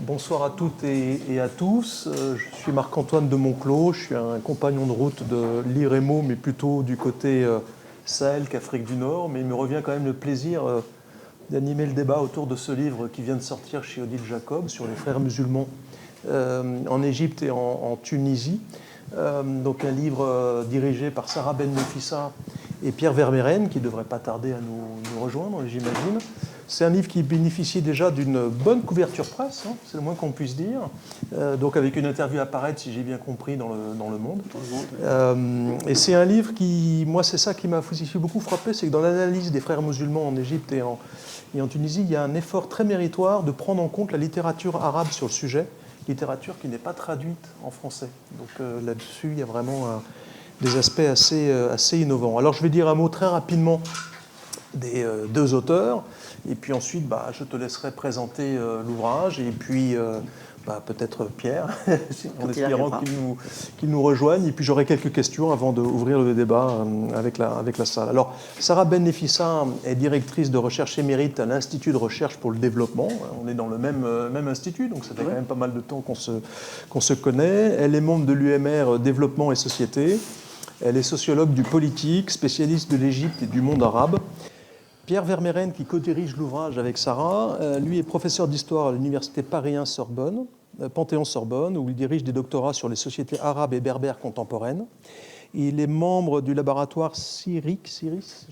Bonsoir à toutes et à tous. Je suis Marc-Antoine de Monclos, je suis un compagnon de route de l'IREMO, mais plutôt du côté Sahel qu'Afrique du Nord. Mais il me revient quand même le plaisir d'animer le débat autour de ce livre qui vient de sortir chez Odile Jacob sur les frères musulmans en Égypte et en Tunisie. Donc un livre dirigé par Sarah Ben Nefissa et Pierre Vermeyren, qui ne devrait pas tarder à nous rejoindre, j'imagine. C'est un livre qui bénéficie déjà d'une bonne couverture presse, hein, c'est le moins qu'on puisse dire, donc avec une interview à paraître, si j'ai bien compris, dans le Monde. Et c'est un livre qui, moi, c'est ça qui m'a beaucoup frappé, c'est que dans l'analyse des frères musulmans en Égypte et en Tunisie, il y a un effort très méritoire de prendre en compte la littérature arabe sur le sujet, littérature qui n'est pas traduite en français. Donc là-dessus, il y a vraiment des aspects assez innovants. Alors je vais dire un mot très rapidement des deux auteurs, et puis ensuite je te laisserai présenter l'ouvrage, et puis peut-être Pierre, en espérant qu'il nous rejoigne, et puis j'aurai quelques questions avant d'ouvrir le débat avec la salle. Alors, Sarah Ben Nefissa est directrice de recherche émérite à l'Institut de recherche pour le développement. On est dans le même institut, donc ça fait quand même pas mal de temps qu'on se connaît. Elle est membre de l'UMR Développement et Société. Elle est sociologue du politique, spécialiste de l'Égypte et du monde arabe. Pierre Vermeyren, qui co-dirige l'ouvrage avec Sarah, lui est professeur d'histoire à l'université Panthéon-Sorbonne, où il dirige des doctorats sur les sociétés arabes et berbères contemporaines. Il est membre du laboratoire CIRIS,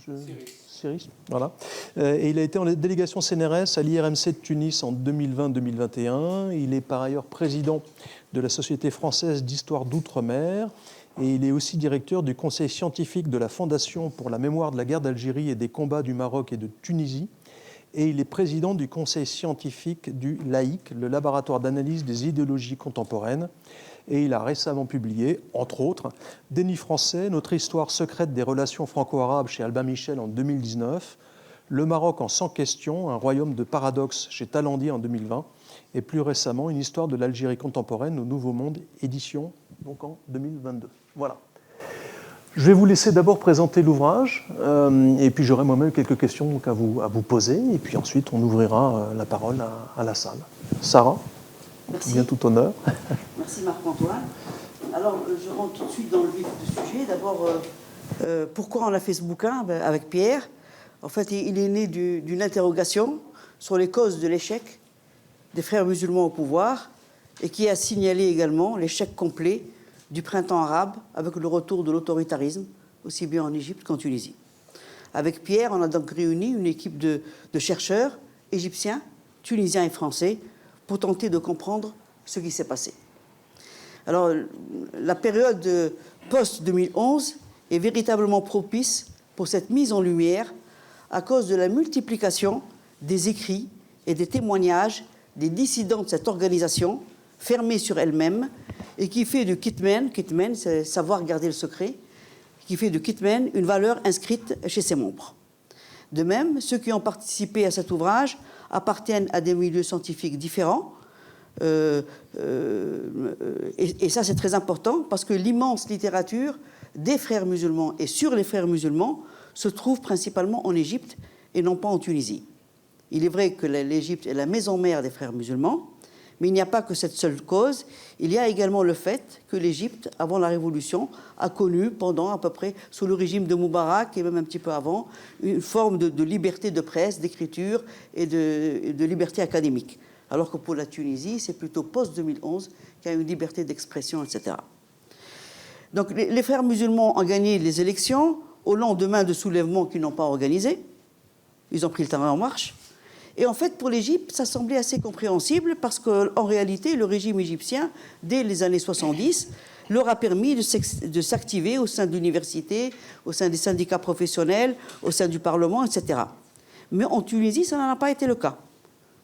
voilà. Et il a été en délégation CNRS à l'IRMC de Tunis en 2020-2021. Il est par ailleurs président de la Société française d'histoire d'outre-mer. Et il est aussi directeur du conseil scientifique de la Fondation pour la mémoire de la guerre d'Algérie et des combats du Maroc et de Tunisie. Et il est président du conseil scientifique du LAIC, le laboratoire d'analyse des idéologies contemporaines. Et il a récemment publié, entre autres, Déni français, notre histoire secrète des relations franco-arabes chez Albin Michel en 2019, Le Maroc en 100 questions, un royaume de paradoxes chez Talandier en 2020, et plus récemment, Une histoire de l'Algérie contemporaine au Nouveau Monde, édition, donc en 2022. Voilà. Je vais vous laisser d'abord présenter l'ouvrage, et puis j'aurai moi-même quelques questions donc à vous poser, et puis ensuite on ouvrira la parole à la salle. Sarah, bien tout honneur. Merci Marc-Antoine. Alors je rentre tout de suite dans le vif du sujet. D'abord, pourquoi on a fait ce bouquin avec Pierre? En fait, il est né d'une interrogation sur les causes de l'échec des frères musulmans au pouvoir, et qui a signalé également l'échec complet du printemps arabe avec le retour de l'autoritarisme, aussi bien en Égypte qu'en Tunisie. Avec Pierre, on a donc réuni une équipe de chercheurs égyptiens, tunisiens et français pour tenter de comprendre ce qui s'est passé. Alors, la période post-2011 est véritablement propice pour cette mise en lumière à cause de la multiplication des écrits et des témoignages des dissidents de cette organisation fermée sur elle-même et qui fait du kitman, c'est savoir garder le secret, qui fait du kitman une valeur inscrite chez ses membres. De même, ceux qui ont participé à cet ouvrage appartiennent à des milieux scientifiques différents, et ça c'est très important parce que l'immense littérature des frères musulmans et sur les frères musulmans se trouve principalement en Égypte et non pas en Tunisie. Il est vrai que l'Égypte est la maison mère des frères musulmans, mais il n'y a pas que cette seule cause. Il y a également le fait que l'Égypte, avant la Révolution, a connu pendant à peu près, sous le régime de Moubarak et même un petit peu avant, une forme de liberté de presse, d'écriture et de liberté académique. Alors que pour la Tunisie, c'est plutôt post-2011 qu'il y a une liberté d'expression, etc. Donc les frères musulmans ont gagné les élections au lendemain de soulèvements qu'ils n'ont pas organisés. Ils ont pris le terrain en marche. Et en fait, pour l'Égypte, ça semblait assez compréhensible parce qu'en réalité, le régime égyptien, dès les années 70, leur a permis de s'activer au sein de l'université, au sein des syndicats professionnels, au sein du Parlement, etc. Mais en Tunisie, ça n'en a pas été le cas.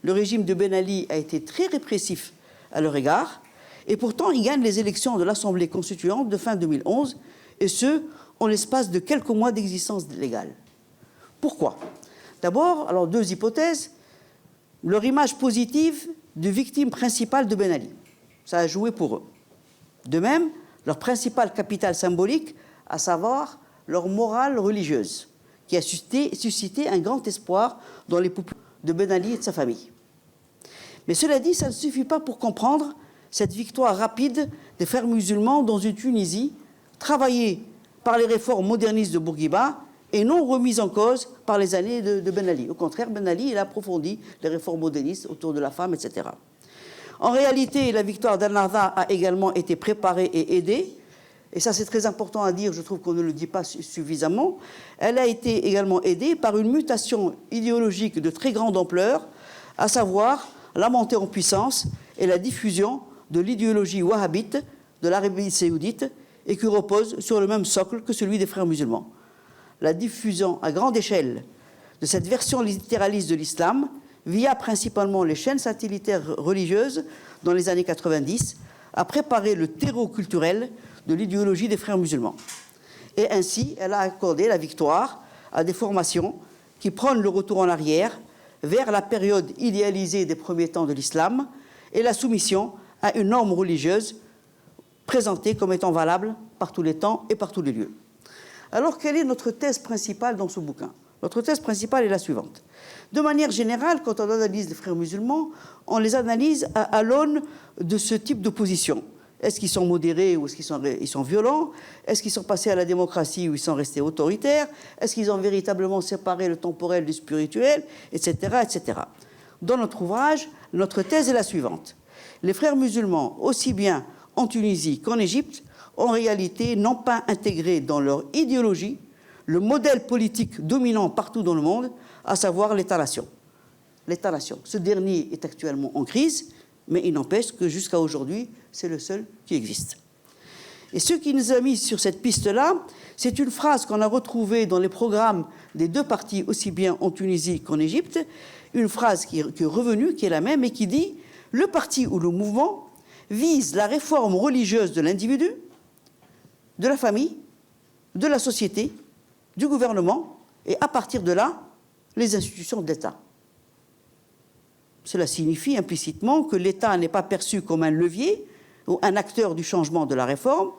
Le régime de Ben Ali a été très répressif à leur égard, et pourtant, ils gagnent les élections de l'Assemblée constituante de fin 2011, et ce, en l'espace de quelques mois d'existence légale. Pourquoi ? D'abord, alors deux hypothèses. Leur image positive de victime principale de Ben Ali. Ça a joué pour eux. De même, leur principal capital symbolique, à savoir leur morale religieuse, qui a suscité un grand espoir dans les populations de Ben Ali et de sa famille. Mais cela dit, ça ne suffit pas pour comprendre cette victoire rapide des frères musulmans dans une Tunisie travaillée par les réformes modernistes de Bourguiba et non remise en cause par les années de Ben Ali. Au contraire, Ben Ali, il a approfondi les réformes modernistes autour de la femme, etc. En réalité, la victoire d'Al-Nahda a également été préparée et aidée, et ça c'est très important à dire, je trouve qu'on ne le dit pas suffisamment. Elle a été également aidée par une mutation idéologique de très grande ampleur, à savoir la montée en puissance et la diffusion de l'idéologie wahhabite de l'Arabie saoudite et qui repose sur le même socle que celui des frères musulmans. La diffusion à grande échelle de cette version littéraliste de l'islam via principalement les chaînes satellitaires religieuses dans les années 90 a préparé le terreau culturel de l'idéologie des frères musulmans. Et ainsi, elle a accordé la victoire à des formations qui prennent le retour en arrière vers la période idéalisée des premiers temps de l'islam et la soumission à une norme religieuse présentée comme étant valable par tous les temps et par tous les lieux. Alors, quelle est notre thèse principale dans ce bouquin? Notre thèse principale est la suivante. De manière générale, quand on analyse les frères musulmans, on les analyse à l'aune de ce type de position. Est-ce qu'ils sont modérés ou est-ce qu'ils sont violents? Est-ce qu'ils sont passés à la démocratie ou ils sont restés autoritaires? Est-ce qu'ils ont véritablement séparé le temporel du spirituel, etc., etc. Dans notre ouvrage, notre thèse est la suivante. Les frères musulmans, aussi bien en Tunisie qu'en Égypte, en réalité, n'ont pas intégré dans leur idéologie le modèle politique dominant partout dans le monde, à savoir l'État-nation. L'État-nation. Ce dernier est actuellement en crise, mais il n'empêche que jusqu'à aujourd'hui, c'est le seul qui existe. Et ce qui nous a mis sur cette piste-là, c'est une phrase qu'on a retrouvée dans les programmes des deux partis, aussi bien en Tunisie qu'en Égypte, une phrase qui est revenue, qui est la même, et qui dit « Le parti ou le mouvement vise la réforme religieuse de l'individu, de la famille, de la société, du gouvernement, et à partir de là, les institutions de l'État. » Cela signifie implicitement que l'État n'est pas perçu comme un levier ou un acteur du changement de la réforme,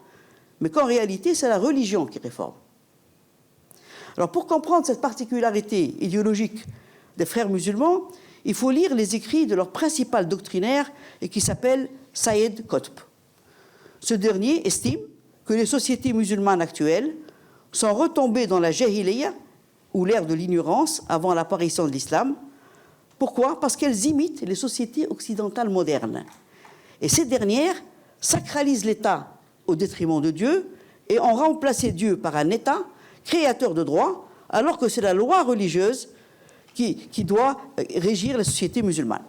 mais qu'en réalité, c'est la religion qui réforme. Alors, pour comprendre cette particularité idéologique des frères musulmans, il faut lire les écrits de leur principal doctrinaire et qui s'appelle Saïd Qutb. Ce dernier estime que les sociétés musulmanes actuelles sont retombées dans la jahiliya, ou l'ère de l'ignorance avant l'apparition de l'islam. Pourquoi? Parce qu'elles imitent les sociétés occidentales modernes. Et ces dernières sacralisent l'État au détriment de Dieu et ont remplacé Dieu par un État créateur de droit, alors que c'est la loi religieuse qui doit régir la société musulmane.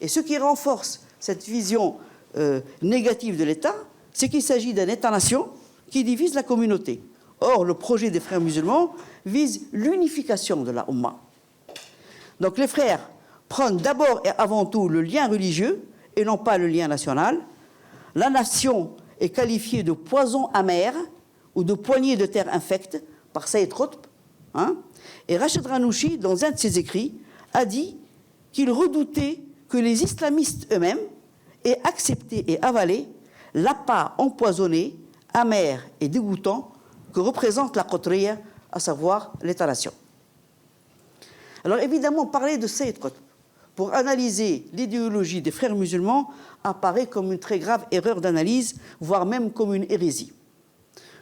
Et ce qui renforce cette vision négative de l'État, c'est qu'il s'agit d'un État-nation qui divise la communauté. Or, le projet des frères musulmans vise l'unification de la Ummah. Donc les frères prennent d'abord et avant tout le lien religieux et non pas le lien national. La nation est qualifiée de poison amer ou de poignée de terre infecte par Saïd Qutb. Et Rachid Ranouchi, dans un de ses écrits, a dit qu'il redoutait que les islamistes eux-mêmes aient accepté et avalé l'appât empoisonné, amer et dégoûtant que représente la Qotriya, à savoir l'État-nation. Alors évidemment, parler de Saïd Qutb pour analyser l'idéologie des frères musulmans apparaît comme une très grave erreur d'analyse, voire même comme une hérésie.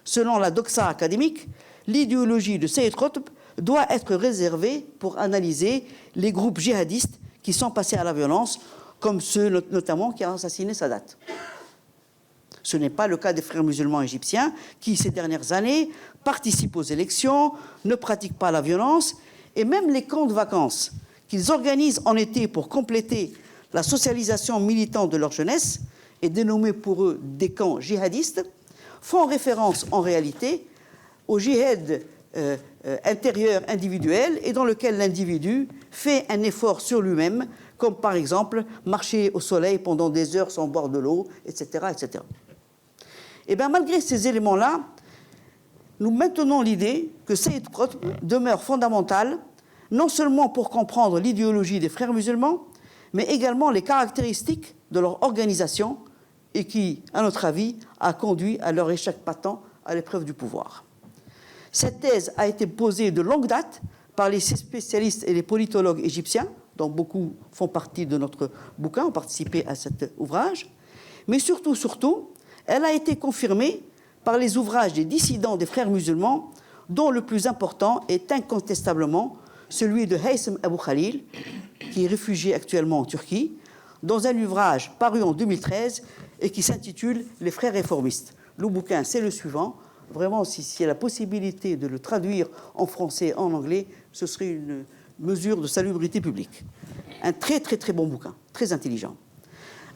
Selon la doxa académique, l'idéologie de Saïd Qutb doit être réservée pour analyser les groupes djihadistes qui sont passés à la violence, comme ceux notamment qui ont assassiné Sadat. Ce n'est pas le cas des frères musulmans égyptiens qui, ces dernières années, participent aux élections, ne pratiquent pas la violence, et même les camps de vacances qu'ils organisent en été pour compléter la socialisation militante de leur jeunesse, et dénommés pour eux des camps djihadistes, font référence en réalité au djihad intérieur individuel et dans lequel l'individu fait un effort sur lui-même, comme par exemple marcher au soleil pendant des heures sans boire de l'eau, etc., etc. Et bien, malgré ces éléments-là, nous maintenons l'idée que Saïd Qutb demeure fondamental, non seulement pour comprendre l'idéologie des frères musulmans, mais également les caractéristiques de leur organisation et qui, à notre avis, a conduit à leur échec patent à l'épreuve du pouvoir. Cette thèse a été posée de longue date par les spécialistes et les politologues égyptiens, dont beaucoup font partie de notre bouquin, ont participé à cet ouvrage. Mais surtout, elle a été confirmée par les ouvrages des dissidents des frères musulmans, dont le plus important est incontestablement celui de Haytham Abou Khalil, qui est réfugié actuellement en Turquie, dans un ouvrage paru en 2013 et qui s'intitule « Les frères réformistes ». Le bouquin, c'est le suivant. Vraiment, s'il y a la possibilité de le traduire en français, en anglais, ce serait une mesure de salubrité publique. Un très, très, très bon bouquin, très intelligent.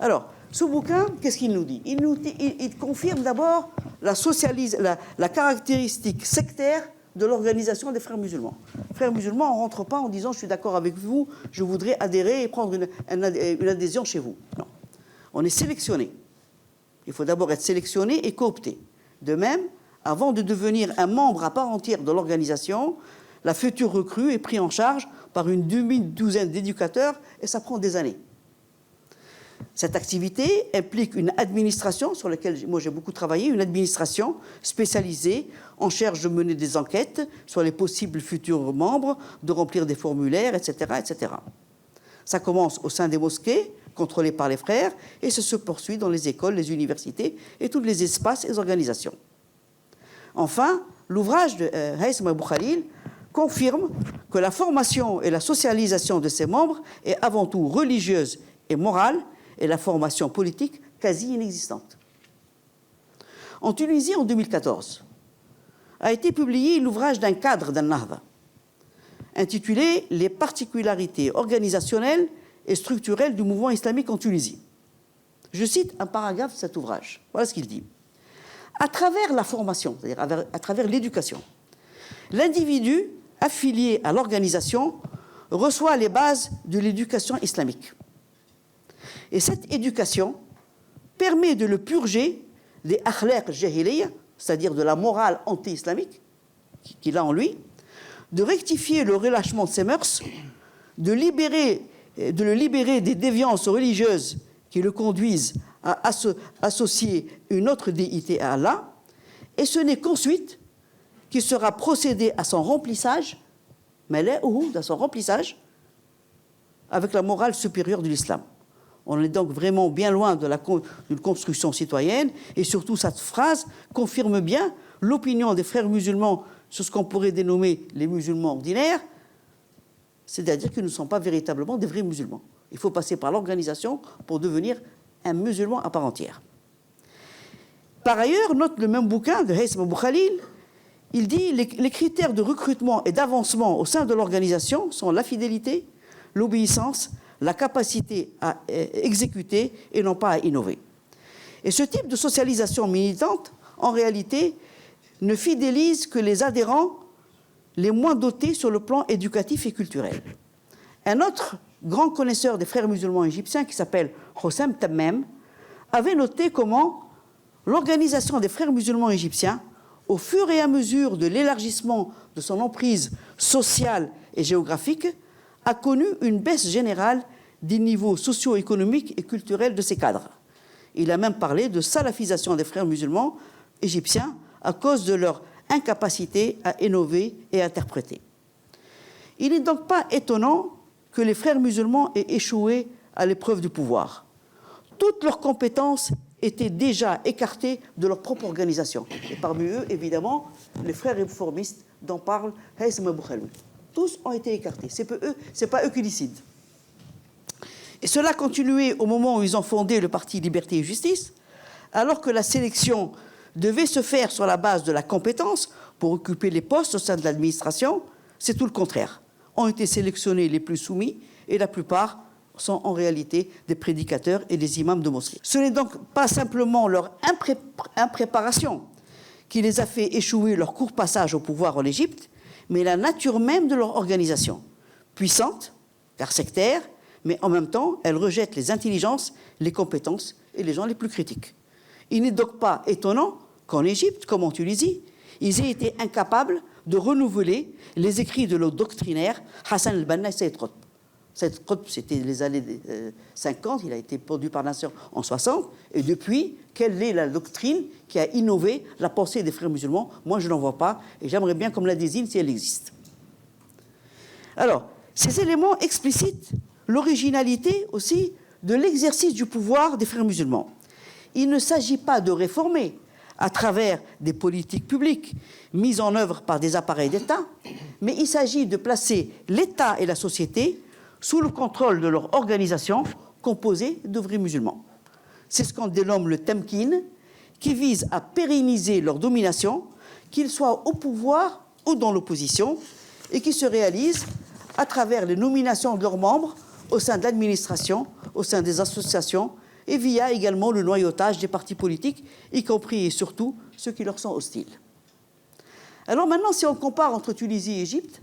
Alors, ce bouquin, qu'est-ce qu'il nous dit ? Il confirme d'abord la caractéristique sectaire de l'organisation des frères musulmans. Les frères musulmans, on ne rentre pas en disant « je suis d'accord avec vous, je voudrais adhérer et prendre une adhésion chez vous ». Non, on est sélectionné. Il faut d'abord être sélectionné et coopté. De même, avant de devenir un membre à part entière de l'organisation, la future recrue est prise en charge par une demi-douzaine d'éducateurs et ça prend des années. Cette activité implique une administration sur laquelle moi j'ai beaucoup travaillé, une administration spécialisée en charge de mener des enquêtes sur les possibles futurs membres, de remplir des formulaires, etc., etc. Ça commence au sein des mosquées, contrôlées par les frères, et ça se poursuit dans les écoles, les universités et tous les espaces et les organisations. Enfin, l'ouvrage de Haytham Abou Khalil confirme que la formation et la socialisation de ses membres est avant tout religieuse et morale, et la formation politique quasi inexistante. En Tunisie, en 2014, a été publié l'ouvrage d'un cadre d'Al-Nahda, intitulé « Les particularités organisationnelles et structurelles du mouvement islamique en Tunisie ». Je cite un paragraphe de cet ouvrage. Voilà ce qu'il dit. À travers la formation, c'est-à-dire à travers l'éducation, l'individu affilié à l'organisation reçoit les bases de l'éducation islamique. Et cette éducation permet de le purger des akhlaq jahiliya, c'est-à-dire de la morale anti-islamique qu'il a en lui, de rectifier le relâchement de ses mœurs, de le libérer des déviances religieuses qui le conduisent à associer une autre déité à Allah, et ce n'est qu'ensuite qu'il sera procédé à son remplissage, avec la morale supérieure de l'islam. On est donc vraiment bien loin d'une construction citoyenne, et surtout cette phrase confirme bien l'opinion des frères musulmans sur ce qu'on pourrait dénommer les musulmans ordinaires, c'est-à-dire qu'ils ne sont pas véritablement des vrais musulmans. Il faut passer par l'organisation pour devenir un musulman à part entière. Par ailleurs, note le même bouquin de Haytham Abou Khalil, il dit les critères de recrutement et d'avancement au sein de l'organisation sont la fidélité, l'obéissance, la capacité à exécuter et non pas à innover. Et ce type de socialisation militante, en réalité, ne fidélise que les adhérents les moins dotés sur le plan éducatif et culturel. Un autre grand connaisseur des frères musulmans égyptiens, qui s'appelle Hossam Tammem, avait noté comment l'organisation des frères musulmans égyptiens, au fur et à mesure de l'élargissement de son emprise sociale et géographique, a connu une baisse générale des niveaux socio-économiques et culturels de ses cadres. Il a même parlé de salafisation des frères musulmans égyptiens à cause de leur incapacité à innover et interpréter. Il n'est donc pas étonnant que les frères musulmans aient échoué à l'épreuve du pouvoir. Toutes leurs compétences étaient déjà écartées de leur propre organisation. Et parmi eux, évidemment, les frères réformistes dont parle Haytham Abou Khalil. Tous ont été écartés. C'est pas eux qui décident. Et cela a continué au moment où ils ont fondé le parti Liberté et Justice, alors que la sélection devait se faire sur la base de la compétence pour occuper les postes au sein de l'administration. C'est tout le contraire. Ont été sélectionnés les plus soumis et la plupart sont en réalité des prédicateurs et des imams de mosquées. Ce n'est donc pas simplement leur impréparation qui les a fait échouer leur court passage au pouvoir en Égypte, mais la nature même de leur organisation. Puissante, car sectaire, mais en même temps, elle rejette les intelligences, les compétences et les gens les plus critiques. Il n'est donc pas étonnant qu'en Égypte, comme en Tunisie, ils aient été incapables de renouveler les écrits de leur doctrinaire Hassan el-Banna et Sayyid Qutb. Sayyid Qutb, c'était les années 50, il a été produit par Nasser en 60, et depuis, quelle est la doctrine qui a innové la pensée des frères musulmans? Moi, je n'en vois pas, et j'aimerais bien qu'on me la désigne si elle existe. Alors, ces éléments explicitent l'originalité aussi de l'exercice du pouvoir des frères musulmans. Il ne s'agit pas de réformer à travers des politiques publiques mises en œuvre par des appareils d'État, mais il s'agit de placer l'État et la société sous le contrôle de leur organisation composée d'ouvriers musulmans. C'est ce qu'on dénomme le temkin, qui vise à pérenniser leur domination, qu'ils soient au pouvoir ou dans l'opposition, et qui se réalise à travers les nominations de leurs membres au sein de l'administration, au sein des associations, et via également le noyautage des partis politiques, y compris et surtout ceux qui leur sont hostiles. Alors maintenant, si on compare entre Tunisie et Égypte,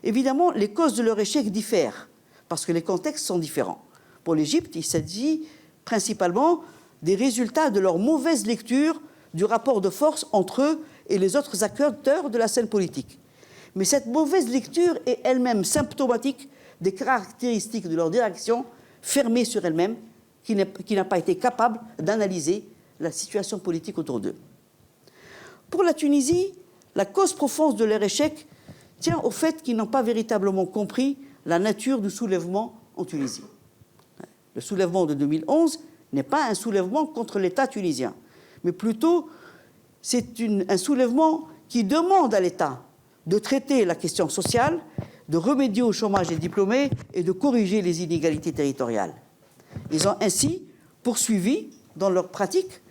évidemment, les causes de leur échec diffèrent, parce que les contextes sont différents. Pour l'Égypte, il s'agit principalement des résultats de leur mauvaise lecture du rapport de force entre eux et les autres acteurs de la scène politique. Mais cette mauvaise lecture est elle-même symptomatique des caractéristiques de leur direction fermée sur elle-même, qui n'a pas été capable d'analyser la situation politique autour d'eux. Pour la Tunisie, la cause profonde de leur échec tient au fait qu'ils n'ont pas véritablement compris la nature du soulèvement en Tunisie. Le soulèvement de 2011 n'est pas un soulèvement contre l'État tunisien, mais plutôt c'est un soulèvement qui demande à l'État de traiter la question sociale, de remédier au chômage des diplômés et de corriger les inégalités territoriales. Ils ont ainsi poursuivi, dans leur pratique,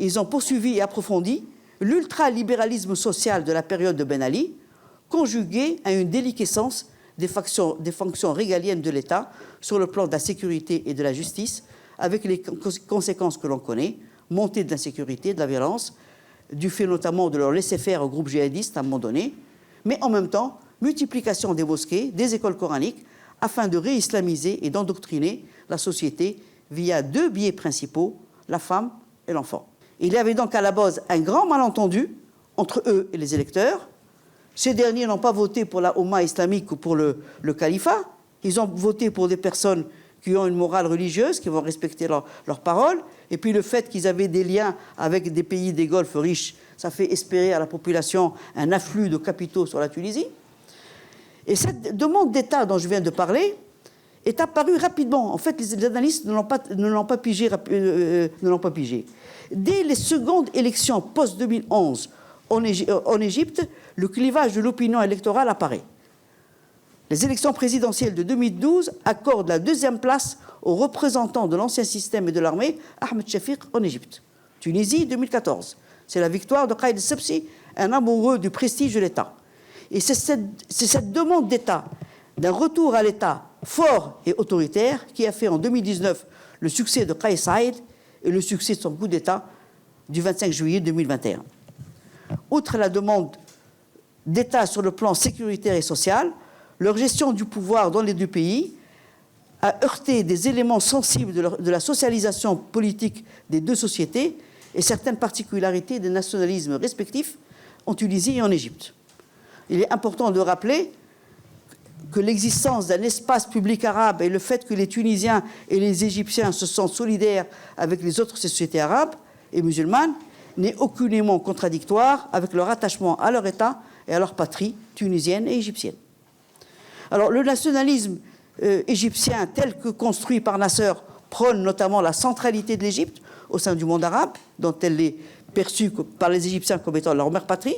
ils ont poursuivi et approfondi l'ultralibéralisme social de la période de Ben Ali, conjugué à une déliquescence des fonctions régaliennes de l'État sur le plan de la sécurité et de la justice, avec les conséquences que l'on connaît, montée de l'insécurité, de la violence, du fait notamment de leur laisser-faire au groupe djihadiste à un moment donné, mais en même temps, multiplication des mosquées, des écoles coraniques, afin de réislamiser et d'endoctriner la société via deux biais principaux, la femme et l'enfant. Il y avait donc à la base un grand malentendu entre eux et les électeurs. Ces derniers n'ont pas voté pour la Oumma islamique ou pour le califat. Ils ont voté pour des personnes qui ont une morale religieuse, qui vont respecter leurs paroles. Et puis le fait qu'ils avaient des liens avec des pays des Golfe riches, ça fait espérer à la population un afflux de capitaux sur la Tunisie. Et cette demande d'État dont je viens de parler est apparue rapidement. En fait, les analystes ne l'ont pas pigé. Dès les secondes élections post-2011 en Égypte, le clivage de l'opinion électorale apparaît. Les élections présidentielles de 2012 accordent la deuxième place aux représentants de l'ancien système et de l'armée, Ahmed Shafiq, en Égypte. Tunisie, 2014. C'est la victoire de Qaïd Essebsi, un amoureux du prestige de l'État. Et c'est cette demande d'État, d'un retour à l'État fort et autoritaire, qui a fait en 2019 le succès de Kais Saïd et le succès de son coup d'État du 25 juillet 2021. Outre la demande d'État sur le plan sécuritaire et social, leur gestion du pouvoir dans les deux pays a heurté des éléments sensibles de la socialisation politique des deux sociétés et certaines particularités des nationalismes respectifs en Tunisie et en Égypte. Il est important de rappeler que l'existence d'un espace public arabe et le fait que les Tunisiens et les Égyptiens se sentent solidaires avec les autres sociétés arabes et musulmanes n'est aucunement contradictoire avec leur attachement à leur État et à leur patrie tunisienne et égyptienne. Alors, le nationalisme égyptien tel que construit par Nasser prône notamment la centralité de l'Égypte au sein du monde arabe, dont elle est perçue par les Égyptiens comme étant leur mère patrie.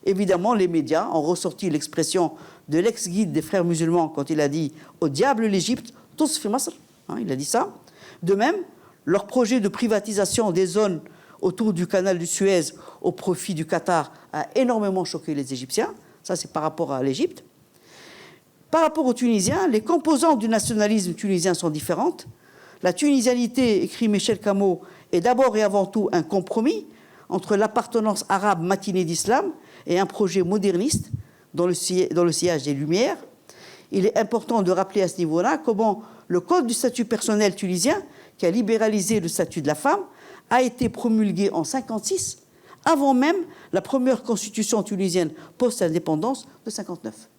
Évidemment, les médias ont ressorti l'expression de l'ex-guide des frères musulmans quand il a dit « Au diable l'Égypte, tous fi Masr ». Il a dit ça. De même, leur projet de privatisation des zones autour du canal du Suez au profit du Qatar a énormément choqué les Égyptiens. Ça, c'est par rapport à l'Égypte. Par rapport aux Tunisiens, les composantes du nationalisme tunisien sont différentes. La tunisianité, écrit Michel Camo, est d'abord et avant tout un compromis entre l'appartenance arabe matinée d'islam et un projet moderniste dans le sillage des Lumières. Il est important de rappeler à ce niveau-là comment le code du statut personnel tunisien, qui a libéralisé le statut de la femme, a été promulgué en 1956, avant même la première constitution tunisienne post-indépendance de 1959.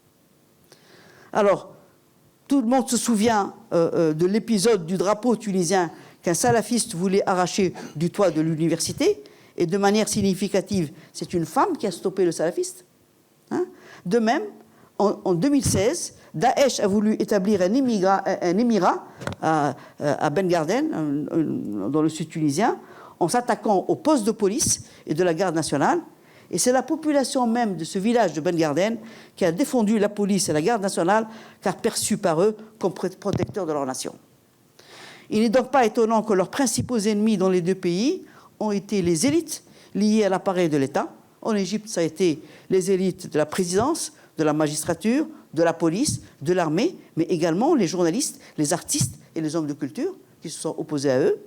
Alors, tout le monde se souvient de l'épisode du drapeau tunisien qu'un salafiste voulait arracher du toit de l'université, et de manière significative, c'est une femme qui a stoppé le salafiste. De même, En 2016, Daesh a voulu établir un émirat à Ben Garden, dans le sud tunisien, en s'attaquant aux postes de police et de la garde nationale. Et c'est la population même de ce village de Ben Garden qui a défendu la police et la garde nationale, car perçus par eux comme protecteurs de leur nation. Il n'est donc pas étonnant que leurs principaux ennemis dans les deux pays ont été les élites liées à l'appareil de l'État. En Égypte, ça a été les élites de la présidence, de la magistrature, de la police, de l'armée, mais également les journalistes, les artistes et les hommes de culture qui se sont opposés à eux.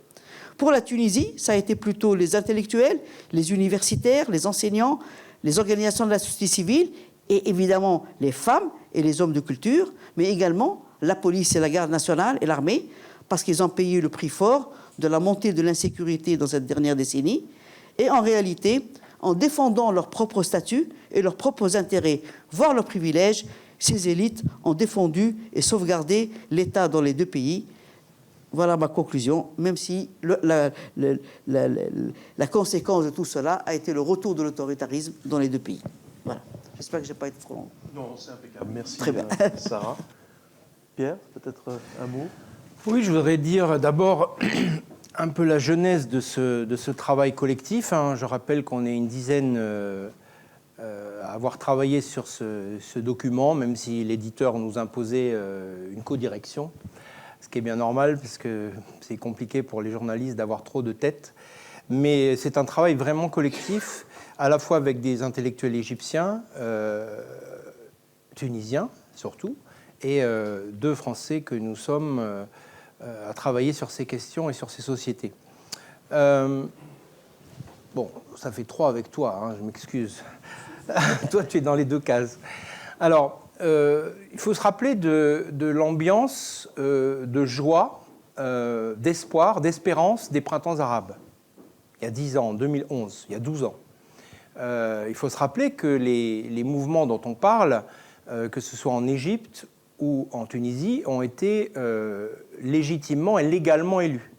Pour la Tunisie, ça a été plutôt les intellectuels, les universitaires, les enseignants, les organisations de la société civile et évidemment les femmes et les hommes de culture, mais également la police et la garde nationale et l'armée, parce qu'ils ont payé le prix fort de la montée de l'insécurité dans cette dernière décennie. Et en réalité, en défendant leur propre statut et leurs propres intérêts, voire leurs privilèges, ces élites ont défendu et sauvegardé l'État dans les deux pays. Voilà ma conclusion, même si la conséquence de tout cela a été le retour de l'autoritarisme dans les deux pays. Voilà. J'espère que je n'ai pas été trop long. Non, c'est impeccable. Merci, Très bien. Sarah. Pierre, peut-être un mot? Oui, je voudrais dire d'abord un peu la genèse de ce travail collectif. Je rappelle qu'on est une dizaine à avoir travaillé sur ce document, même si l'éditeur nous imposait une codirection, ce qui est bien normal, parce que c'est compliqué pour les journalistes d'avoir trop de têtes. Mais c'est un travail vraiment collectif, à la fois avec des intellectuels égyptiens, tunisiens surtout, et deux Français que nous sommes à travailler sur ces questions et sur ces sociétés. Bon, ça fait 3 avec toi, je m'excuse. Toi, tu es dans les 2 cases. Alors, il faut se rappeler de l'ambiance de joie, d'espoir, d'espérance des printemps arabes. Il y a 10 ans, en 2011, il y a 12 ans. Il faut se rappeler que les mouvements dont on parle, que ce soit en Égypte ou en Tunisie, ont été légitimement et légalement élus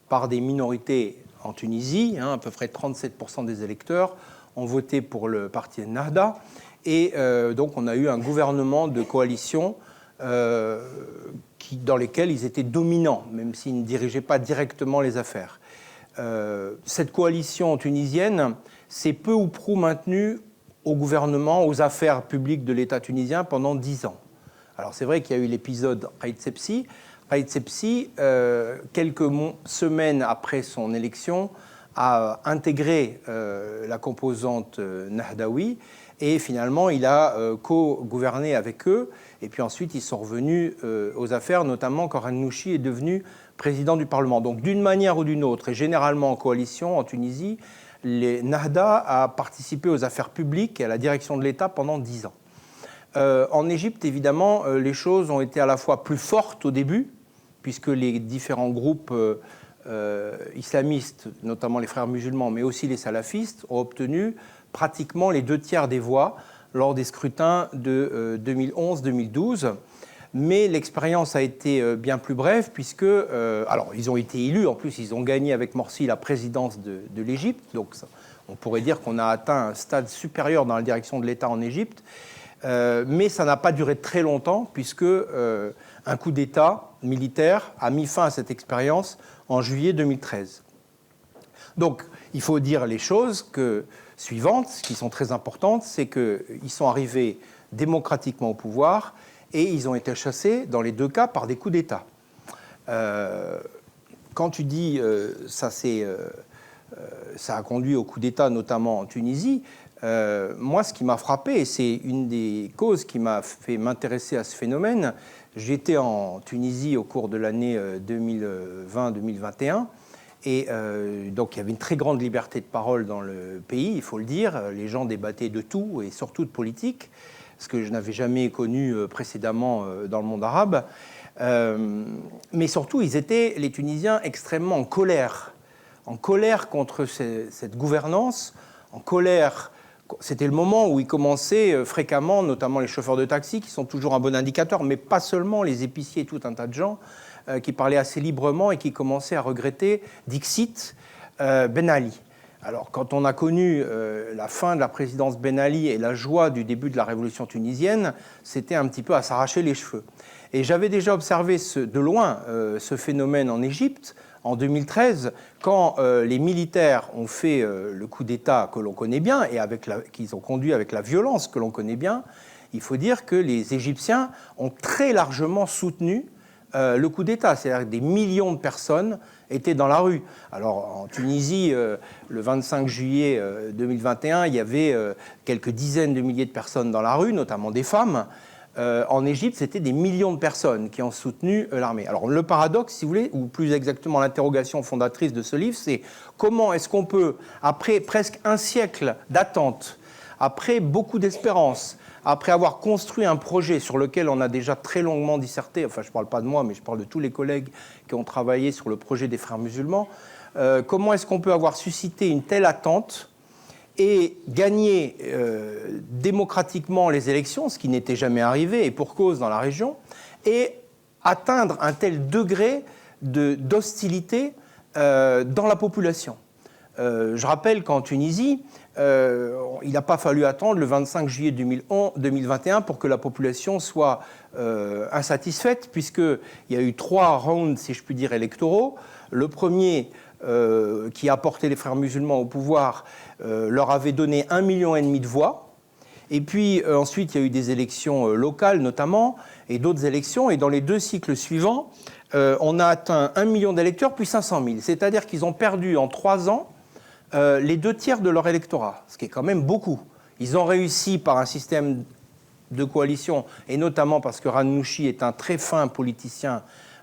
par des minorités en Tunisie. À peu près 37% des électeurs ont voté pour le parti Ennahda. Et donc on a eu un gouvernement de coalition dans lesquels ils étaient dominants, même s'ils ne dirigeaient pas directement les affaires. Cette coalition tunisienne s'est peu ou prou maintenue au gouvernement, aux affaires publiques de l'État tunisien pendant 10 ans. Alors c'est vrai qu'il y a eu l'épisode Raïd Sebsi. Raïd Sebsi, quelques semaines après son élection, a intégré la composante Nahdaoui et finalement il a co-gouverné avec eux. Et puis ensuite ils sont revenus aux affaires, notamment quand Rannouchi est devenu président du Parlement. Donc d'une manière ou d'une autre, et généralement en coalition en Tunisie, Nahda a participé aux affaires publiques et à la direction de l'État pendant 10 ans. En Égypte, évidemment, les choses ont été à la fois plus fortes au début, puisque les différents groupes islamistes, notamment les frères musulmans, mais aussi les salafistes, ont obtenu pratiquement les 2/3 des voix lors des scrutins de 2011-2012. Mais l'expérience a été bien plus brève, puisque, alors, ils ont été élus, en plus, ils ont gagné avec Morsi la présidence de l'Égypte, donc ça, on pourrait dire qu'on a atteint un stade supérieur dans la direction de l'État en Égypte. Mais ça n'a pas duré très longtemps, puisque un coup d'État militaire a mis fin à cette expérience en juillet 2013. Donc, il faut dire les choses suivantes, qui sont très importantes, c'est qu'ils sont arrivés démocratiquement au pouvoir et ils ont été chassés, dans les 2 cas, par des coups d'État. Quand tu dis ça a conduit au coup d'État, notamment en Tunisie, moi, ce qui m'a frappé, et c'est une des causes qui m'a fait m'intéresser à ce phénomène, j'étais en Tunisie au cours de l'année 2020-2021, et donc il y avait une très grande liberté de parole dans le pays, il faut le dire. Les gens débattaient de tout, et surtout de politique, ce que je n'avais jamais connu précédemment dans le monde arabe. Mais surtout, ils étaient, les Tunisiens, extrêmement en colère contre cette gouvernance, en colère. C'était le moment où ils commençaient fréquemment, notamment les chauffeurs de taxi, qui sont toujours un bon indicateur, mais pas seulement, les épiciers et tout un tas de gens, qui parlaient assez librement et qui commençaient à regretter Dixit Ben Ali. Alors, quand on a connu la fin de la présidence Ben Ali et la joie du début de la révolution tunisienne, c'était un petit peu à s'arracher les cheveux. Et j'avais déjà observé de loin ce phénomène en Égypte, en 2013, quand les militaires ont fait le coup d'État que l'on connaît bien et qu'ils ont conduit avec la violence que l'on connaît bien. Il faut dire que les Égyptiens ont très largement soutenu le coup d'État, c'est-à-dire que des millions de personnes étaient dans la rue. Alors en Tunisie, le 25 juillet 2021, il y avait quelques dizaines de milliers de personnes dans la rue, notamment des femmes. En Égypte, c'était des millions de personnes qui ont soutenu l'armée. Alors le paradoxe, si vous voulez, ou plus exactement l'interrogation fondatrice de ce livre, c'est comment est-ce qu'on peut, après presque un siècle d'attente, après beaucoup d'espérance, après avoir construit un projet sur lequel on a déjà très longuement disserté, enfin je ne parle pas de moi, mais je parle de tous les collègues qui ont travaillé sur le projet des Frères musulmans, comment est-ce qu'on peut avoir suscité une telle attente et gagner démocratiquement les élections, ce qui n'était jamais arrivé, et pour cause dans la région, et atteindre un tel degré d'hostilité dans la population. Je rappelle qu'en Tunisie, il n'a pas fallu attendre le 25 juillet 2021 pour que la population soit insatisfaite, puisqu'il y a eu 3 rounds, si je puis dire, électoraux. Le premier, qui a porté les Frères musulmans au pouvoir, leur avait donné 1,5 million de voix. Et puis ensuite, il y a eu des élections locales notamment, et d'autres élections. Et dans les 2 cycles suivants, on a atteint 1 million d'électeurs, puis 500 000. C'est-à-dire qu'ils ont perdu en 3 ans les 2/3 de leur électorat, ce qui est quand même beaucoup. Ils ont réussi par un système de coalition, et notamment parce que Ranouchi est un très fin politicien.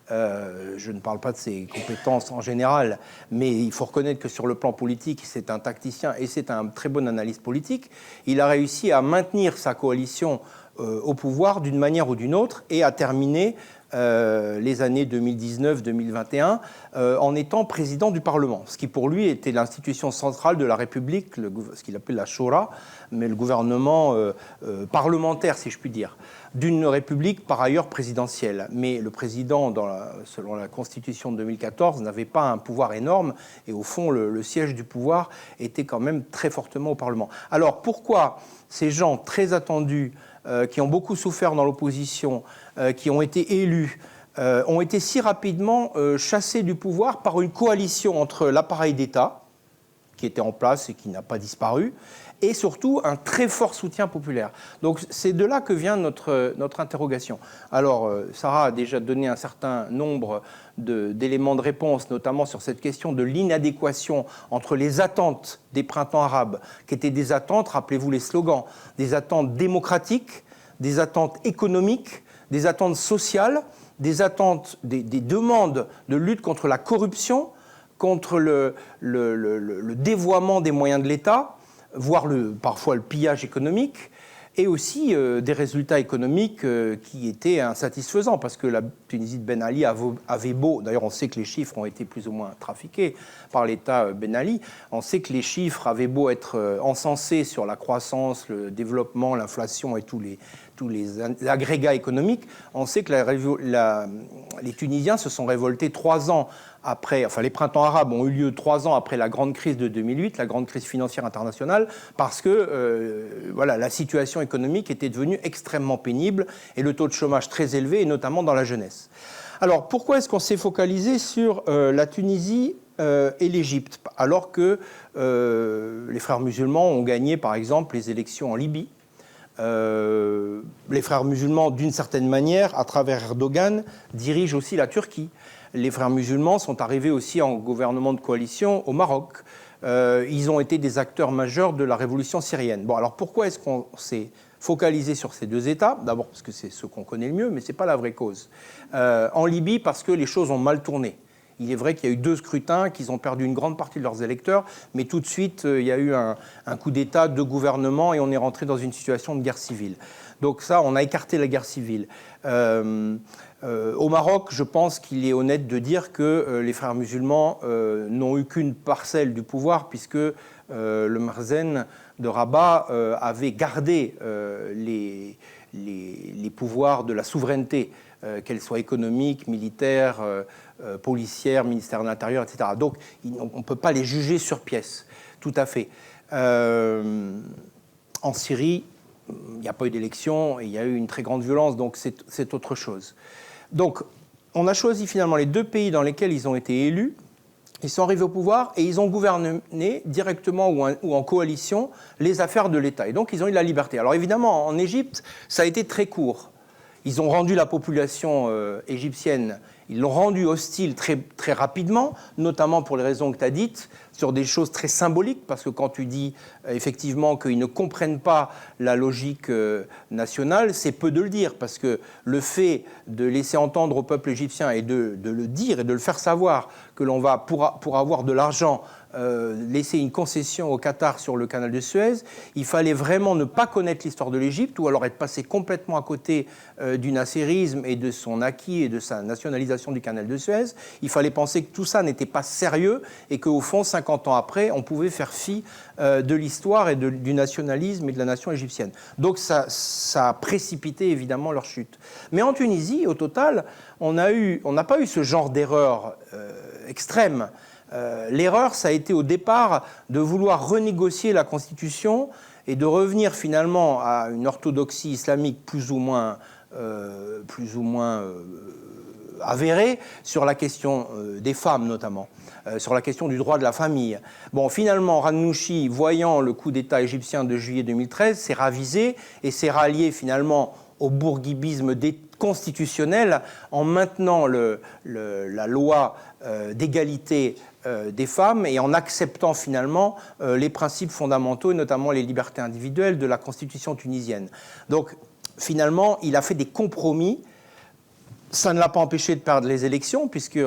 Je ne parle pas de ses compétences en général, mais il faut reconnaître que sur le plan politique, c'est un tacticien et c'est un très bon analyste politique. Il a réussi à maintenir sa coalition au pouvoir d'une manière ou d'une autre et à terminer les années 2019-2021 en étant président du Parlement, ce qui pour lui était l'institution centrale de la République, ce qu'il appelle la Shura, mais le gouvernement parlementaire, si je puis dire, d'une République par ailleurs présidentielle. Mais le président, selon la Constitution de 2014, n'avait pas un pouvoir énorme, et au fond, le siège du pouvoir était quand même très fortement au Parlement. Alors pourquoi ces gens très attendus, qui ont beaucoup souffert dans l'opposition, qui ont été élus, ont été si rapidement chassés du pouvoir par une coalition entre l'appareil d'État, qui était en place et qui n'a pas disparu, et surtout un très fort soutien populaire. Donc c'est de là que vient notre interrogation. Alors Sarah a déjà donné un certain nombre d'éléments de réponse, notamment sur cette question de l'inadéquation entre les attentes des printemps arabes, qui étaient des attentes, rappelez-vous les slogans, des attentes démocratiques, des attentes économiques, des attentes sociales, des attentes, des demandes de lutte contre la corruption, contre le dévoiement des moyens de l'État, voire parfois le pillage économique, et aussi des résultats économiques qui étaient insatisfaisants, parce que la Tunisie de Ben Ali avait beau, d'ailleurs on sait que les chiffres ont été plus ou moins trafiqués par l'État Ben Ali, on sait que les chiffres avaient beau être encensés sur la croissance, le développement, l'inflation et tous les agrégats économiques, on sait que les Tunisiens se sont révoltés 3 ans après, enfin les printemps arabes ont eu lieu 3 ans après la grande crise de 2008, la grande crise financière internationale, parce que la situation économique était devenue extrêmement pénible et le taux de chômage très élevé, et notamment dans la jeunesse. Alors pourquoi est-ce qu'on s'est focalisé sur la Tunisie et l'Égypte, alors que les Frères musulmans ont gagné par exemple les élections en Libye? Les Frères musulmans, d'une certaine manière, à travers Erdogan, dirigent aussi la Turquie. Les Frères musulmans sont arrivés aussi en gouvernement de coalition au Maroc. Ils ont été des acteurs majeurs de la révolution syrienne. Bon, alors pourquoi est-ce qu'on s'est focalisé sur ces 2 États? D'abord parce que c'est ceux qu'on connaît le mieux, mais ce n'est pas la vraie cause. En Libye, parce que les choses ont mal tourné. Il est vrai qu'il y a eu 2 scrutins, qu'ils ont perdu une grande partie de leurs électeurs, mais tout de suite, il y a eu un coup d'État, 2 gouvernements, et on est rentré dans une situation de guerre civile. Donc ça, on a écarté la guerre civile. Au Maroc, je pense qu'il est honnête de dire que les Frères musulmans n'ont eu qu'une parcelle du pouvoir, puisque le Mazen de Rabat avait gardé les pouvoirs de la souveraineté, qu'elle soit économique, militaire, policière, ministère de l'Intérieur, etc. Donc on ne peut pas les juger sur pièce. tout à fait. En Syrie, il n'y a pas eu d'élection et il y a eu une très grande violence, donc c'est autre chose. Donc, on a choisi finalement les 2 pays dans lesquels ils ont été élus. Ils sont arrivés au pouvoir et ils ont gouverné directement ou en coalition les affaires de l'État. Et donc, ils ont eu la liberté. Alors évidemment, en Égypte, ça a été très court. Ils ont rendu la population égyptienne, ils l'ont rendue hostile très, très rapidement, notamment pour les raisons que tu as dites, sur des choses très symboliques, parce que quand tu dis effectivement qu'ils ne comprennent pas la logique nationale, c'est peu de le dire, parce que le fait de laisser entendre au peuple égyptien et de le dire et de le faire savoir que l'on va, pour avoir de l'argent, laisser une concession au Qatar sur le canal de Suez, il fallait vraiment ne pas connaître l'histoire de l'Égypte ou alors être passé complètement à côté du nasserisme et de son acquis et de sa nationalisation du canal de Suez. Il fallait penser que tout ça n'était pas sérieux et qu'au fond, 50 ans après, on pouvait faire fi de l'histoire et du nationalisme et de la nation égyptienne. Donc ça a précipité évidemment leur chute. Mais en Tunisie, au total, on n'a pas eu ce genre d'erreur extrême. L'erreur, ça a été au départ de vouloir renégocier la Constitution et de revenir finalement à une orthodoxie islamique plus ou moins avérée sur la question des femmes notamment, sur la question du droit de la famille. Bon, finalement, Ranouchi, voyant le coup d'État égyptien de juillet 2013, s'est ravisé et s'est rallié finalement au bourguibisme constitutionnel en maintenant la loi d'égalité des femmes et en acceptant finalement les principes fondamentaux, et notamment les libertés individuelles de la Constitution tunisienne. Donc, finalement, il a fait des compromis. Ça ne l'a pas empêché de perdre les élections, puisque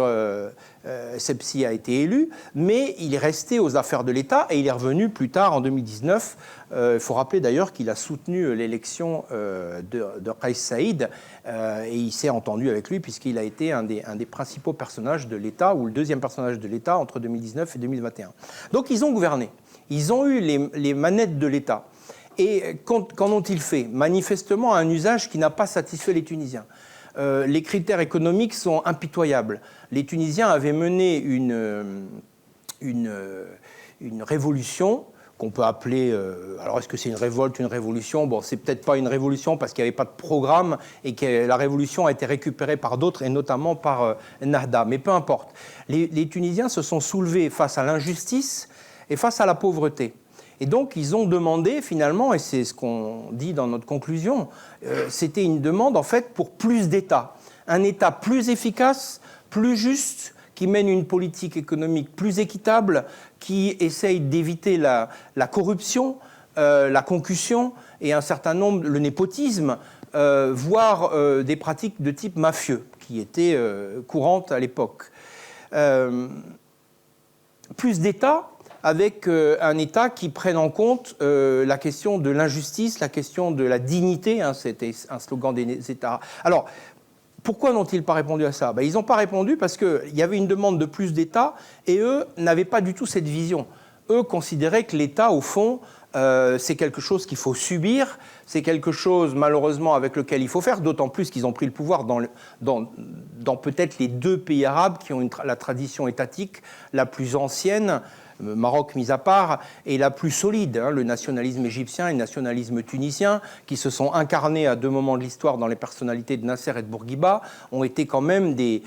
Sepsi a été élu, mais il est resté aux affaires de l'État et il est revenu plus tard, en 2019. Il faut rappeler d'ailleurs qu'il a soutenu l'élection de Kais Saïd et il s'est entendu avec lui, puisqu'il a été un des principaux personnages de l'État, ou le deuxième personnage de l'État, entre 2019 et 2021. Donc ils ont gouverné, ils ont eu les manettes de l'État. Et qu'en ont-ils fait ? Manifestement, un usage qui n'a pas satisfait les Tunisiens. Les critères économiques sont impitoyables. Les Tunisiens avaient mené une révolution qu'on peut appeler... alors, est-ce que c'est une révolte, une révolution ? Bon, c'est peut-être pas une révolution parce qu'il n'y avait pas de programme et que la révolution a été récupérée par d'autres et notamment par Nahda. Mais peu importe. Les Tunisiens se sont soulevés face à l'injustice et face à la pauvreté. Et donc, ils ont demandé, finalement, et c'est ce qu'on dit dans notre conclusion, c'était une demande, en fait, pour plus d'État. Un État plus efficace, plus juste, qui mène une politique économique plus équitable, qui essaye d'éviter la corruption, la concussion et un certain nombre, le népotisme, voire des pratiques de type mafieux, qui étaient courantes à l'époque. Plus d'État, avec un État qui prenne en compte la question de l'injustice, la question de la dignité, hein, c'était un slogan des États. Alors, pourquoi n'ont-ils pas répondu à ça ? Ils n'ont pas répondu parce qu'il y avait une demande de plus d'État et eux n'avaient pas du tout cette vision. Eux considéraient que l'État, au fond, c'est quelque chose qu'il faut subir, c'est quelque chose, malheureusement, avec lequel il faut faire, d'autant plus qu'ils ont pris le pouvoir dans peut-être les 2 pays arabes qui ont la tradition étatique la plus ancienne, Maroc mis à part, est la plus solide. Hein, le nationalisme égyptien et le nationalisme tunisien, qui se sont incarnés à 2 moments de l'histoire dans les personnalités de Nasser et de Bourguiba, ont été quand même des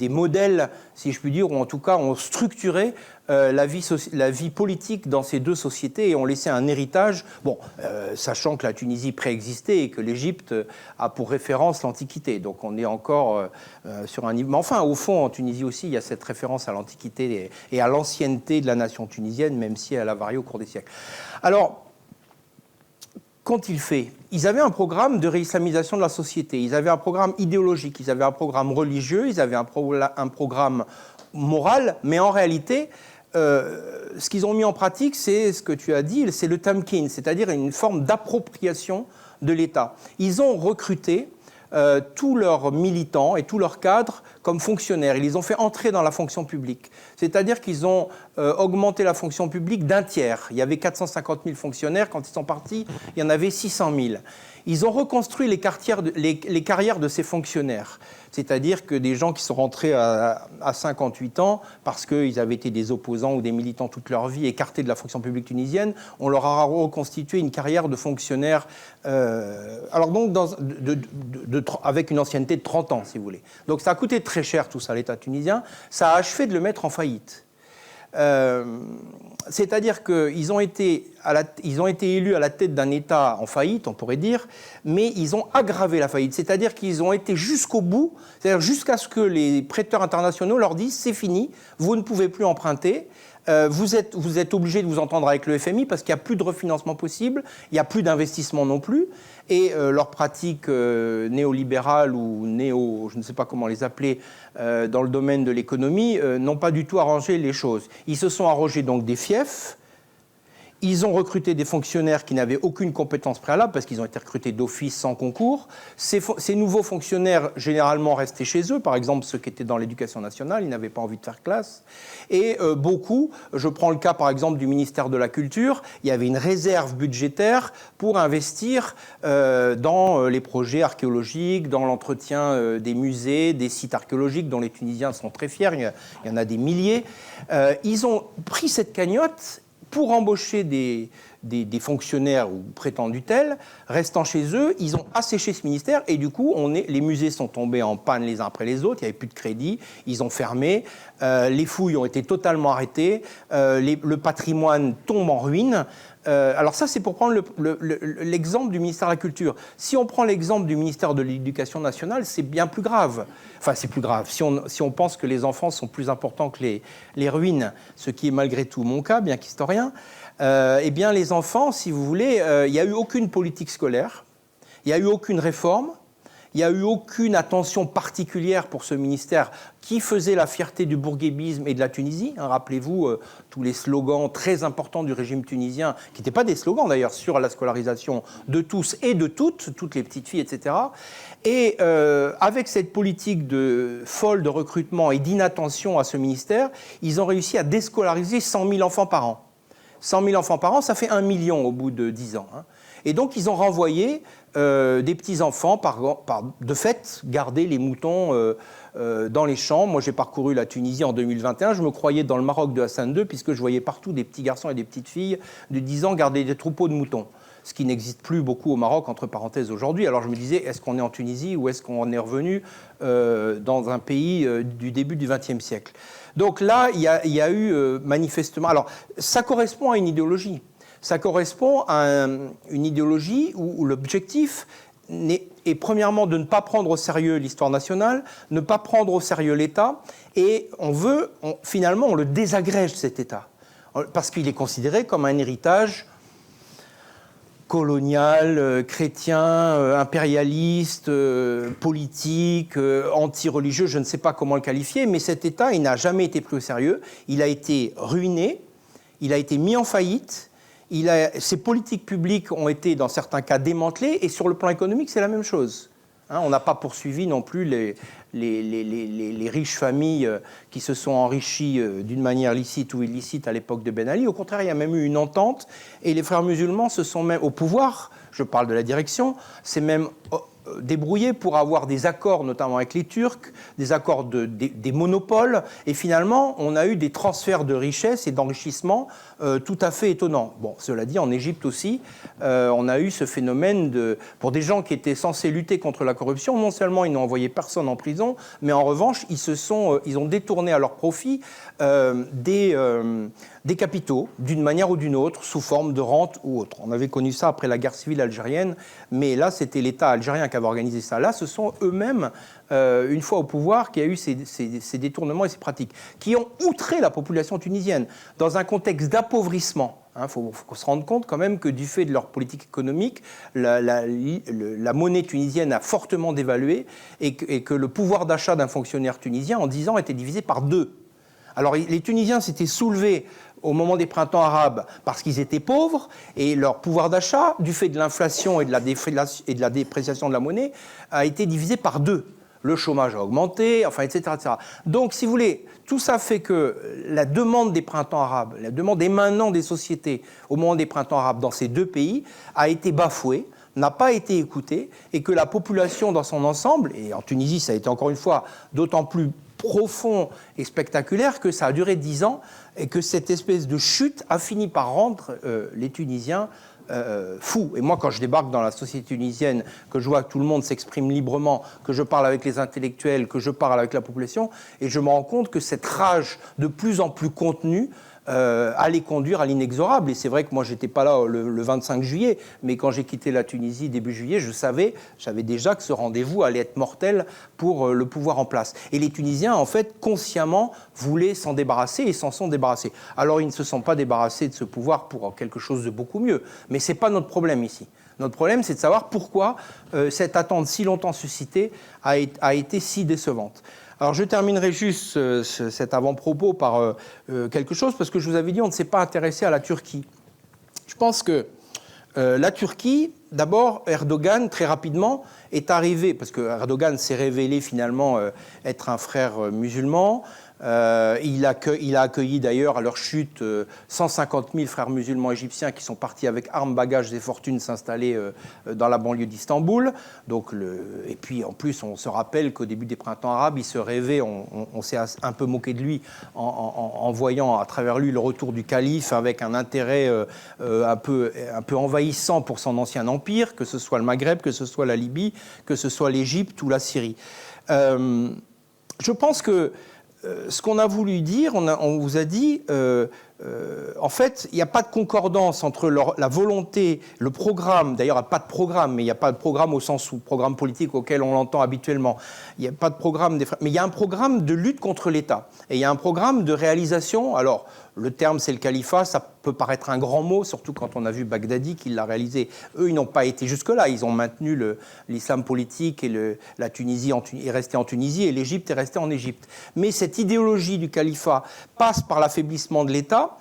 modèles, si je puis dire, ou en tout cas ont structuré la vie politique dans ces 2 sociétés et ont laissé un héritage, sachant que la Tunisie préexistait et que l'Égypte a pour référence l'Antiquité. Donc on est encore sur un niveau... Mais enfin, au fond, en Tunisie aussi, il y a cette référence à l'Antiquité et à l'ancienneté de la nation tunisienne, même si elle a varié au cours des siècles. Alors, qu'ont-ils fait ? Ils avaient un programme de réislamisation de la société, ils avaient un programme idéologique, ils avaient un programme religieux, ils avaient un programme moral, mais en réalité... ce qu'ils ont mis en pratique, c'est ce que tu as dit, c'est le tamkin, c'est-à-dire une forme d'appropriation de l'État. Ils ont recruté tous leurs militants et tous leurs cadres comme fonctionnaires. Ils les ont fait entrer dans la fonction publique. C'est-à-dire qu'ils ont augmenté la fonction publique d'un tiers. Il y avait 450 000 fonctionnaires. Quand ils sont partis, il y en avait 600 000. Ils ont reconstruit les carrières de ces fonctionnaires. C'est-à-dire que des gens qui sont rentrés à 58 ans parce qu'ils avaient été des opposants ou des militants toute leur vie, écartés de la fonction publique tunisienne, on leur a reconstitué une carrière de fonctionnaire, alors donc avec une ancienneté de 30 ans, si vous voulez. Donc ça a coûté très cher tout ça à l'État tunisien. Ça a achevé de le mettre en faillite. C'est-à-dire qu'ils ont été élus à la tête d'un État en faillite, on pourrait dire, mais ils ont aggravé la faillite. C'est-à-dire qu'ils ont été jusqu'au bout, c'est-à-dire jusqu'à ce que les prêteurs internationaux leur disent « c'est fini, vous ne pouvez plus emprunter ». Vous êtes obligé de vous entendre avec le FMI parce qu'il n'y a plus de refinancement possible, il n'y a plus d'investissement non plus, et leurs pratiques néolibérales ou je ne sais pas comment les appeler, dans le domaine de l'économie, n'ont pas du tout arrangé les choses. Ils se sont arrogés donc des fiefs. Ils ont recruté des fonctionnaires qui n'avaient aucune compétence préalable parce qu'ils ont été recrutés d'office sans concours. Ces nouveaux fonctionnaires, généralement, restaient chez eux. Par exemple, ceux qui étaient dans l'éducation nationale, ils n'avaient pas envie de faire classe. Et beaucoup, je prends le cas par exemple du ministère de la Culture, il y avait une réserve budgétaire pour investir dans les projets archéologiques, dans l'entretien des musées, des sites archéologiques dont les Tunisiens sont très fiers, il y en a des milliers. Ils ont pris cette cagnotte pour embaucher des fonctionnaires ou prétendus tels, restant chez eux, ils ont asséché ce ministère et du coup, les musées sont tombés en panne les uns après les autres, il n'y avait plus de crédit, ils ont fermé, les fouilles ont été totalement arrêtées, le patrimoine tombe en ruine. Alors ça, c'est pour prendre l'exemple du ministère de la Culture. Si on prend l'exemple du ministère de l'Éducation nationale, c'est bien plus grave. Enfin, c'est plus grave. Si on pense que les enfants sont plus importants que les ruines, ce qui est malgré tout mon cas, bien qu'historien, eh bien, les enfants, si vous voulez, il n'y a eu aucune politique scolaire, il n'y a eu aucune réforme, il n'y a eu aucune attention particulière pour ce ministère qui faisait la fierté du bourguébisme et de la Tunisie. Rappelez-vous tous les slogans très importants du régime tunisien, qui n'étaient pas des slogans d'ailleurs, sur la scolarisation de tous et de toutes les petites filles, etc. Et avec cette politique folle de recrutement et d'inattention à ce ministère, ils ont réussi à déscolariser 100 000 enfants par an. 100 000 enfants par an, ça fait 1 million au bout de 10 ans. Et donc, ils ont renvoyé des petits-enfants, de fait, garder les moutons dans les champs. Moi, j'ai parcouru la Tunisie en 2021. Je me croyais dans le Maroc de Hassan II, puisque je voyais partout des petits garçons et des petites filles de 10 ans garder des troupeaux de moutons. Ce qui n'existe plus beaucoup au Maroc, entre parenthèses, aujourd'hui. Alors, je me disais, est-ce qu'on est en Tunisie ou est-ce qu'on est revenu dans un pays du début du XXe siècle ? Donc là, il y a eu manifestement... Alors, ça correspond à une idéologie. Ça correspond à une idéologie où l'objectif est premièrement de ne pas prendre au sérieux l'histoire nationale, ne pas prendre au sérieux l'État, et finalement, on le désagrège, cet État, parce qu'il est considéré comme un héritage colonial, chrétien, impérialiste, politique, anti-religieux, je ne sais pas comment le qualifier, mais cet État, il n'a jamais été pris au sérieux, il a été ruiné, il a été mis en faillite, ses politiques publiques ont été, dans certains cas, démantelées, et sur le plan économique, c'est la même chose. On n'a pas poursuivi non plus les riches familles qui se sont enrichies d'une manière licite ou illicite à l'époque de Ben Ali. Au contraire, il y a même eu une entente, et les frères musulmans se sont même, au pouvoir, je parle de la direction, c'est même débrouillés pour avoir des accords, notamment avec les Turcs, des accords des monopoles, et finalement, on a eu des transferts de richesses et d'enrichissement tout à fait étonnants. Bon, cela dit, en Égypte aussi, on a eu ce phénomène pour des gens qui étaient censés lutter contre la corruption, non seulement ils n'ont envoyé personne en prison, mais en revanche, ils ont détourné à leur profit des capitaux, d'une manière ou d'une autre, sous forme de rente ou autre. On avait connu ça après la guerre civile algérienne, mais là, c'était l'État algérien qui avait organisé ça. Là, ce sont eux-mêmes, une fois au pouvoir, qui a eu ces détournements et ces pratiques, qui ont outré la population tunisienne, dans un contexte d'appauvrissement. Il faut se rendre compte quand même que du fait de leur politique économique, la monnaie tunisienne a fortement dévalué et que le pouvoir d'achat d'un fonctionnaire tunisien, en 10 ans, était divisé par 2. Alors, les Tunisiens s'étaient soulevés au moment des printemps arabes parce qu'ils étaient pauvres et leur pouvoir d'achat, du fait de l'inflation et de la dépréciation de la monnaie, a été divisé par 2. le chômage a augmenté, enfin, etc., etc. Donc, si vous voulez, tout ça fait que la demande des printemps arabes, la demande émanant des sociétés au moment des printemps arabes dans ces deux pays a été bafouée, n'a pas été écoutée, et que la population dans son ensemble, et en Tunisie ça a été encore une fois d'autant plus profond et spectaculaire que ça a duré 10 ans, et que cette espèce de chute a fini par rendre les Tunisiens fous. Et moi, quand je débarque dans la société tunisienne, que je vois que tout le monde s'exprime librement, que je parle avec les intellectuels, que je parle avec la population, et je me rends compte que cette rage de plus en plus contenue allait conduire à l'inexorable. Et c'est vrai que moi, j'étais pas là le 25 juillet, mais quand j'ai quitté la Tunisie début juillet, j'avais déjà que ce rendez-vous allait être mortel pour le pouvoir en place. Et les Tunisiens, en fait, consciemment, voulaient s'en débarrasser et s'en sont débarrassés. Alors, ils ne se sont pas débarrassés de ce pouvoir pour quelque chose de beaucoup mieux. Mais c'est pas notre problème ici. Notre problème, c'est de savoir pourquoi cette attente si longtemps suscitée a été si décevante. Alors je terminerai juste cet avant-propos par quelque chose, parce que je vous avais dit on ne s'est pas intéressé à la Turquie. Je pense que la Turquie, d'abord, Erdogan, très rapidement, est arrivé, parce que Erdogan s'est révélé finalement être un frère musulman. Il a accueilli d'ailleurs à leur chute 150 000 frères musulmans égyptiens qui sont partis avec armes, bagages et fortunes s'installer dans la banlieue d'Istanbul. Et puis en plus on se rappelle qu'au début des printemps arabes il se rêvait, on s'est un peu moqué de lui en voyant à travers lui le retour du calife avec un intérêt un peu envahissant pour son ancien empire, que ce soit le Maghreb, que ce soit la Libye, que ce soit l'Égypte ou la Syrie. Je pense que ce qu'on a voulu dire, on vous a dit, en fait, il n'y a pas de concordance entre la volonté, le programme, d'ailleurs il n'y a pas de programme, mais il n'y a pas de programme au sens où programme politique auquel on l'entend habituellement, il n'y a pas de programme, mais il y a un programme de lutte contre l'État, et il y a un programme de réalisation, alors le terme c'est le califat, ça peut paraître un grand mot, surtout quand on a vu Baghdadi qui l'a réalisé. Eux, ils n'ont pas été jusque-là, ils ont maintenu l'islam politique et la Tunisie est restée en Tunisie et l'Égypte est restée en Égypte. Mais cette idéologie du califat passe par l'affaiblissement de l'État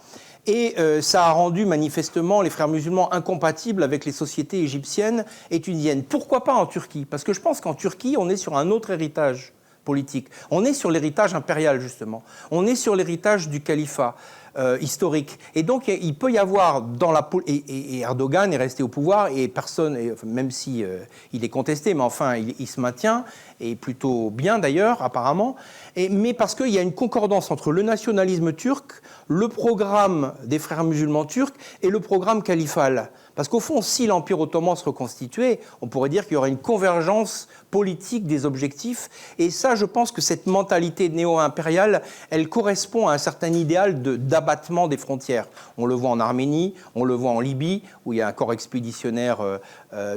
et ça a rendu manifestement les frères musulmans incompatibles avec les sociétés égyptiennes et tunisiennes. Pourquoi pas en Turquie? Parce que je pense qu'en Turquie, on est sur un autre héritage politique. On est sur l'héritage impérial, justement. On est sur l'héritage du califat historique. Et donc, il peut y avoir dans la... Et Erdogan est resté au pouvoir, et personne, même si il est contesté, mais enfin, il se maintient, et plutôt bien d'ailleurs, apparemment, mais parce qu'il y a une concordance entre le nationalisme turc, le programme des frères musulmans turcs et le programme califal. Parce qu'au fond, si l'Empire ottoman se reconstituait, on pourrait dire qu'il y aurait une convergence politique des objectifs. Et ça, je pense que cette mentalité néo-impériale, elle correspond à un certain idéal d'abattement des frontières. On le voit en Arménie, on le voit en Libye, où il y a un corps expéditionnaire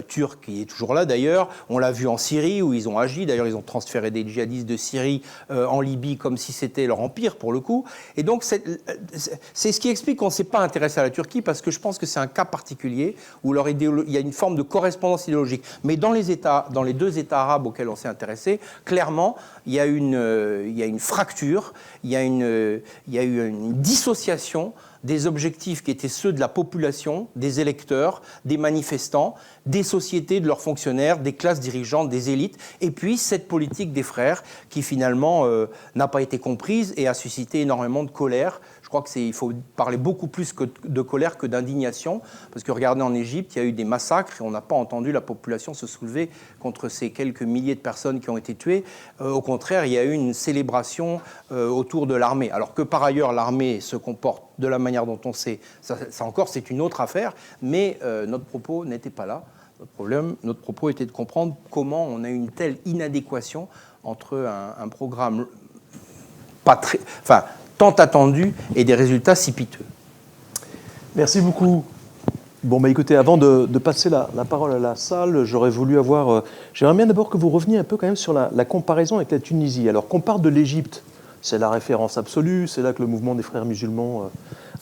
turc qui est toujours là d'ailleurs. On l'a vu en Syrie, où ils ont agi. D'ailleurs, ils ont transféré des djihadistes de Syrie en Libye comme si c'était leur empire, pour le coup. Et donc, c'est ce qui explique qu'on ne s'est pas intéressé à la Turquie, parce que je pense que c'est un cas particulier où il y a une forme de correspondance idéologique. Mais dans les deux États arabes auxquels on s'est intéressé, clairement, il y a une fracture, il y a eu une dissociation des objectifs qui étaient ceux de la population, des électeurs, des manifestants, des sociétés, de leurs fonctionnaires, des classes dirigeantes, des élites, et puis cette politique des frères qui finalement n'a pas été comprise et a suscité énormément de colère. Je crois qu'il faut parler beaucoup plus de colère que d'indignation, parce que regardez, en Égypte, il y a eu des massacres et on n'a pas entendu la population se soulever contre ces quelques milliers de personnes qui ont été tuées. Au contraire, il y a eu une célébration autour de l'armée. Alors que par ailleurs, l'armée se comporte de la manière dont on sait, ça encore, c'est une autre affaire, mais notre propos n'était pas là. Notre propos était de comprendre comment on a une telle inadéquation entre un programme tant attendu et des résultats si piteux. Merci beaucoup. Bon, écoutez, avant de passer la parole à la salle, j'aurais voulu avoir... j'aimerais bien d'abord que vous reveniez un peu quand même sur la comparaison avec la Tunisie. Alors qu'on part de l'Égypte, c'est la référence absolue, c'est là que le mouvement des frères musulmans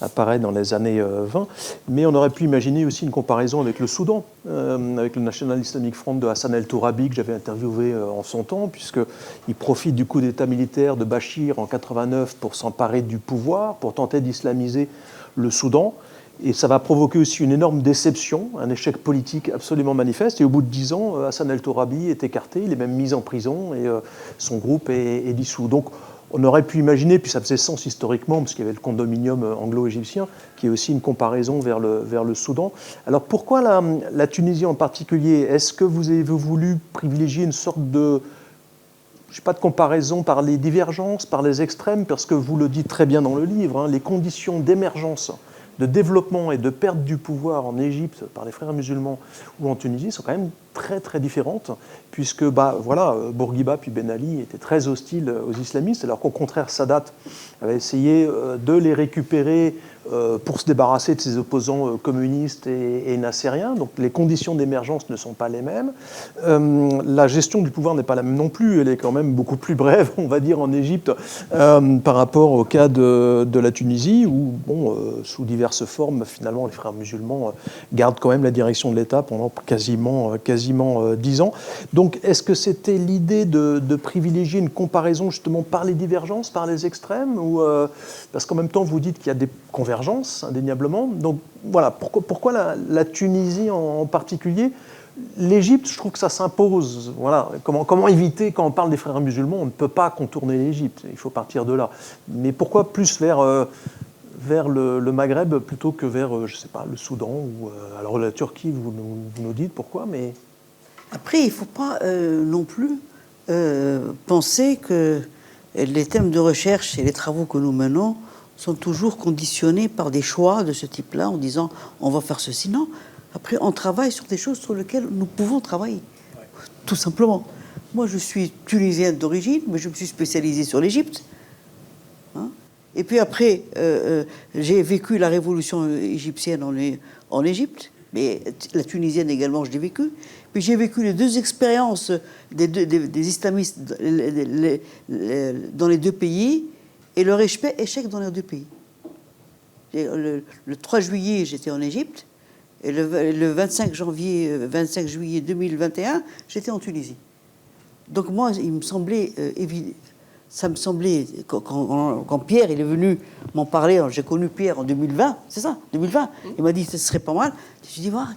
apparaît dans les années 20, mais on aurait pu imaginer aussi une comparaison avec le Soudan, avec le National Islamic Front de Hassan el-Tourabi que j'avais interviewé en son temps, puisqu'il profite du coup d'État militaire de Bachir en 89 pour s'emparer du pouvoir, pour tenter d'islamiser le Soudan. Et ça va provoquer aussi une énorme déception, un échec politique absolument manifeste. Et au bout de 10 ans, Hassan el-Torabi est écarté, il est même mis en prison et son groupe est dissous. Donc on aurait pu imaginer, puis ça faisait sens historiquement, parce qu'il y avait le condominium anglo-égyptien, qui est aussi une comparaison vers le Soudan. Alors pourquoi la Tunisie en particulier? Est-ce que vous avez voulu privilégier une sorte de, je sais pas, de comparaison par les divergences, par les extrêmes, parce que vous le dites très bien dans le livre, hein, les conditions d'émergence, de développement et de perte du pouvoir en Égypte par les frères musulmans ou en Tunisie sont quand même très très différentes, puisque Bourguiba puis Ben Ali étaient très hostiles aux islamistes, alors qu'au contraire Sadat avait essayé de les récupérer pour se débarrasser de ses opposants communistes et nassériens. Donc les conditions d'émergence ne sont pas les mêmes. La gestion du pouvoir n'est pas la même non plus, elle est quand même beaucoup plus brève, on va dire, en Égypte par rapport au cas de la Tunisie, où, sous diverses formes, finalement, les frères musulmans gardent quand même la direction de l'État pendant quasiment 10 ans. Donc, est-ce que c'était l'idée de privilégier une comparaison justement par les divergences, par les extrêmes, ou parce qu'en même temps, vous dites qu'il y a des convergences, indéniablement. Donc, voilà, pourquoi la Tunisie en particulier? L'Égypte, je trouve que ça s'impose. Voilà. Comment éviter, quand on parle des frères musulmans, on ne peut pas contourner l'Égypte, il faut partir de là. Mais pourquoi plus vers le Maghreb plutôt que vers, je sais pas, le Soudan ou alors la Turquie, vous nous dites pourquoi, mais... Après, il ne faut pas non plus penser que les thèmes de recherche et les travaux que nous menons sont toujours conditionnés par des choix de ce type-là, en disant on va faire ceci. Non. Après, on travaille sur des choses sur lesquelles nous pouvons travailler, tout simplement. Moi, je suis tunisienne d'origine, mais je me suis spécialisée sur l'Égypte. Hein. Et puis après, j'ai vécu la révolution égyptienne en Égypte, mais la tunisienne également, je l'ai vécue. Puis j'ai vécu les deux expériences des islamistes dans les deux pays, et leur échec dans les deux pays. Le 3 juillet, j'étais en Égypte, et le 25 juillet 2021, j'étais en Tunisie. Donc moi, il me semblait évident. Ça me semblait, quand Pierre il est venu m'en parler, j'ai connu Pierre en 2020, c'est ça, 2020, il m'a dit que ce serait pas mal. Je me suis dit, voilà,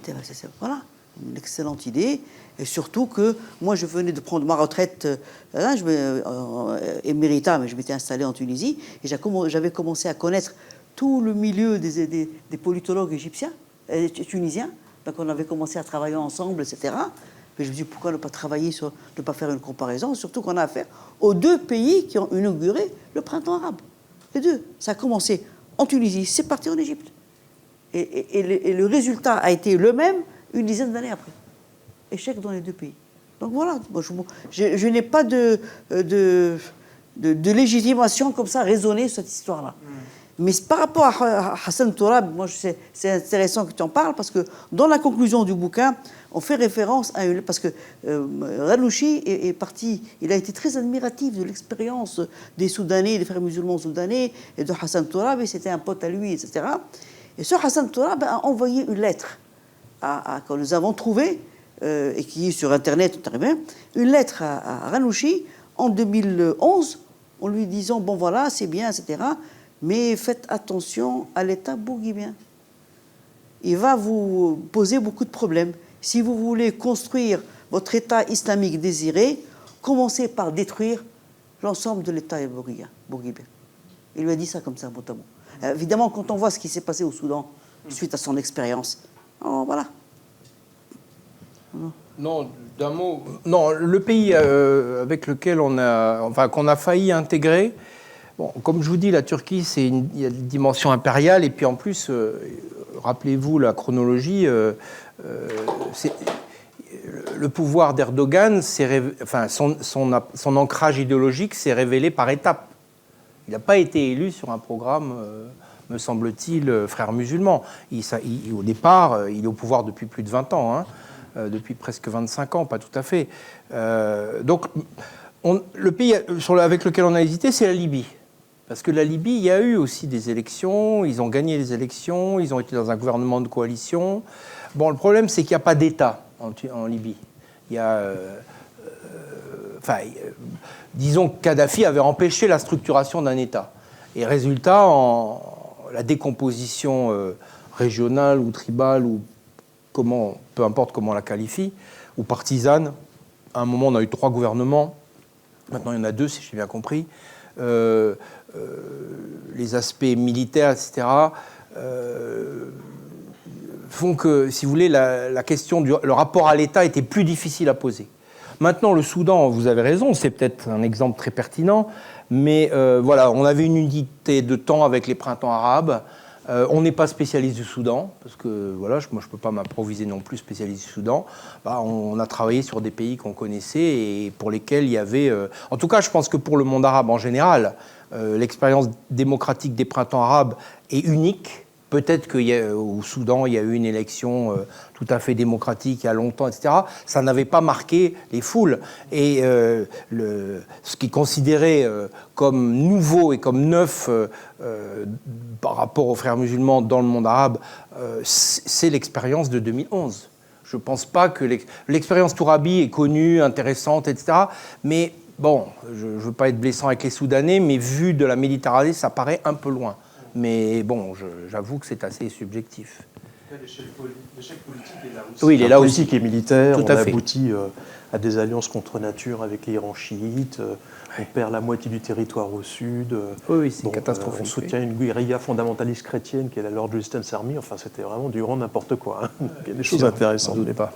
une excellente idée, et surtout que moi je venais de prendre ma retraite émérita, mais je m'étais installé en Tunisie, et j'avais commencé à connaître tout le milieu des politologues égyptiens, tunisiens, donc on avait commencé à travailler ensemble, etc. Mais je me dis, pourquoi ne pas travailler sur, ne pas faire une comparaison, surtout qu'on a affaire aux deux pays qui ont inauguré le printemps arabe. Les deux. Ça a commencé en Tunisie, c'est parti en Égypte. Et le résultat a été le même une dizaine d'années après. Échec dans les deux pays. Donc voilà, moi, je n'ai pas de légitimation comme ça raisonnée sur cette histoire-là. Mais par rapport à Hassan Tourab, moi, c'est intéressant que tu en parles, parce que dans la conclusion du bouquin, on fait référence à une... Parce que Ranouchi est parti, il a été très admiratif de l'expérience des Soudanais, des frères musulmans soudanais, et de Hassan Tourab, et c'était un pote à lui, etc. Et ce Hassan Tourab a envoyé une lettre, que nous avons trouvée, et qui est sur Internet, très bien, une lettre à Ranouchi en 2011, en lui disant, bon voilà, c'est bien, etc., mais faites attention à l'État bourguibien. Il va vous poser beaucoup de problèmes. Si vous voulez construire votre État islamique désiré, commencez par détruire l'ensemble de l'État bourguibien. Il lui a dit ça comme ça, mot à mot. Évidemment, quand on voit ce qui s'est passé au Soudan, suite à son expérience, voilà. Non, d'un mot. Non, le pays avec lequel qu'on a failli intégrer. Bon, comme je vous dis, la Turquie, il y a une dimension impériale, et puis en plus, rappelez-vous la chronologie, le pouvoir d'Erdogan, son ancrage idéologique s'est révélé par étapes. Il n'a pas été élu sur un programme, me semble-t-il, frères musulmans. Au départ, il est au pouvoir depuis plus de 20 ans, depuis presque 25 ans, pas tout à fait. Donc, le pays avec lequel on a hésité, c'est la Libye. Parce que la Libye, il y a eu aussi des élections, ils ont gagné les élections, ils ont été dans un gouvernement de coalition. Bon, le problème, c'est qu'il n'y a pas d'État en Libye. Il y a... disons que Kadhafi avait empêché la structuration d'un État. Et résultat, la décomposition régionale ou tribale, ou peu importe comment on la qualifie, ou partisane. À un moment, on a eu 3 gouvernements. Maintenant, il y en a 2, si j'ai bien compris. Les aspects militaires, etc., font que, si vous voulez, la question le rapport à l'État était plus difficile à poser. Maintenant, le Soudan, vous avez raison, c'est peut-être un exemple très pertinent, mais voilà, on avait une unité de temps avec les printemps arabes. On n'est pas spécialiste du Soudan, parce que voilà, moi je ne peux pas m'improviser non plus spécialiste du Soudan. On a travaillé sur des pays qu'on connaissait et pour lesquels il y avait... En tout cas, je pense que pour le monde arabe en général, l'expérience démocratique des printemps arabes est unique. Peut-être qu'au Soudan, il y a eu une élection tout à fait démocratique il y a longtemps, etc. Ça n'avait pas marqué les foules. Et ce qui est considéré comme nouveau et comme neuf par rapport aux frères musulmans dans le monde arabe, c'est l'expérience de 2011. Je ne pense pas que l'expérience Tourabi est connue, intéressante, etc. Mais bon, je ne veux pas être blessant avec les Soudanais, mais vu de la Méditerranée, ça paraît un peu loin. Mais bon, j'avoue que c'est assez subjectif. L'échec politique est là aussi. Oui, il est là aussi. Politique et militaire, Tout on à fait. aboutit à des alliances contre nature avec l'Iran chiite, on perd la moitié du territoire au sud. Oui, c'est catastrophique. On soutient une guérilla fondamentaliste chrétienne qui est la Lord Resistance Army, enfin c'était vraiment du grand n'importe quoi. Hein. Il y a des choses intéressantes. Je ne doute pas.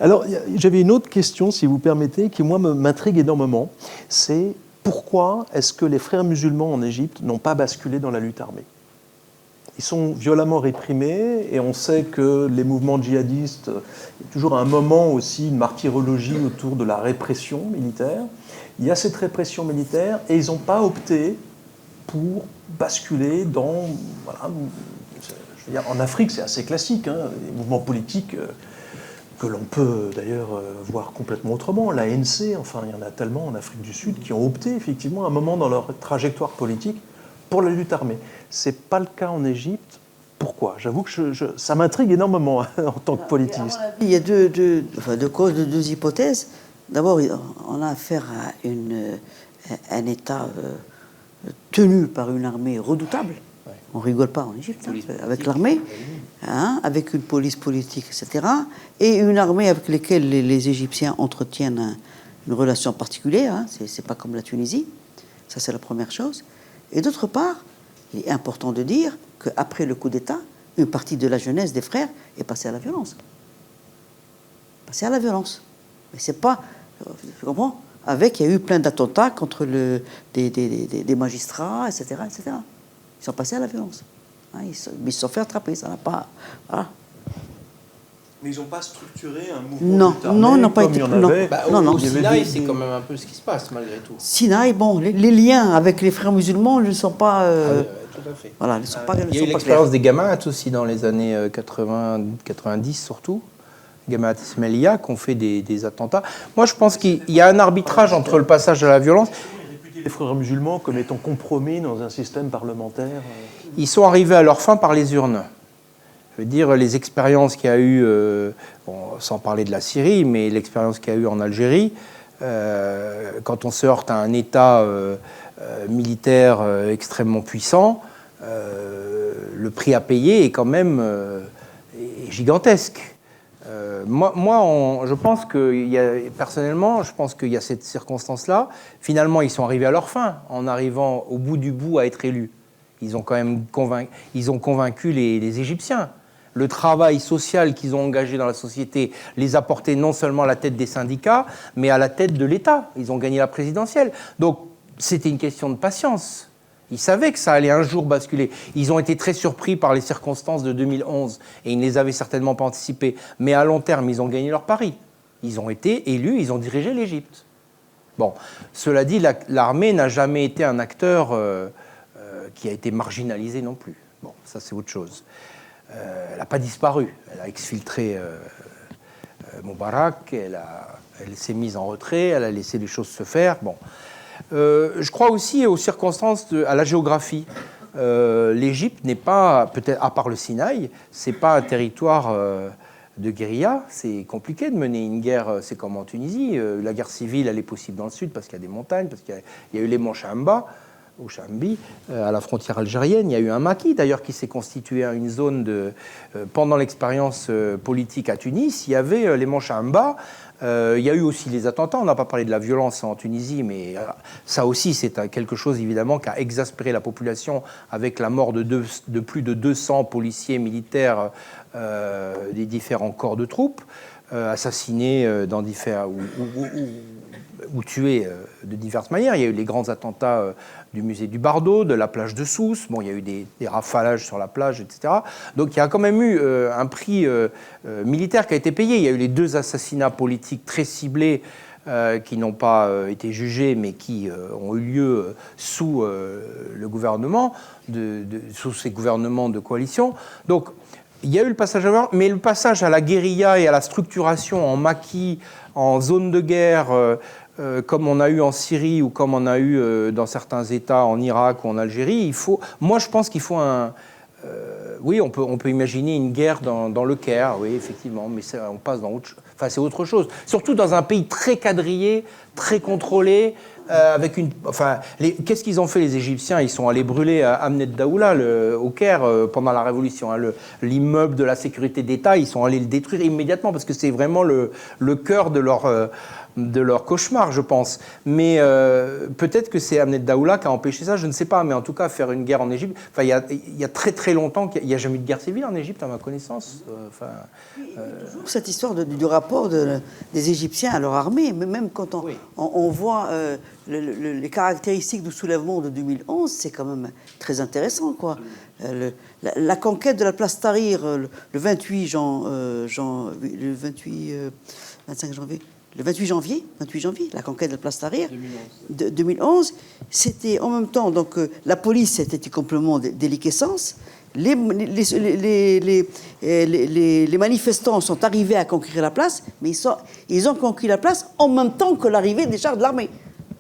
Alors, j'avais une autre question, si vous permettez, qui moi m'intrigue énormément, c'est pourquoi est-ce que les frères musulmans en Égypte n'ont pas basculé dans la lutte armée ? Ils sont violemment réprimés et on sait que les mouvements djihadistes, il y a toujours un moment aussi, une martyrologie autour de la répression militaire. Il y a cette répression militaire et ils n'ont pas opté pour basculer dans... Voilà, je veux dire, en Afrique, c'est assez classique, hein, les mouvements politiques que l'on peut d'ailleurs voir complètement autrement. L'ANC, enfin, il y en a tellement en Afrique du Sud qui ont opté effectivement à un moment dans leur trajectoire politique pour la lutte armée. Ce n'est pas le cas en Égypte. Pourquoi ? J'avoue que ça m'intrigue énormément en tant que politiste. Il y a deux causes, deux hypothèses. D'abord, on a affaire à un État tenu par une armée redoutable. On ne rigole pas en Égypte, hein, avec l'armée, hein, avec une police politique, etc. Et une armée avec laquelle les Égyptiens entretiennent une relation particulière. Hein, c'est pas comme la Tunisie. Ça, c'est la première chose. Et d'autre part, il est important de dire qu'après le coup d'État, une partie de la jeunesse des frères est passée à la violence. Passée à la violence. Mais c'est pas... Tu comprends ? Il y a eu plein d'attentats contre des magistrats, etc., etc. Ils sont passés à la violence. Hein, ils se sont fait attraper. Ça n'a pas... Voilà. Mais ils n'ont pas structuré un mouvement Non, non, pas été... Au Sinaï, c'est quand même un peu ce qui se passe, malgré tout. Sinaï, bon, les liens avec les frères musulmans ne sont pas... tout à fait. Voilà, ne sont pas Il y a eu l'expérience des Gama'at aussi dans les années 90 surtout. Gama'at Ismaïlia qui ont fait des attentats. Moi, je pense qu'il y a un arbitrage entre le passage à la violence... Les frères musulmans comme étant compromis dans un système parlementaire. Ils sont arrivés à leur fin par les urnes. Je veux dire, les expériences qu'il y a eu, sans parler de la Syrie, mais l'expérience qu'il y a eu en Algérie, quand on se heurte à un État militaire extrêmement puissant, le prix à payer est quand même gigantesque. Je pense personnellement, je pense qu'il y a cette circonstance-là. Finalement, ils sont arrivés à leur fin, en arrivant au bout du bout à être élus. Ils ont quand même convaincu les Égyptiens. Le travail social qu'ils ont engagé dans la société les a portés non seulement à la tête des syndicats, mais à la tête de l'État. Ils ont gagné la présidentielle. Donc, c'était une question de patience. Ils savaient que ça allait un jour basculer. Ils ont été très surpris par les circonstances de 2011 et ils ne les avaient certainement pas anticipées. Mais à long terme, ils ont gagné leur pari. Ils ont été élus, ils ont dirigé l'Égypte. Bon, cela dit, l'armée n'a jamais été un acteur qui a été marginalisé non plus. Bon, ça c'est autre chose. Elle n'a pas disparu. Elle a exfiltré Moubarak, elle s'est mise en retrait, elle a laissé les choses se faire. Bon. Je crois aussi aux circonstances, à la géographie. L'Égypte n'est pas, peut-être à part le Sinaï, c'est pas un territoire de guérilla. C'est compliqué de mener une guerre, c'est comme en Tunisie. La guerre civile, elle est possible dans le sud parce qu'il y a des montagnes, parce qu'il y a eu les Monts Chamba. au Chambi, à la frontière algérienne. Il y a eu un maquis, d'ailleurs, qui s'est constitué à une zone pendant l'expérience politique à Tunis. Il y avait les Manchamba. Il y a eu aussi les attentats. On n'a pas parlé de la violence en Tunisie, mais ça aussi, c'est quelque chose, évidemment, qui a exaspéré la population avec la mort de plus de 200 policiers militaires des différents corps de troupes, assassinés ou tués de diverses manières. Il y a eu les grands attentats du musée du Bardo, de la plage de Sousse. Bon, il y a eu des rafalages sur la plage, etc. Donc il y a quand même eu un prix militaire qui a été payé. Il y a eu les 2 assassinats politiques très ciblés qui n'ont pas été jugés, mais qui ont eu lieu sous le gouvernement, sous ces gouvernements de coalition. Donc il y a eu le passage à l'heure, mais le passage à la guérilla et à la structuration en maquis, en zone de guerre, comme on a eu en Syrie ou comme on a eu dans certains États en Irak ou en Algérie, moi je pense qu'il faut oui, on peut imaginer une guerre dans le Caire, oui, effectivement, mais on passe dans c'est autre chose. Surtout dans un pays très quadrillé, très contrôlé, qu'est-ce qu'ils ont fait les Égyptiens? Ils sont allés brûler à Amnet Daoula, au Caire, pendant la Révolution. Hein, l'immeuble de la sécurité d'État, ils sont allés le détruire immédiatement parce que c'est vraiment le cœur de leur cauchemar, je pense. Mais peut-être que c'est Amnet Daoula qui a empêché ça, je ne sais pas. Mais en tout cas, faire une guerre en Égypte, il y a très très longtemps qu'il n'y a jamais eu de guerre civile en Égypte, à ma connaissance. Toujours cette histoire du rapport des Égyptiens à leur armée, mais même quand on voit les caractéristiques du soulèvement de 2011, c'est quand même très intéressant, quoi. La conquête de la place Tahrir le 28 janvier, la conquête de la place Tahrir, 2011, c'était en même temps, donc la police était complètement déliquescence. Les manifestants sont arrivés à conquérir la place, mais ils ont conquis la place en même temps que l'arrivée des chars de l'armée.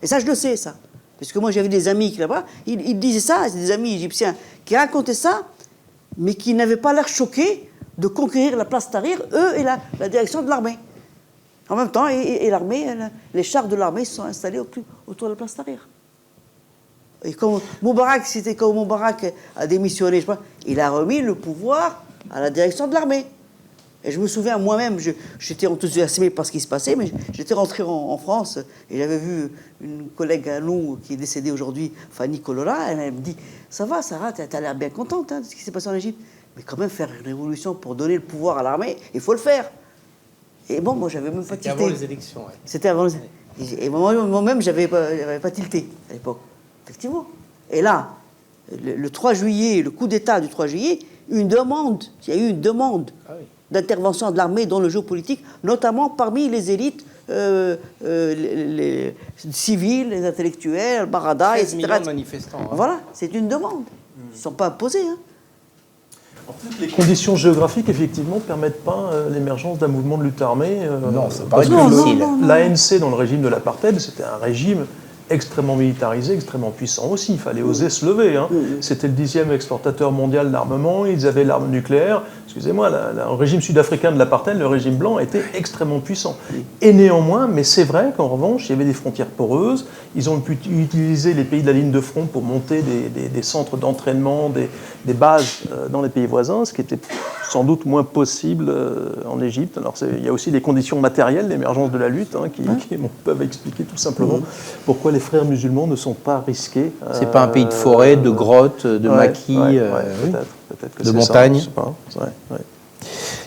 Et ça, je le sais, ça. Parce que moi, j'avais des amis qui là-bas, ils disaient ça, c'est des amis égyptiens qui racontaient ça, mais qui n'avaient pas l'air choqués de conquérir la place Tahrir, eux et la direction de l'armée. En même temps, et l'armée, les chars de l'armée se sont installés autour de la place Tahrir. Et quand Moubarak a démissionné, je sais pas, il a remis le pouvoir à la direction de l'armée. Et je me souviens, moi-même, j'étais enthousiasmé par ce qui se passait, mais j'étais rentré en France et j'avais vu une collègue à nous qui est décédée aujourd'hui, Fanny Colonna, elle me dit « Ça va, Sarah, t'as l'air bien contente de ce qui s'est passé en Égypte. Mais quand même, faire une révolution pour donner le pouvoir à l'armée, il faut le faire. » Et bon, moi, j'avais même pas tilté. C'était avant les élections. Ouais. C'était avant les élections. Et moi-même, j'avais pas tilté à l'époque. Effectivement. Et là, le 3 juillet, le coup d'État du 3 juillet, il y a eu une demande d'intervention de l'armée dans le jeu politique, notamment parmi les élites les civils, les intellectuels, Barada, 13 etc. millions de manifestants. Hein. Voilà, c'est une demande. Ils ne sont pas imposés. Hein. En fait, les conditions géographiques, effectivement, ne permettent pas l'émergence d'un mouvement de lutte armée. Non, ça paraît difficile. Non. L'ANC, dans le régime de l'apartheid, c'était un régime extrêmement militarisé, extrêmement puissant aussi. Il fallait oser se lever. Hein. C'était le 10e exportateur mondial d'armement. Ils avaient l'arme nucléaire. Excusez-moi, le régime sud-africain de l'apartheid, le régime blanc, était extrêmement puissant. Et néanmoins, mais c'est vrai qu'en revanche, il y avait des frontières poreuses. Ils ont pu utiliser les pays de la ligne de front pour monter des centres d'entraînement, des bases dans les pays voisins, ce qui était sans doute moins possible en Égypte. Alors il y a aussi des conditions matérielles, l'émergence de la lutte, hein, qui peuvent expliquer tout simplement pourquoi les frères musulmans ne sont pas risqués. C'est pas un pays de forêt, de grottes, de maquis, peut-être que de c'est montagnes. Ça, je sais pas.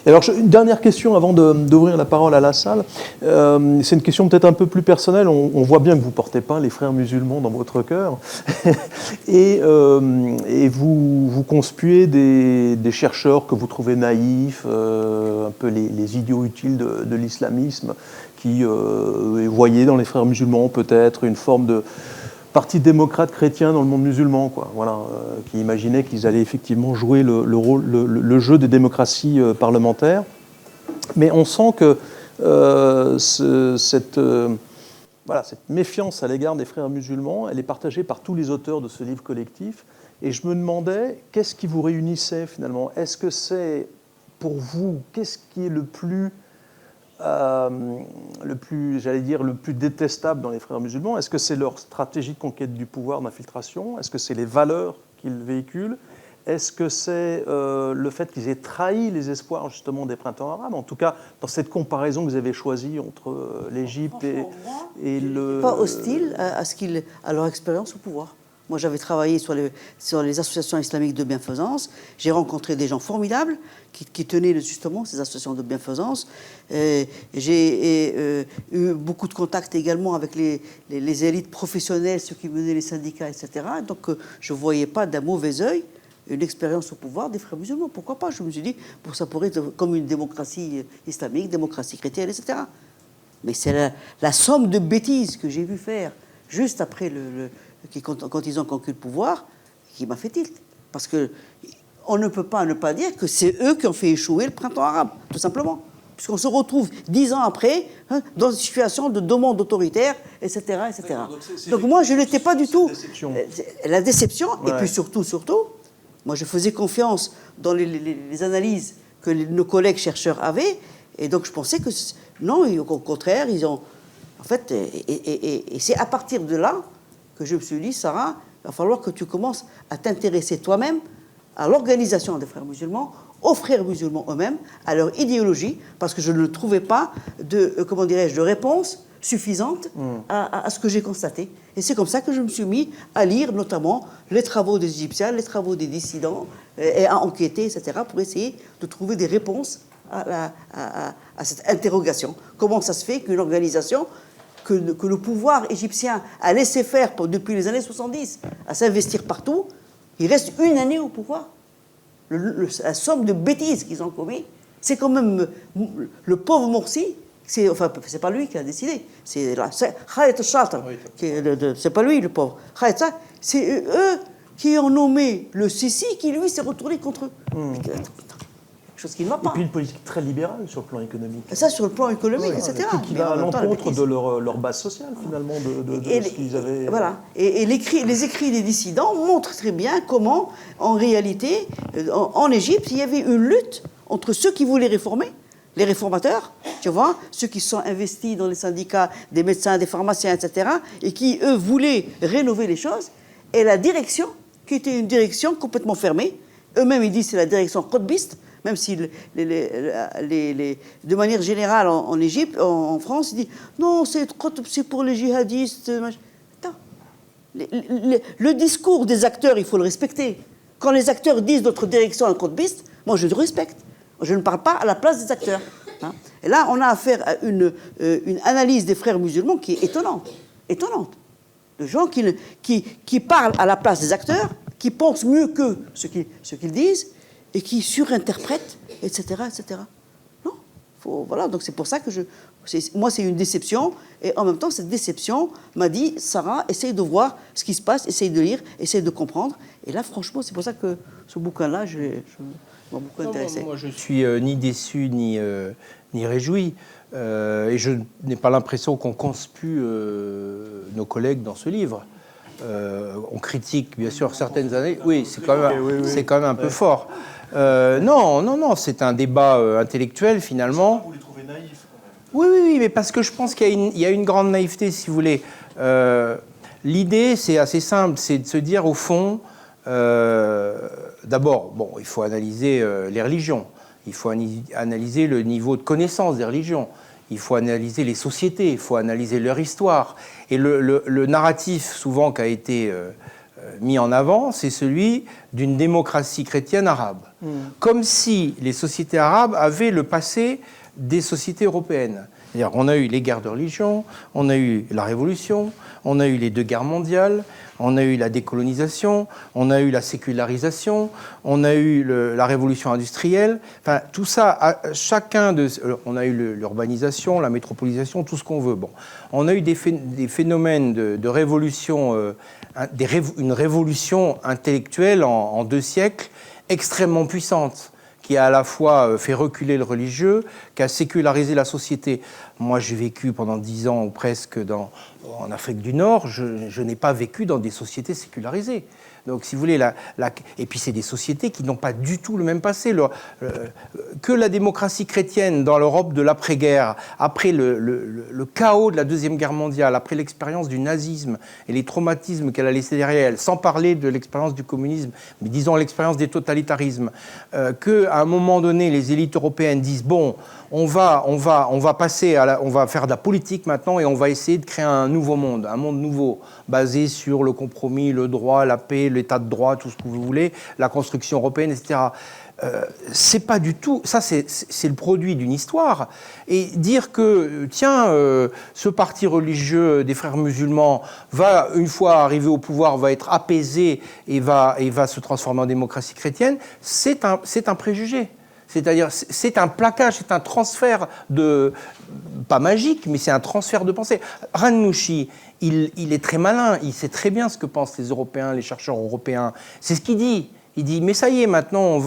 Et alors, une dernière question avant d'ouvrir la parole à la salle. C'est une question peut-être un peu plus personnelle. On voit bien que vous ne portez pas les frères musulmans dans votre cœur. et vous conspuez des chercheurs que vous trouvez naïfs, un peu les idiots utiles de l'islamisme, qui voyaient dans les frères musulmans peut-être une forme de parti démocrate chrétien dans le monde musulman, quoi. Voilà, qui imaginaient qu'ils allaient effectivement jouer le jeu des démocraties parlementaires. Mais on sent que cette méfiance à l'égard des frères musulmans, elle est partagée par tous les auteurs de ce livre collectif. Et je me demandais, qu'est-ce qui vous réunissait finalement? Est-ce que c'est, pour vous, qu'est-ce qui est le plus j'allais dire, le plus détestable dans les frères musulmans? Est-ce que c'est leur stratégie de conquête du pouvoir, d'infiltration? Est-ce que c'est les valeurs qu'ils véhiculent? Est-ce que c'est le fait qu'ils aient trahi les espoirs justement des printemps arabes? En tout cas, dans cette comparaison que vous avez choisie entre l'Égypte et le... Pas hostile à leur expérience au pouvoir. Moi, j'avais travaillé sur les associations islamiques de bienfaisance. J'ai rencontré des gens formidables qui tenaient justement ces associations de bienfaisance. J'ai eu beaucoup de contacts également avec les élites professionnelles, ceux qui menaient les syndicats, etc. Donc, je ne voyais pas d'un mauvais œil une expérience au pouvoir des frères musulmans. Pourquoi pas? Je me suis dit, ça pourrait être comme une démocratie islamique, démocratie chrétienne, etc. Mais c'est la somme de bêtises que j'ai vu faire juste après quand ils ont conquis le pouvoir qui m'a fait tilt. Parce qu'on ne peut pas ne pas dire que c'est eux qui ont fait échouer le printemps arabe, tout simplement. Puisqu'on se retrouve 10 ans après dans une situation de demande autoritaire, etc. etc. Donc moi, je n'étais pas du tout... La déception, ouais. Et puis surtout, moi, je faisais confiance dans les analyses que nos collègues chercheurs avaient, et donc je pensais que non, au contraire, ils ont... En fait, et c'est à partir de là que je me suis dit, Sarah, il va falloir que tu commences à t'intéresser toi-même à l'organisation des frères musulmans, aux frères musulmans eux-mêmes, à leur idéologie, parce que je ne trouvais pas de réponse suffisante à ce que j'ai constaté. Et c'est comme ça que je me suis mis à lire notamment les travaux des Égyptiens, les travaux des dissidents, et à enquêter, etc., pour essayer de trouver des réponses à cette interrogation. Comment ça se fait qu'une organisation que le pouvoir égyptien a laissé faire depuis les années 70, à s'investir partout, il reste une année au pouvoir? La somme de bêtises qu'ils ont commis, c'est quand même le pauvre Morsi. C'est pas lui qui a décidé, c'est Khaled al-Shatar, c'est pas lui le pauvre. C'est eux qui ont nommé le Sisi, qui lui s'est retourné contre eux. Chose qui ne va pas. Et puis une politique très libérale sur le plan économique. Et ça, sur le plan économique, etc. Qui va à l'encontre de leur base sociale, finalement, de ce qu'ils avaient... Voilà. Et les écrits des dissidents montrent très bien comment, en réalité, en Égypte, il y avait une lutte entre ceux qui voulaient réformer, les réformateurs, tu vois, ceux qui se sont investis dans les syndicats des médecins, des pharmaciens, etc., et qui, eux, voulaient rénover les choses, et la direction, qui était une direction complètement fermée. Eux-mêmes, ils disent que c'est la direction qutbiste, même si, de manière générale, en Égypte, en France, ils disent non, c'est pour les djihadistes. Attends. Le discours des acteurs, il faut le respecter. Quand les acteurs disent notre direction est qutbiste, moi, je le respecte. Je ne parle pas à la place des acteurs. Et là, on a affaire à une analyse des frères musulmans qui est étonnante. Étonnante. De gens qui parlent à la place des acteurs, qui pensent mieux qu'eux ce qu'ils disent, et qui surinterprètent, etc., etc. Non, voilà, donc c'est pour ça que moi, c'est une déception, et en même temps, cette déception m'a dit, Sarah, essaye de voir ce qui se passe, essaye de lire, essaye de comprendre. Et là, franchement, c'est pour ça que ce bouquin-là, m'a beaucoup intéressé. Moi, je suis ni déçu, ni réjoui, et je n'ai pas l'impression qu'on conspue nos collègues dans ce livre. On critique, bien sûr, certaines années. Oui, c'est quand même un peu fort. Non, c'est un débat intellectuel, finalement. Vous les trouvez naïfs, quand même. Oui, mais parce que je pense qu'il y a une grande naïveté, si vous voulez. L'idée, c'est assez simple, c'est de se dire, au fond, d'abord, il faut analyser les religions, il faut analyser le niveau de connaissance des religions, il faut analyser les sociétés, il faut analyser leur histoire. Et le narratif, souvent, qui a été mis en avant, c'est celui d'une démocratie chrétienne arabe. Comme si les sociétés arabes avaient le passé des sociétés européennes. C'est-à-dire, on a eu les guerres de religion, on a eu la Révolution, on a eu les 2 guerres mondiales, on a eu la décolonisation, on a eu la sécularisation, on a eu la révolution industrielle. Enfin, tout ça, on a eu l'urbanisation, la métropolisation, tout ce qu'on veut. Bon, on a eu des phénomènes de révolution, une révolution intellectuelle en 2 siècles extrêmement puissante, qui a à la fois fait reculer le religieux, qui a sécularisé la société. Moi, j'ai vécu pendant 10 ans ou presque en Afrique du Nord. Je n'ai pas vécu dans des sociétés sécularisées. Donc, si vous voulez, et puis c'est des sociétés qui n'ont pas du tout le même passé. Que la démocratie chrétienne dans l'Europe de l'après-guerre, après le chaos de la Deuxième Guerre mondiale, après l'expérience du nazisme et les traumatismes qu'elle a laissés derrière elle, sans parler de l'expérience du communisme, mais disons l'expérience des totalitarismes, qu'à un moment donné, les élites européennes disent bon, on va faire de la politique maintenant et on va essayer de créer un monde nouveau, basé sur le compromis, le droit, la paix, l'état de droit, tout ce que vous voulez, la construction européenne, etc. C'est pas du tout... Ça, c'est le produit d'une histoire. Et dire que, tiens, ce parti religieux des frères musulmans va, une fois arrivé au pouvoir, va être apaisé et va se transformer en démocratie chrétienne, c'est un préjugé. C'est-à-dire, c'est un plaquage, c'est un transfert pas magique, mais c'est un transfert de pensée. Ranouchi, il est très malin, il sait très bien ce que pensent les Européens, les chercheurs européens. C'est ce qu'il dit. Il dit, mais ça y est, maintenant,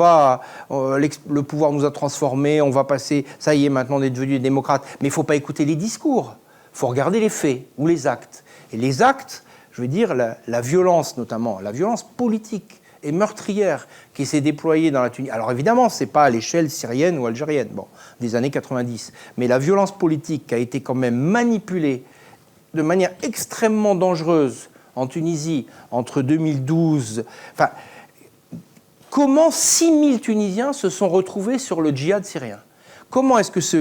le pouvoir nous a transformés, on va passer, ça y est, maintenant, on est devenus des démocrates. Mais il ne faut pas écouter les discours, il faut regarder les faits ou les actes. Et les actes, je veux dire, la violence notamment, la violence politique et meurtrière qui s'est déployée dans la Tunisie. Alors évidemment, ce n'est pas à l'échelle syrienne ou algérienne, des années 90, mais la violence politique qui a été quand même manipulée de manière extrêmement dangereuse en Tunisie entre 2012... Enfin, comment 6000 Tunisiens se sont retrouvés sur le djihad syrien ? Comment est-ce que ce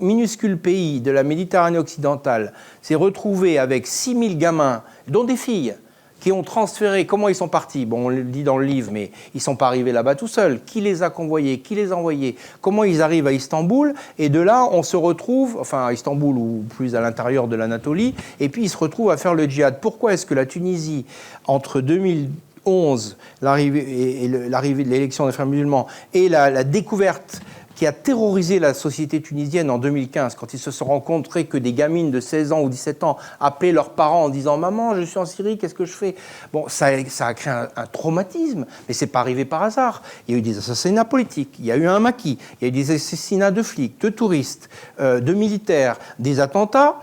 minuscule pays de la Méditerranée occidentale s'est retrouvé avec 6000 gamins, dont des filles, qui ont transféré, comment ils sont partis ? Bon, on le dit dans le livre, mais ils ne sont pas arrivés là-bas tout seuls. Qui les a convoyés ? Qui les a envoyés ? Comment ils arrivent à Istanbul ? Et de là, on se retrouve, enfin à Istanbul ou plus à l'intérieur de l'Anatolie, et puis ils se retrouvent à faire le djihad. Pourquoi est-ce que la Tunisie, entre 2011, l'arrivée de l'élection des frères musulmans, et la découverte qui a terrorisé la société tunisienne en 2015, quand ils se sont rencontrés que des gamines de 16 ans ou 17 ans appelaient leurs parents en disant « Maman, je suis en Syrie, qu'est-ce que je fais ?» Bon, ça a créé un traumatisme, mais ce n'est pas arrivé par hasard. Il y a eu des assassinats politiques, il y a eu un maquis, il y a eu des assassinats de flics, de touristes, de militaires, des attentats.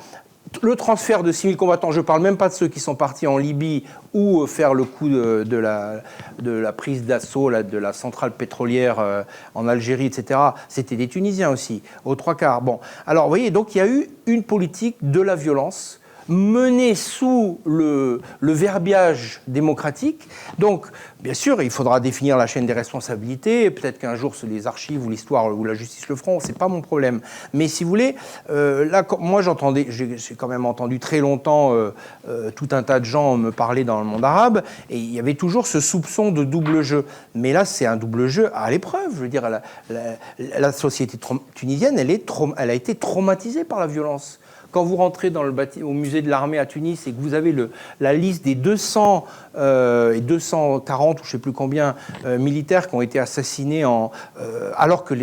Le transfert de 6000 combattants, je ne parle même pas de ceux qui sont partis en Libye ou faire le coup de la prise d'assaut de la centrale pétrolière en Algérie, etc. C'était des Tunisiens aussi, aux 3/4. Bon, alors vous voyez, donc il y a eu une politique de la violence menée sous le verbiage démocratique. Donc, bien sûr, il faudra définir la chaîne des responsabilités. Peut-être qu'un jour, les archives ou l'histoire ou la justice le feront. C'est pas mon problème. Mais si vous voulez, là, moi, j'ai quand même entendu très longtemps tout un tas de gens me parler dans le monde arabe, et il y avait toujours ce soupçon de double jeu. Mais là, c'est un double jeu à l'épreuve. Je veux dire, la société tunisienne, elle a été traumatisée par la violence. Quand vous rentrez au musée de l'armée à Tunis et que vous avez la liste des 200 et 240 ou je ne sais plus combien militaires qui ont été assassinés alors que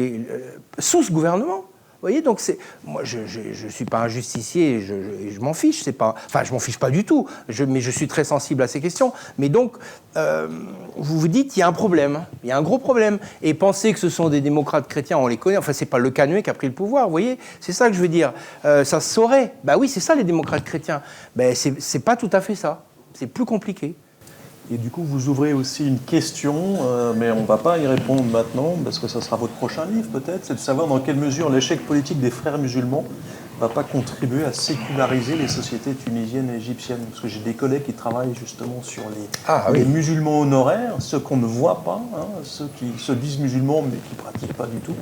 sous ce gouvernement. Vous voyez, donc moi, je ne suis pas un justicier, je m'en fiche. Enfin, je m'en fiche pas du tout, mais je suis très sensible à ces questions. Mais donc, vous vous dites, il y a un problème, il y a un gros problème. Et penser que ce sont des démocrates chrétiens, on les connaît. Enfin, c'est pas Le Canuet qui a pris le pouvoir, vous voyez. C'est ça que je veux dire. Ça se saurait. Ben oui, c'est ça les démocrates chrétiens. Ben c'est pas tout à fait ça. C'est plus compliqué. Et du coup, vous ouvrez aussi une question, mais on ne va pas y répondre maintenant, parce que ça sera votre prochain livre peut-être, c'est de savoir dans quelle mesure l'échec politique des frères musulmans ne va pas contribuer à séculariser les sociétés tunisiennes et égyptiennes. Parce que j'ai des collègues qui travaillent justement sur les musulmans honoraires, ceux qu'on ne voit pas, ceux qui se disent musulmans mais qui ne pratiquent pas du tout.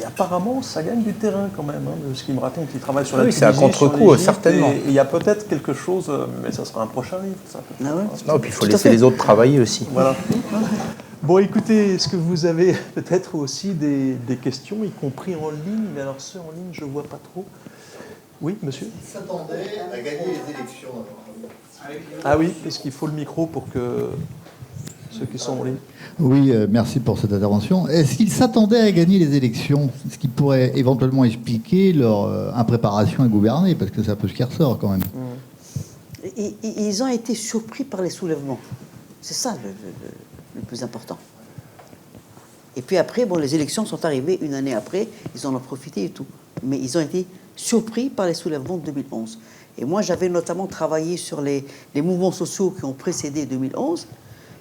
Et apparemment, ça gagne du terrain quand même, de ce qu'ils me racontent. Ils travaillent sur la Tunisie, c'est à contre-coup, certainement. Et il y a peut-être quelque chose, mais ça sera un prochain livre. Ça, non, puis il faut laisser les autres travailler aussi. Voilà. Bon, écoutez, est-ce que vous avez peut-être aussi des questions, y compris en ligne? Mais alors, ceux en ligne, je ne vois pas trop. Oui, monsieur? Il s'attendait à gagner les élections. Ah oui, est-ce qu'il faut le micro pour que ceux qui sont en ligne? Oui, merci pour cette intervention. Est-ce qu'ils s'attendaient à gagner les élections? Ce qui pourrait éventuellement expliquer leur impréparation à gouverner, parce que c'est un peu ce qui ressort quand même. Ils ont été surpris par les soulèvements. C'est ça le plus important. Et puis après, les élections sont arrivées une année après, ils en ont profité et tout. Mais ils ont été surpris par les soulèvements de 2011. Et moi, j'avais notamment travaillé sur les mouvements sociaux qui ont précédé 2011.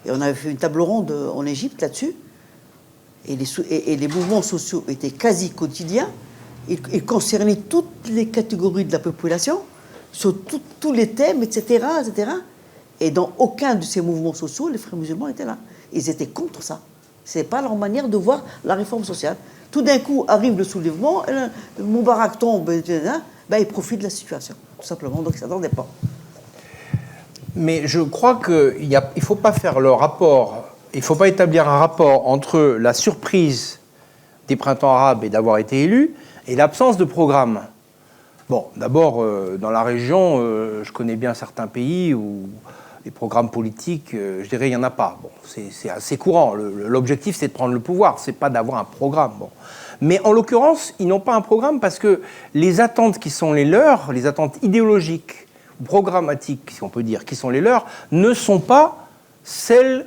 Et on avait fait une table ronde en Égypte là-dessus. Et les mouvements sociaux étaient quasi quotidiens. Ils concernaient toutes les catégories de la population, sur tous les thèmes, etc., etc. Et dans aucun de ces mouvements sociaux, les frères musulmans étaient là. Ils étaient contre ça. Ce n'est pas leur manière de voir la réforme sociale. Tout d'un coup, arrive le soulèvement, Moubarak tombe, ils profitent de la situation, tout simplement. Donc, ça n'en est pas. Mais je crois qu'il ne faut pas faire le rapport, il ne faut pas établir un rapport entre la surprise des printemps arabes et d'avoir été élu et l'absence de programme. Bon, d'abord, dans la région, je connais bien certains pays où les programmes politiques, je dirais, il n'y en a pas. Bon, c'est assez courant. L'objectif, c'est de prendre le pouvoir, ce n'est pas d'avoir un programme. Bon. Mais en l'occurrence, ils n'ont pas un programme parce que les attentes qui sont les leurs, les attentes idéologiques, programmatiques, si on peut dire, qui sont les leurs, ne sont pas celles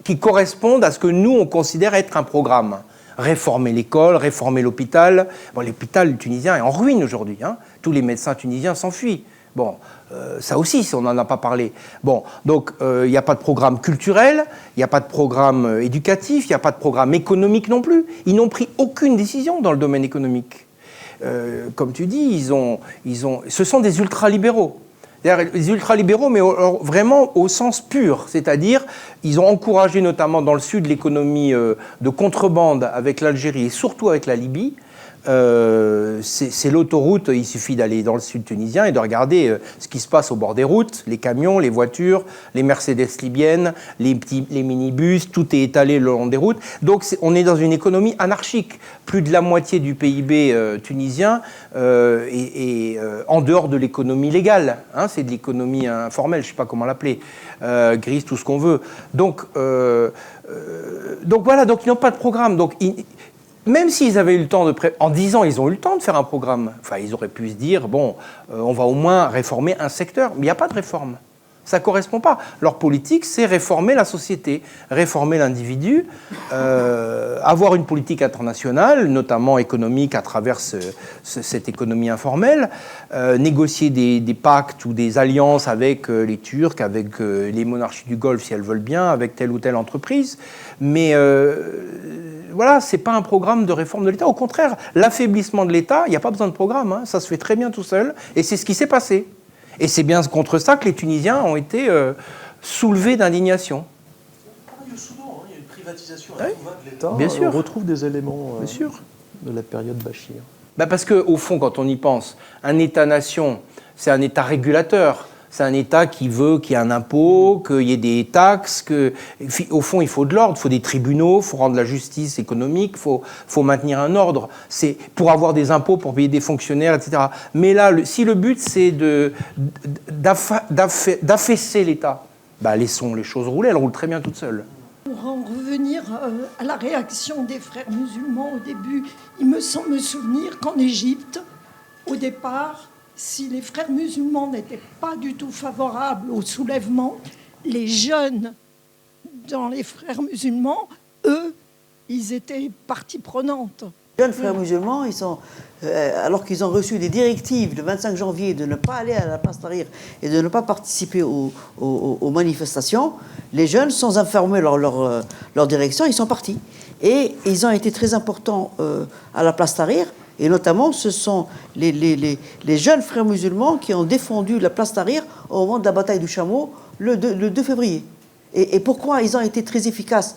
qui correspondent à ce que nous, on considère être un programme. Réformer l'école, réformer l'hôpital. Bon, l'hôpital tunisien est en ruine aujourd'hui. Hein. Tous les médecins tunisiens s'enfuient. Bon, ça aussi, on n'en a pas parlé. Bon, donc, il n'y a pas de programme culturel, il n'y a pas de programme éducatif, il n'y a pas de programme économique non plus. Ils n'ont pris aucune décision dans le domaine économique. Comme tu dis, ce sont des ultralibéraux. C'est-à-dire les ultralibéraux, mais vraiment au sens pur. C'est-à-dire, ils ont encouragé notamment dans le sud l'économie de contrebande avec l'Algérie et surtout avec la Libye. C'est l'autoroute, il suffit d'aller dans le sud tunisien et de regarder ce qui se passe au bord des routes, les camions, les voitures, les Mercedes libyennes, les minibus, tout est étalé le long des routes. Donc on est dans une économie anarchique. Plus de la moitié du PIB tunisien est en dehors de l'économie légale. Hein, c'est de l'économie informelle, je ne sais pas comment l'appeler, grise, tout ce qu'on veut. Donc voilà, donc ils n'ont pas de programme. Donc même s'ils avaient eu le temps en 10 ans, ils ont eu le temps de faire un programme. Enfin, ils auraient pu se dire, bon, on va au moins réformer un secteur. Mais il n'y a pas de réforme. Ça ne correspond pas. Leur politique, c'est réformer la société, réformer l'individu, avoir une politique internationale, notamment économique à travers cette économie informelle, négocier des pactes ou des alliances avec les Turcs, avec les monarchies du Golfe, si elles veulent bien, avec telle ou telle entreprise. Mais voilà, ce n'est pas un programme de réforme de l'État. Au contraire, l'affaiblissement de l'État, il n'y a pas besoin de programme. Hein, ça se fait très bien tout seul. Et c'est ce qui s'est passé. Et c'est bien contre ça que les Tunisiens ont été soulevés d'indignation. Il y a une privatisation de l'État. Bien sûr. On retrouve des éléments bien sûr. de la période Bachir. Parce qu'au fond, quand on y pense, un État-nation, c'est un État régulateur. C'est un État qui veut qu'il y ait un impôt, qu'il y ait des taxes, au fond, il faut de l'ordre, il faut des tribunaux, il faut rendre la justice économique, il faut maintenir un ordre. C'est pour avoir des impôts, pour payer des fonctionnaires, etc. Mais là, si le but, c'est d'affaisser l'État, laissons les choses rouler, elles roulent très bien toutes seules. Pour en revenir à la réaction des frères musulmans au début, il me semble me souvenir qu'en Égypte, au départ, si les frères musulmans n'étaient pas du tout favorables au soulèvement, les jeunes dans les frères musulmans, eux, ils étaient partie prenante. Les jeunes frères musulmans, alors qu'ils ont reçu des directives le 25 janvier de ne pas aller à la place Tahrir et de ne pas participer aux manifestations, les jeunes, sans informer leur direction, ils sont partis. Et ils ont été très importants à la place Tahrir. Et notamment, ce sont les jeunes frères musulmans qui ont défendu la place Tahrir au moment de la bataille du Chameau le 2 février. Et pourquoi ils ont été très efficaces ?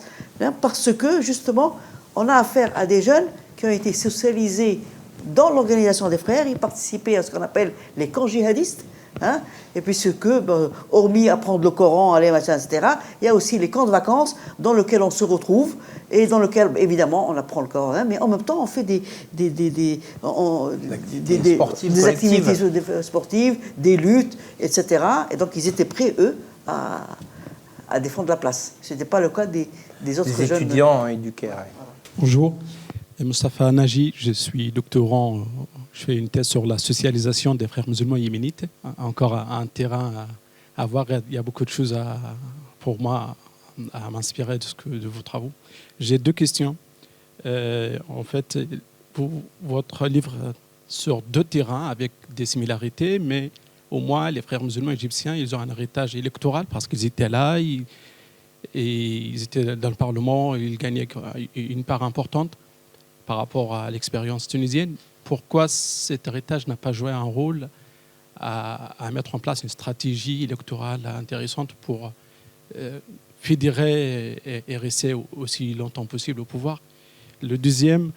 Parce que, justement, on a affaire à des jeunes qui ont été socialisés dans l'organisation des frères. Ils participaient à ce qu'on appelle les camps djihadistes. Hein, et puis hormis apprendre le Coran, aller, machin, etc., il y a aussi les camps de vacances dans lesquels on se retrouve et dans lesquels, évidemment, on apprend le Coran, hein, mais en même temps, on fait des activités sportives, des luttes, etc. Et donc, ils étaient prêts, eux, à défendre la place. Ce n'était pas le cas des autres jeunes. Des étudiants éduqués. Bonjour, Moustapha Naji, je suis doctorant. Je fais une thèse sur la socialisation des frères musulmans yéménites. Encore un terrain à voir. Il y a beaucoup de choses pour moi à m'inspirer de vos travaux. J'ai 2 questions. En fait, votre livre sur 2 terrains avec des similarités, mais au moins les frères musulmans égyptiens, ils ont un héritage électoral parce qu'ils étaient là, et ils étaient dans le Parlement, ils gagnaient une part importante par rapport à l'expérience tunisienne. Pourquoi cet héritage n'a pas joué un rôle à mettre en place une stratégie électorale intéressante pour fédérer et rester aussi longtemps possible au pouvoir? Le deuxième,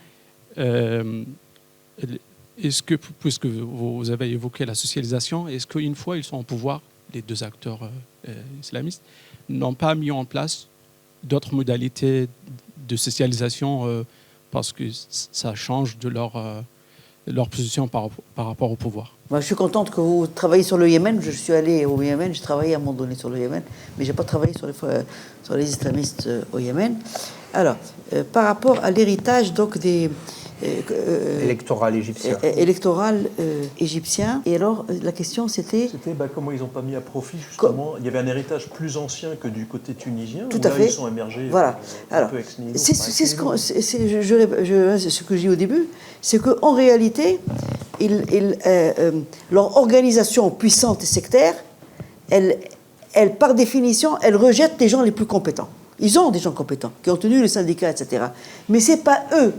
est-ce que, puisque vous avez évoqué la socialisation, est-ce qu'une fois ils sont au pouvoir, les 2 acteurs islamistes n'ont pas mis en place d'autres modalités de socialisation parce que ça change de leur position par rapport au pouvoir? Moi, je suis contente que vous travaillez sur le Yémen. Je suis allé au Yémen, j'ai travaillé à un moment donné sur le Yémen, mais je n'ai pas travaillé sur les islamistes au Yémen. Alors, par rapport à l'héritage donc des Électoral égyptien. Égyptien. Et alors, la question c'était... C'était comment ils n'ont pas mis à profit, justement. Il y avait un héritage plus ancien que du côté tunisien. Tout où à là, fait. Ils sont émergés Voilà. un Alors, peu ex nihilo. c'est ce que je dis au début, c'est qu'en réalité, leur organisation puissante et sectaire, elle, par définition, elle rejette les gens les plus compétents. Ils ont des gens compétents, qui ont tenu les syndicats, etc. Mais ce n'est pas eux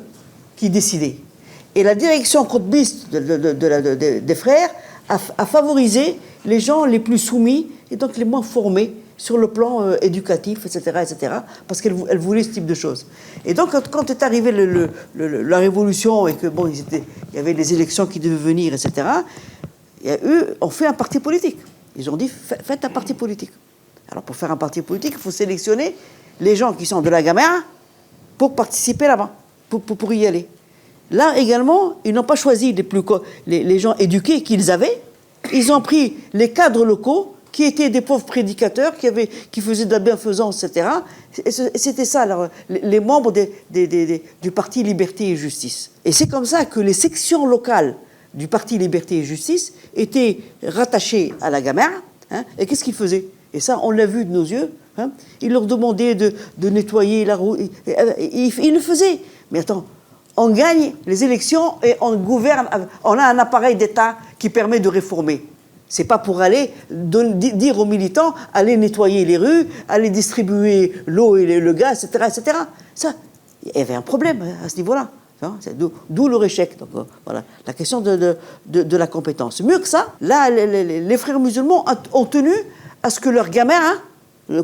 qui décidaient. Et la direction courtbiste des frères a favorisé les gens les plus soumis et donc les moins formés sur le plan éducatif, etc., parce qu'elle voulait ce type de choses. Et donc, quand est arrivée la révolution et que bon, il y avait les élections qui devaient venir, etc., eux ont fait un parti politique. Ils ont dit, faites un parti politique. Alors, pour faire un parti politique, il faut sélectionner les gens qui sont de la Gamera pour participer là-bas, pour y aller. Là également, ils n'ont pas choisi les gens éduqués qu'ils avaient. Ils ont pris les cadres locaux qui étaient des pauvres prédicateurs, qui faisaient de la bienfaisance, etc. Et c'était ça, alors, les membres du Parti Liberté et Justice. Et c'est comme ça que les sections locales du Parti Liberté et Justice étaient rattachées à la Gamera. Hein, et qu'est-ce qu'ils faisaient? Et ça, on l'a vu de nos yeux. Hein, ils leur demandaient de nettoyer la route. Ils le faisaient. Mais attends, on gagne les élections et on gouverne. On a un appareil d'État qui permet de réformer. C'est pas pour aller dire aux militants, allez nettoyer les rues, allez distribuer l'eau et le gaz, etc. Ça, il y avait un problème à ce niveau-là. D'où leur échec. Donc, voilà, la question de la compétence. Mieux que ça, là, les frères musulmans ont tenu à ce que leur gamère,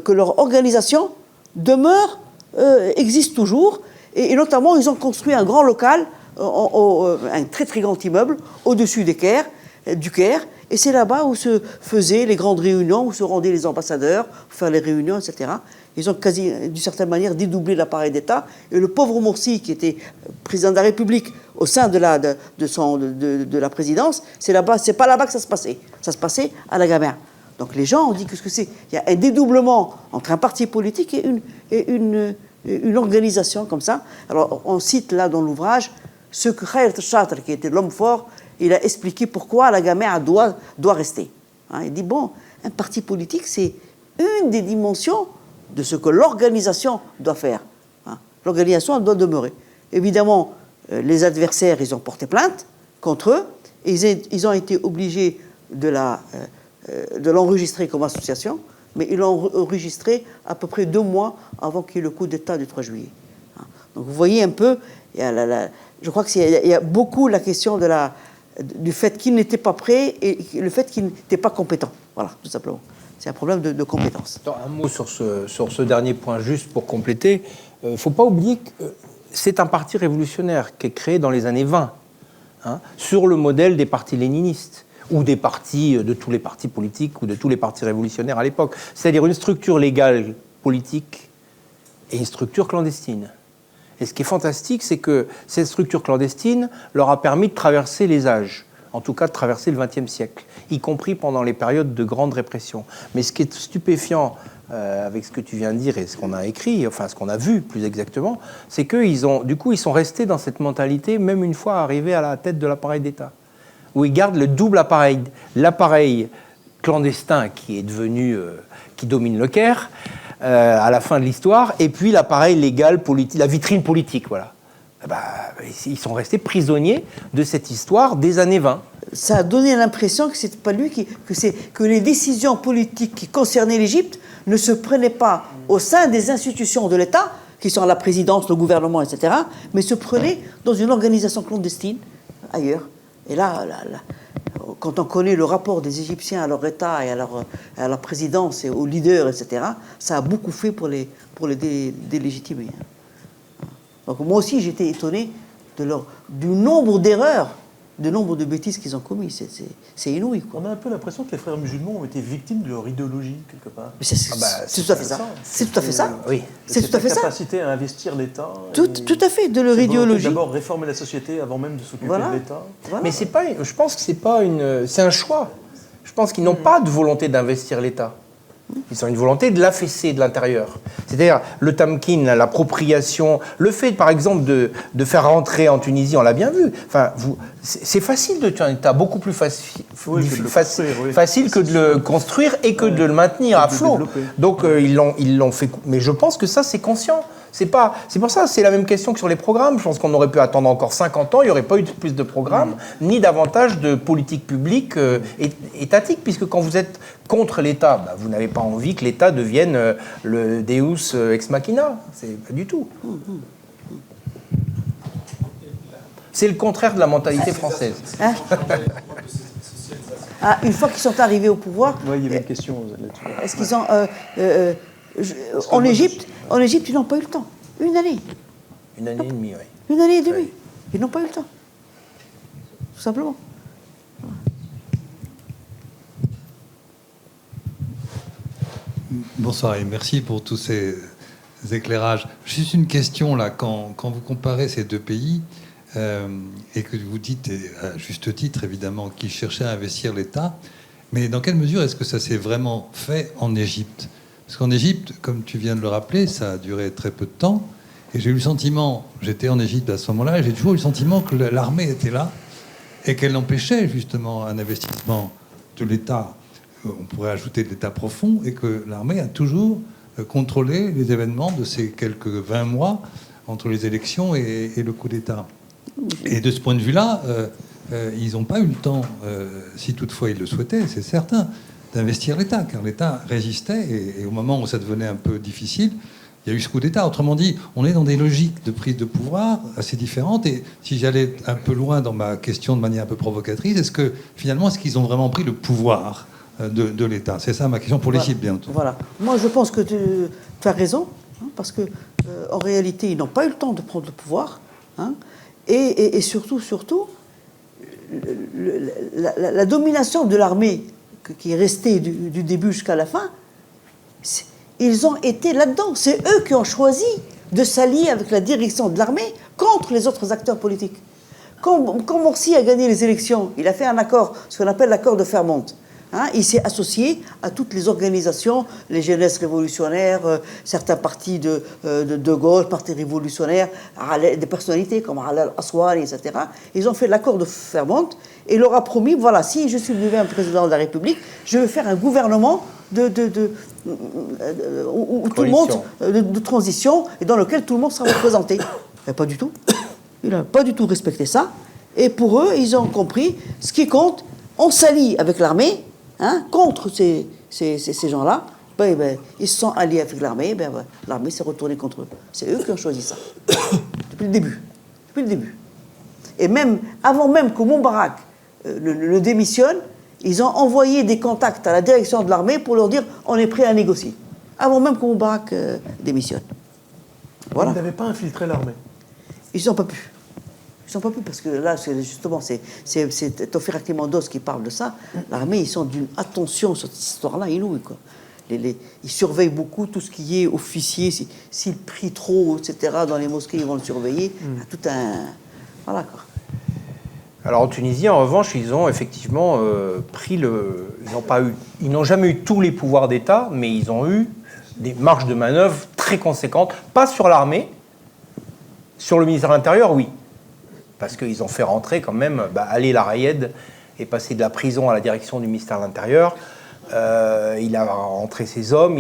que leur organisation demeure, existe toujours. Et notamment, ils ont construit un grand local, un très très grand immeuble, au-dessus du Caire. Et c'est là-bas où se faisaient les grandes réunions, où se rendaient les ambassadeurs pour faire les réunions, etc. Ils ont quasi, d'une certaine manière, dédoublé l'appareil d'État. Et le pauvre Morsi, qui était président de la République au sein de la présidence, c'est pas là-bas que ça se passait. Ça se passait à la Gamera. Donc les gens ont dit qu'est-ce que c'est? Il y a un dédoublement entre un parti politique et une organisation comme ça. Alors on cite là dans l'ouvrage ce que Khayr Chatre, qui était l'homme fort, il a expliqué pourquoi la Gamera doit rester. Hein, il dit, bon, un parti politique, c'est une des dimensions de ce que l'organisation doit faire. Hein. L'organisation doit demeurer. Évidemment, les adversaires, ils ont porté plainte contre eux, et ils ont été obligés de l'enregistrer comme association, mais ils l'ont enregistré à peu près 2 mois avant qu'il y ait le coup d'État du 3 juillet. Hein. Donc vous voyez un peu, je crois qu'il y a beaucoup la question du fait qu'ils n'étaient pas prêts et le fait qu'ils n'étaient pas compétents. Voilà, tout simplement. C'est un problème de compétence. Un mot sur ce dernier point, juste pour compléter. Il ne faut pas oublier que c'est un parti révolutionnaire qui est créé dans les années 20, hein, sur le modèle des partis léninistes, ou des partis, de tous les partis politiques, ou de tous les partis révolutionnaires à l'époque. C'est-à-dire une structure légale politique et une structure clandestine. Et ce qui est fantastique, c'est que cette structure clandestine leur a permis de traverser les âges, en tout cas de traverser le XXe siècle, y compris pendant les périodes de grande répression. Mais ce qui est stupéfiant avec ce que tu viens de dire et ce qu'on a écrit, enfin ce qu'on a vu plus exactement, c'est qu'ils sont restés dans cette mentalité, même une fois arrivés à la tête de l'appareil d'État, où ils gardent le double appareil, l'appareil clandestin qui est devenu, qui domine le Caire, à la fin de l'histoire, et puis l'appareil légal, politique, la vitrine politique, voilà. ils sont restés prisonniers de cette histoire des années 20. Ça a donné l'impression que c'était pas lui que les décisions politiques qui concernaient l'Égypte ne se prenaient pas au sein des institutions de l'État, qui sont la présidence, le gouvernement, etc., mais se prenaient dans une organisation clandestine ailleurs. Et là, quand on connaît le rapport des Égyptiens à leur État et à leur présidence et aux leaders, etc., ça a beaucoup fait pour les délégitimer. Donc moi aussi, j'étais étonné du nombre d'erreurs, du nombre de bêtises qu'ils ont commis. C'est inouï, quoi. On a un peu l'impression que les frères musulmans ont été victimes de leur idéologie, quelque part. Mais c'est tout à fait ça. C'est tout à fait ça. Oui. C'est tout à fait ça. La capacité à investir l'État. Tout à fait, de leur idéologie. D'abord réformer la société avant même de s'occuper de l'État. Voilà. Mais je pense que c'est un choix. Je pense qu'ils n'ont pas de volonté d'investir l'État. Ils ont une volonté de l'affaisser de l'intérieur. C'est-à-dire le tamkin, l'appropriation, le fait, par exemple, de faire rentrer en Tunisie, on l'a bien vu. Enfin, c'est facile de tuer un État, beaucoup plus facile que de le construire et que de le maintenir à flot. Donc ils l'ont fait. Mais je pense que ça, c'est conscient. C'est pour ça, c'est la même question que sur les programmes. Je pense qu'on aurait pu attendre encore 50 ans, il n'y aurait pas eu plus de programmes, ni davantage de politique publique étatique, puisque quand vous êtes contre l'État, vous n'avez pas envie que l'État devienne le Deus ex machina. C'est pas du tout. C'est le contraire de la mentalité française. Hein? Une fois qu'ils sont arrivés au pouvoir... Oui, il y avait une question là-dessus. Est-ce qu'ils ont... En Égypte, ils n'ont pas eu le temps. Une année. Une année et demie, oui. Une année et demie. Oui. Ils n'ont pas eu le temps. Tout simplement. Bonsoir et merci pour tous ces éclairages. Juste une question, là, quand vous comparez ces deux pays, et que vous dites, et à juste titre évidemment, qu'ils cherchaient à investir l'État, mais dans quelle mesure est-ce que ça s'est vraiment fait en Égypte ? Parce qu'en Égypte, comme tu viens de le rappeler, ça a duré très peu de temps. Et j'ai eu le sentiment, j'étais en Égypte à ce moment-là, et j'ai toujours eu le sentiment que l'armée était là et qu'elle empêchait justement un investissement de l'État. On pourrait ajouter de l'État profond, et que l'armée a toujours contrôlé les événements de ces quelques 20 mois entre les élections et le coup d'État. Et de ce point de vue-là, ils n'ont pas eu le temps, si toutefois ils le souhaitaient, c'est certain, d'investir l'État, car l'État résistait, et au moment où ça devenait un peu difficile, il y a eu ce coup d'État. Autrement dit, on est dans des logiques de prise de pouvoir assez différentes, et si j'allais un peu loin dans ma question de manière un peu provocatrice, est-ce qu'ils ont vraiment pris le pouvoir de l'État? C'est ça ma question pour l'Égypte, bientôt. Voilà. Moi, je pense que tu as raison, parce que en réalité, ils n'ont pas eu le temps de prendre le pouvoir, et surtout, la domination de l'armée qui est restée du début jusqu'à la fin, ils ont été là-dedans. C'est eux qui ont choisi de s'allier avec la direction de l'armée contre les autres acteurs politiques. Quand Morsi a gagné les élections, il a fait un accord, ce qu'on appelle l'accord de Fermont. Il s'est associé à toutes les organisations, les jeunesses révolutionnaires, certains partis de gauche, partis révolutionnaires, des personnalités comme Alal Aswani, etc. Ils ont fait l'accord de Fermont et leur a promis, voilà, si je suis devenu un président de la République, je vais faire un gouvernement de transition et dans lequel tout le monde sera représenté. Mais pas du tout. Il n'a pas du tout respecté ça. Et pour eux, ils ont compris, ce qui compte, on s'allie avec l'armée, contre ces gens-là. Ils se sont alliés avec l'armée, l'armée s'est retournée contre eux. C'est eux qui ont choisi ça. Depuis le début. Et même, avant même que Moubarak le démissionne, ils ont envoyé des contacts à la direction de l'armée pour leur dire on est prêt à négocier. Avant même que Moubarak démissionne. Voilà. Ils n'avaient pas infiltré l'armée. Ils n'ont pas pu. Parce que là, c'est Tofir Akemandos qui parle de ça. L'armée, ils sont d'une attention sur cette histoire-là inouïe, quoi. Ils surveillent beaucoup tout ce qui est officier. S'ils prient trop, etc., dans les mosquées, ils vont le surveiller. Tout un... Voilà, quoi. Alors en Tunisie, en revanche, ils ont effectivement ils n'ont jamais eu tous les pouvoirs d'État, mais ils ont eu des marges de manœuvre très conséquentes. Pas sur l'armée, sur le ministère de l'Intérieur, oui. Parce qu'ils ont fait rentrer quand même Ali Larayed est passé de la prison à la direction du ministère de l'Intérieur. il a rentré ses hommes.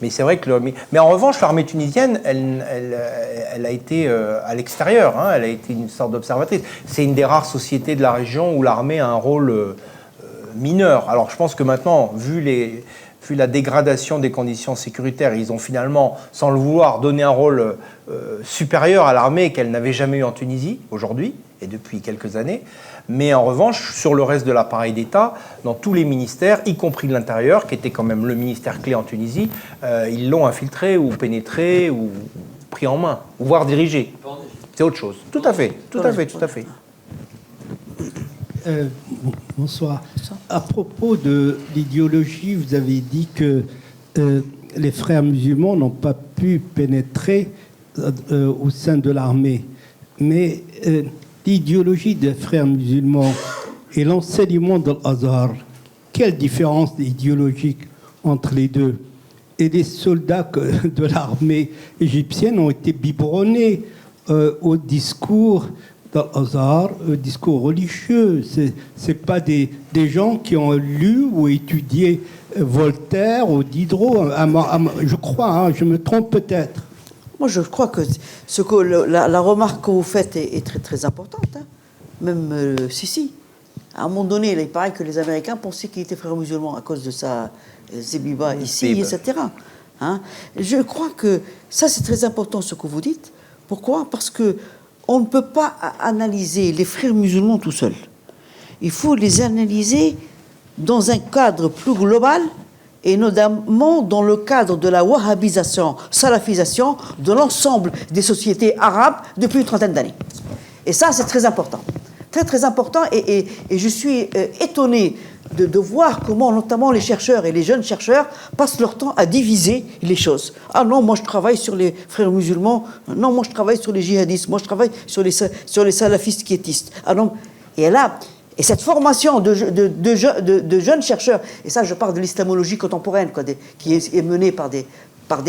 Mais c'est vrai que mais en revanche, l'armée tunisienne, elle a été à l'extérieur. Hein, elle a été une sorte d'observatrice. C'est une des rares sociétés de la région où l'armée a un rôle mineur. Alors je pense que maintenant, vu la dégradation des conditions sécuritaires, ils ont finalement, sans le vouloir, donné un rôle supérieur à l'armée qu'elle n'avait jamais eu en Tunisie, aujourd'hui, et depuis quelques années. Mais en revanche, sur le reste de l'appareil d'État, dans tous les ministères, y compris de l'Intérieur, qui était quand même le ministère clé en Tunisie, ils l'ont infiltré ou pénétré ou pris en main, ou voire dirigé. C'est autre chose. Tout à fait, tout à fait, tout à fait. Bonsoir. À propos de l'idéologie, vous avez dit que les frères musulmans n'ont pas pu pénétrer au sein de l'armée. Mais l'idéologie des frères musulmans et l'enseignement de l'Azhar, quelle différence idéologique entre les deux? Et les soldats de l'armée égyptienne ont été biberonnés au discours d'Al-Azhar, discours religieux. C'est pas des gens qui ont lu ou étudié Voltaire ou Diderot. Je crois, hein, je me trompe peut-être. Moi, je crois que la remarque que vous faites est très, très importante. Hein. Même si. À un moment donné, il paraît que les Américains pensaient qu'il était frère musulman à cause de sa Zébiba ici, etc. Hein. Je crois que ça, c'est très important ce que vous dites. Pourquoi? Parce que on ne peut pas analyser les frères musulmans tout seuls. Il faut les analyser dans un cadre plus global et notamment dans le cadre de la wahhabisation, salafisation de l'ensemble des sociétés arabes depuis une trentaine d'années. Et ça, c'est très important. Très, très important. Et je suis étonné de voir comment, notamment les chercheurs et les jeunes chercheurs, passent leur temps à diviser les choses. Ah non, moi je travaille sur les frères musulmans. Non, moi je travaille sur les djihadistes. Moi je travaille sur les salafistes quiétistes. Ah non. Et là, et cette formation de jeunes chercheurs, et ça je parle de l'islamologie contemporaine, qui est menée par des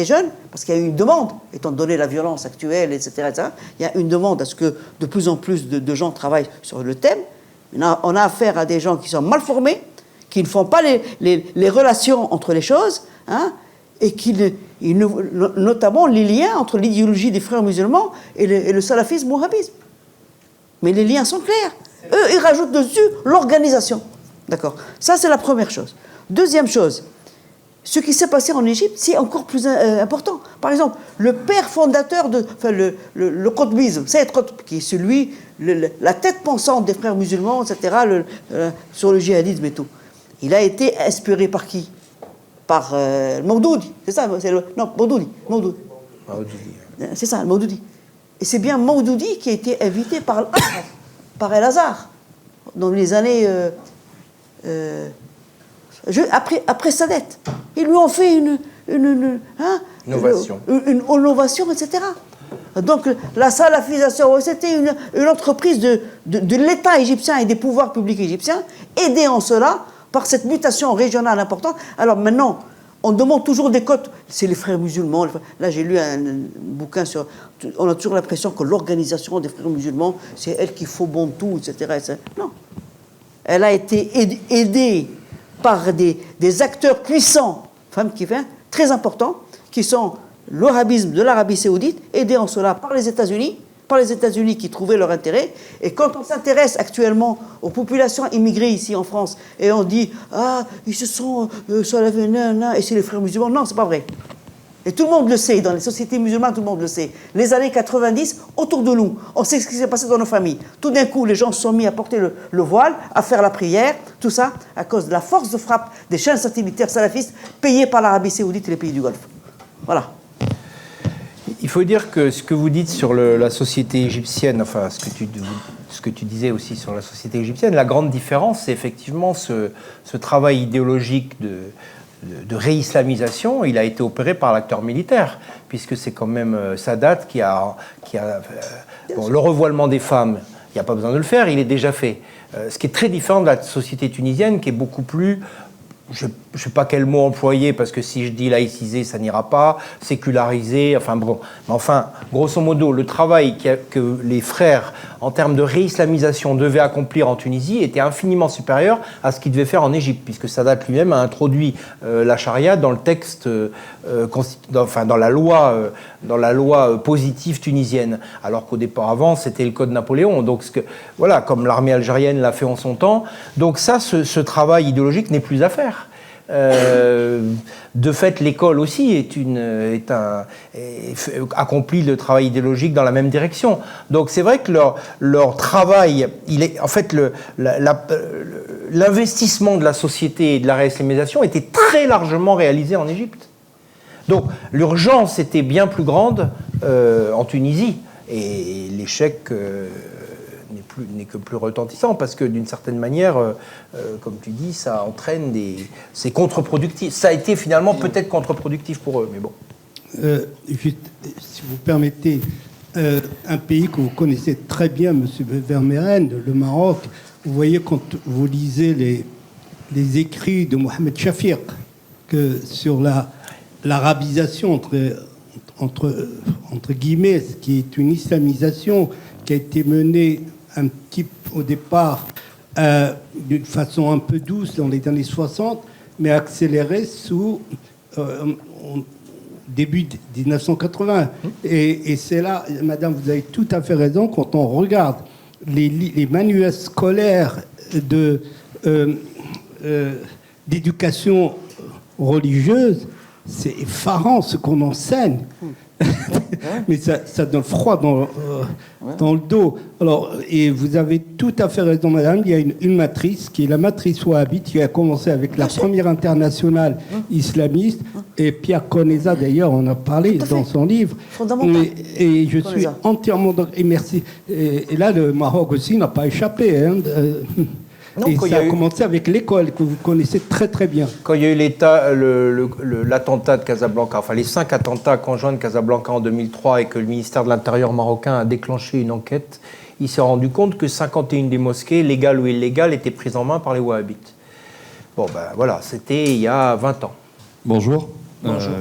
jeunes, parce qu'il y a eu une demande, étant donné la violence actuelle, etc., il y a une demande à ce que de plus en plus de gens travaillent sur le thème. Maintenant, on a affaire à des gens qui sont mal formés, qui ne font pas les relations entre les choses, hein, et notamment les liens entre l'idéologie des frères musulmans et le salafisme wahhabisme. Mais les liens sont clairs. Eux, ils rajoutent dessus l'organisation. D'accord. Ça, c'est la première chose. Deuxième chose, ce qui s'est passé en Égypte, c'est encore plus important. Par exemple, le père fondateur le qutbisme, Sayyid Qutb, qui est celui, la tête pensante des frères musulmans, etc., sur le djihadisme et tout. Il a été inspiré par qui? Par Mawdoudi, c'est ça? Non, Mawdoudi. C'est ça, Mawdoudi. Et c'est bien Mawdoudi qui a été invité par El-Azhar dans les années après sa dette. Ils lui ont fait une innovation, etc. Donc la salafisation, c'était une entreprise de l'État égyptien et des pouvoirs publics égyptiens, aidés en cela par cette mutation régionale importante. Alors maintenant, on demande toujours des cotes. C'est les frères musulmans. Là, j'ai lu un bouquin sur... On a toujours l'impression que l'organisation des frères musulmans, c'est elle qui faut bon tout, etc. Non. Elle a été aidée par des acteurs puissants, très importants, qui sont le wahhabisme de l'Arabie saoudite, aidés en cela par les États-Unis qui trouvaient leur intérêt. Et quand on s'intéresse actuellement aux populations immigrées ici en France, et on dit « Ah, ils se sont sur la venin, et c'est les frères musulmans », non, c'est pas vrai. Et tout le monde le sait, dans les sociétés musulmanes, tout le monde le sait. Les années 90, autour de nous, on sait ce qui s'est passé dans nos familles. Tout d'un coup, les gens se sont mis à porter le voile, à faire la prière, tout ça, à cause de la force de frappe des chaînes satellitaires salafistes payées par l'Arabie saoudite et les pays du Golfe. Voilà. Il faut dire que ce que vous dites sur la société égyptienne, enfin ce que tu disais aussi sur la société égyptienne, la grande différence, c'est effectivement ce travail idéologique de réislamisation. Il a été opéré par l'acteur militaire, puisque c'est quand même Sadat qui a le revoilement des femmes. Il n'y a pas besoin de le faire, il est déjà fait. Ce qui est très différent de la société tunisienne, qui est beaucoup plus je ne sais pas quel mot employer, parce que si je dis laïciser, ça n'ira pas, séculariser, enfin bon. Mais enfin, grosso modo, le travail que les frères, en termes de réislamisation, devaient accomplir en Tunisie était infiniment supérieur à ce qu'ils devaient faire en Égypte, puisque Sadat lui-même a introduit la charia dans le texte, dans la loi positive tunisienne, alors qu'au départ avant, c'était le code Napoléon. Donc, voilà, comme l'armée algérienne l'a fait en son temps. Donc ça, ce travail idéologique n'est plus à faire. De fait, l'école aussi accomplit le travail idéologique dans la même direction. Donc c'est vrai que leur travail, en fait, l'investissement de la société et de la réislamisation était très largement réalisé en Égypte. Donc l'urgence était bien plus grande en Tunisie, et l'échec n'est que plus retentissant, parce que d'une certaine manière, comme tu dis, ça entraîne c'est contre-productif. Ça a été finalement peut-être contre-productif pour eux, mais bon. Juste, si vous permettez, un pays que vous connaissez très bien, M. Vermeeren, le Maroc, vous voyez quand vous lisez les écrits de Mohamed Shafiq que sur l'arabisation entre guillemets, ce qui est une islamisation qui a été menée un petit au départ d'une façon un peu douce dans les années 60, mais accélérée début 1980. Et c'est là, madame, vous avez tout à fait raison, quand on regarde les manuels scolaires d'éducation religieuse, c'est effarant ce qu'on enseigne. Mais ça donne froid dans le dos. Alors, et vous avez tout à fait raison, madame. Il y a une matrice qui est la matrice wahhabite, qui a commencé avec la première internationale islamiste. Et Pierre Conesa, d'ailleurs, en a parlé dans son livre. Fondamental. Et je suis entièrement... Et merci. Et là, le Maroc aussi n'a pas échappé. Non, et ça a commencé avec l'école, que vous connaissez très très bien. Quand il y a eu l'attentat de Casablanca, enfin les 5 attentats conjoints de Casablanca en 2003, et que le ministère de l'Intérieur marocain a déclenché une enquête, il s'est rendu compte que 51 des mosquées, légales ou illégales, étaient prises en main par les wahhabites. Bon ben voilà, c'était il y a 20 ans. Bonjour.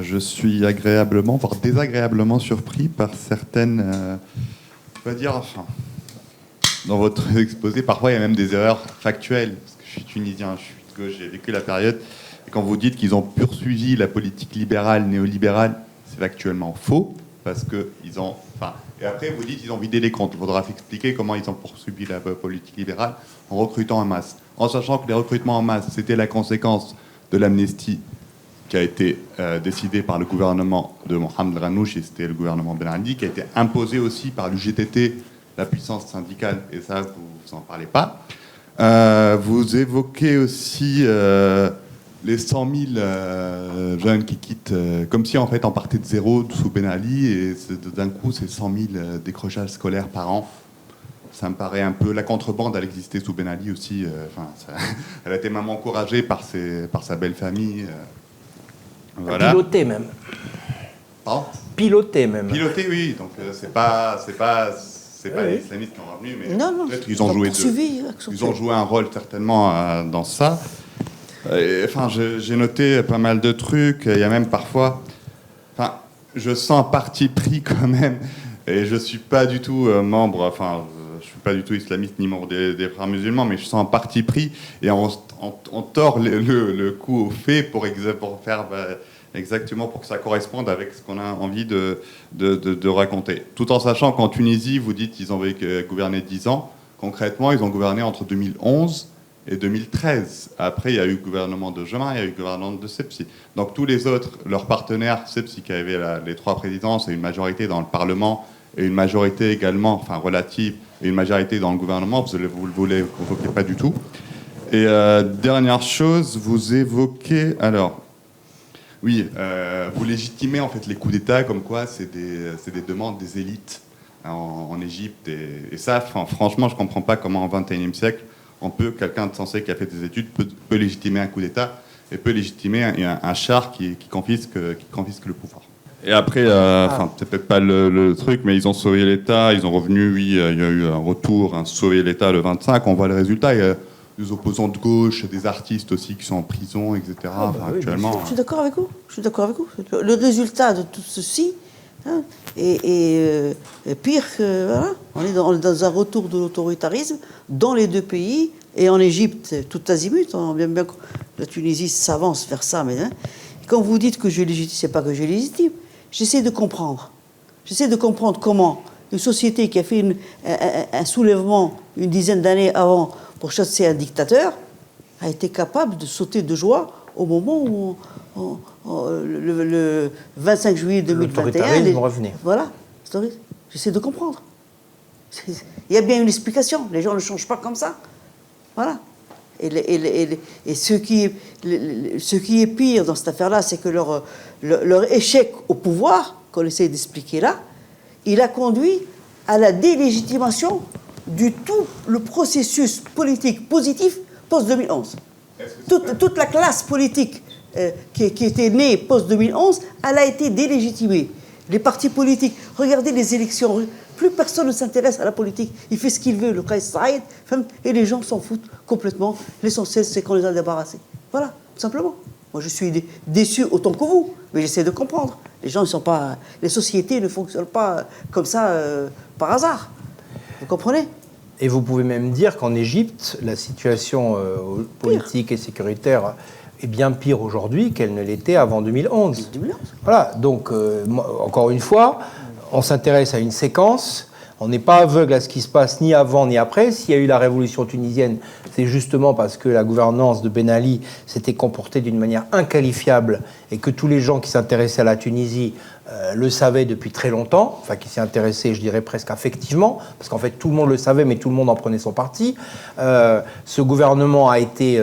Je suis agréablement, voire désagréablement surpris par certaines, on va dire, enfin... Dans votre exposé, parfois, il y a même des erreurs factuelles. Parce que je suis tunisien, je suis de gauche, j'ai vécu la période. Et quand vous dites qu'ils ont poursuivi la politique libérale, néolibérale, c'est factuellement faux. Parce qu'ils ont... Enfin, et après, vous dites qu'ils ont vidé les comptes. Il faudra expliquer comment ils ont poursuivi la politique libérale en recrutant en masse. En sachant que les recrutements en masse, c'était la conséquence de l'amnistie qui a été décidée par le gouvernement de Mohamed Ranouchi, et c'était le gouvernement Ben Ali, qui a été imposé aussi par l'UGTT, la puissance syndicale, et ça, vous n'en parlez pas. Vous évoquez aussi les 100 000 jeunes qui quittent, comme si en fait on partait de zéro sous Ben Ali, et d'un coup c'est 100 000 décrochages scolaires par an. Ça me paraît un peu... La contrebande, elle existait sous Ben Ali aussi. Elle a été même encouragée par sa belle famille. Voilà. Pilotée même. Pardon ? Pilotée même. Pilotée, oui. Donc c'est pas les islamistes qui ont revenu, mais peut-être qu'ils ont joué ils ont joué un rôle certainement dans ça. Enfin, j'ai noté pas mal de trucs. Il y a même parfois... Enfin, je sens parti pris quand même. Et je suis pas du tout membre... Enfin, je suis pas du tout islamiste ni membre des Frères musulmans, mais je sens parti pris. Et on tord le coup au fait pour faire... exactement pour que ça corresponde avec ce qu'on a envie de raconter. Tout en sachant qu'en Tunisie, vous dites qu'ils ont gouverné 10 ans. Concrètement, ils ont gouverné entre 2011 et 2013. Après, il y a eu le gouvernement de Jemaa, il y a eu le gouvernement de Sepsi. Donc tous les autres, leurs partenaires, Sepsi qui avait les 3 présidences et une majorité dans le Parlement, et une majorité également, enfin relative, et une majorité dans le gouvernement, vous ne l'évoquez pas du tout. Et dernière chose, vous évoquez... Alors... Oui, vous légitimez en fait les coups d'État comme quoi c'est des demandes des élites en Égypte. Et ça, franchement, je ne comprends pas comment au XXIe siècle, quelqu'un de sensé qui a fait des études peut légitimer un coup d'État et peut légitimer un char qui confisque le pouvoir. Et après, c'est peut-être pas le truc, mais ils ont sauvé l'État, ils ont revenu, oui, il y a eu un retour, sauver l'État le 25, on voit le résultat. des opposants de gauche, des artistes aussi qui sont en prison, etc. Actuellement. Je suis d'accord avec vous. Le résultat de tout ceci est pire que... Voilà. On est dans un retour de l'autoritarisme dans les deux pays, et en Égypte, tout azimut. Bien que la Tunisie s'avance vers ça, mais quand vous dites que je légitime, c'est pas que je légitime. J'essaie de comprendre. J'essaie de comprendre comment une société qui a fait un soulèvement une dizaine d'années avant pour chasser un dictateur a été capable de sauter de joie au moment où, le 25 juillet 2021... revenait. Voilà. J'essaie de comprendre. Il y a bien une explication. Les gens ne changent pas comme ça. Voilà. Et ce qui est pire dans cette affaire-là, c'est que leur échec au pouvoir, qu'on essaie d'expliquer là, il a conduit à la délégitimation du tout le processus politique positif post-2011. Toute la classe politique qui était née post-2011, elle a été délégitimée. Les partis politiques, regardez les élections, plus personne ne s'intéresse à la politique. Il fait ce qu'il veut, le Kais Saïd, et les gens s'en foutent complètement. L'essentiel, c'est qu'on les a débarrassés. Voilà, tout simplement. Moi, je suis déçu autant que vous, mais j'essaie de comprendre. Les gens, les sociétés ne fonctionnent pas comme ça par hasard. Vous comprenez ? Et vous pouvez même dire qu'en Égypte, la situation politique et sécuritaire est bien pire aujourd'hui qu'elle ne l'était avant 2011. 2011. Voilà, donc, encore une fois, on s'intéresse à une séquence. On n'est pas aveugle à ce qui se passe ni avant ni après. S'il y a eu la révolution tunisienne, c'est justement parce que la gouvernance de Ben Ali s'était comportée d'une manière inqualifiable et que tous les gens qui s'intéressaient à la Tunisie le savaient depuis très longtemps, enfin qui s'y intéressaient, je dirais presque affectivement, parce qu'en fait tout le monde le savait, mais tout le monde en prenait son parti. Ce gouvernement a été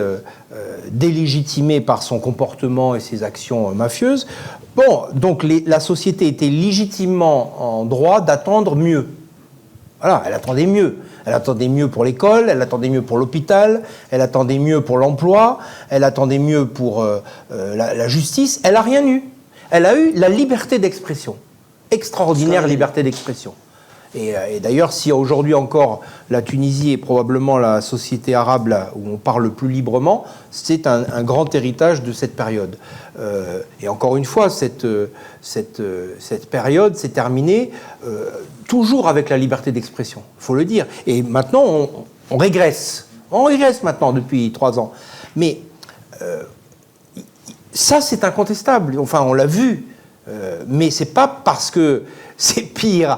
délégitimé par son comportement et ses actions mafieuses. Bon, donc la société était légitimement en droit d'attendre mieux. Voilà, elle attendait mieux. Elle attendait mieux pour l'école, elle attendait mieux pour l'hôpital, elle attendait mieux pour l'emploi, elle attendait mieux pour la justice. Elle n'a rien eu. Elle a eu la liberté d'expression. Extraordinaire liberté d'expression. Et d'ailleurs, si aujourd'hui encore la Tunisie est probablement la société arabe là, où on parle le plus librement, c'est un grand héritage de cette période. Et encore une fois, cette période s'est terminée toujours avec la liberté d'expression, il faut le dire. Et maintenant, on régresse. On régresse maintenant depuis 3 ans. Mais ça, c'est incontestable. Enfin, on l'a vu. Mais c'est pas parce que c'est pire,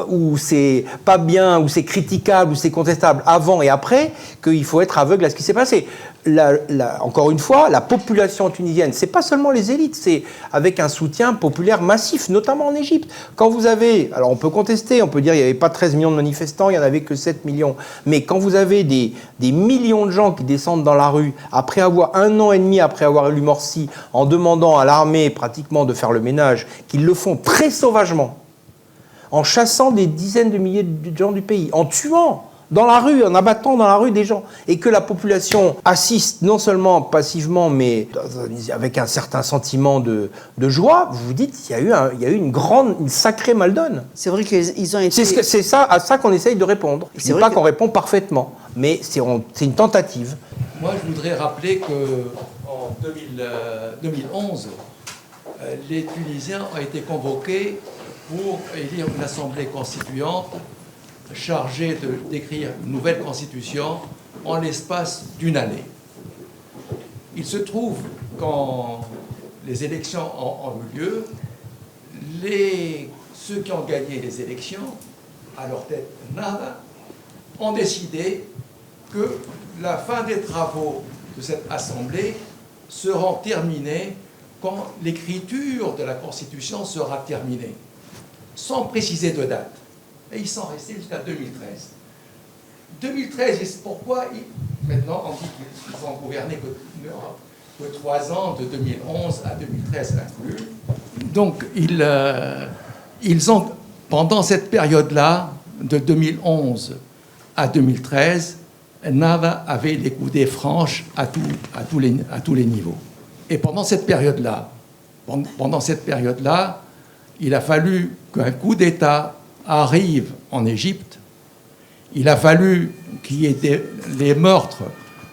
ou c'est pas bien, ou c'est critiquable, ou c'est contestable avant et après qu'il faut être aveugle à ce qui s'est passé. Encore une fois, la population tunisienne, c'est pas seulement les élites, c'est avec un soutien populaire massif, notamment en Égypte. Quand vous avez, alors on peut contester, on peut dire qu'il n'y avait pas 13 millions de manifestants, il n'y en avait que 7 millions, mais quand vous avez des millions de gens qui descendent dans la rue, après avoir 1 an et demi après avoir élu Morsi, en demandant à l'armée pratiquement de faire le ménage, qu'ils le font très sauvagement, en chassant des dizaines de milliers de gens du pays, en tuant dans la rue, en abattant dans la rue des gens, et que la population assiste non seulement passivement, mais avec un certain sentiment de joie, vous vous dites qu'il y a eu une sacrée maldonne. C'est vrai qu'ils ont été... C'est ça, à ça qu'on essaye de répondre. Je ne dis pas qu'on répond parfaitement, mais c'est une tentative. Moi, je voudrais rappeler qu'en 2011, les Tunisiens ont été convoqués pour élire une assemblée constituante chargée d'écrire une nouvelle constitution en l'espace d'1 année. Il se trouve quand les élections ont eu lieu, ceux qui ont gagné les élections, à leur tête Nada, ont décidé que la fin des travaux de cette assemblée seront terminés quand l'écriture de la Constitution sera terminée, sans préciser de date. Et ils sont restés jusqu'à 2013. 2013, pourquoi maintenant on dit qu'ils ont gouverné que 3 ans, de 2011 à 2013 inclus. Donc ils ont, pendant cette période-là, de 2011 à 2013, Nada avait les coudées franches à tous les niveaux. Et pendant cette période-là, il a fallu qu'un coup d'État arrive en Égypte. Il a fallu qu'il y ait les meurtres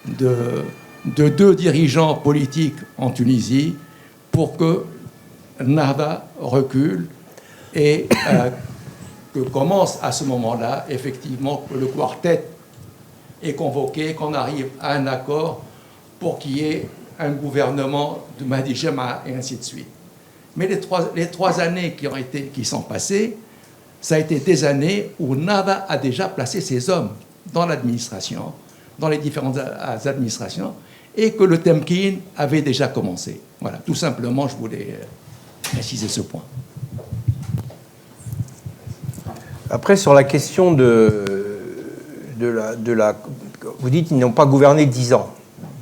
de 2 dirigeants politiques en Tunisie pour que Nahda recule et que commence à ce moment-là, effectivement, que le quartet est convoqué, qu'on arrive à un accord pour qu'il y ait un gouvernement de Mahdi Jama'a et ainsi de suite. Mais les 3 années qui sont passées, ça a été des années où Nahda a déjà placé ses hommes dans l'administration, dans les différentes administrations, et que le Temkin avait déjà commencé. Voilà, tout simplement, je voulais préciser ce point. Après, sur la question vous dites qu'ils n'ont pas gouverné 10 ans.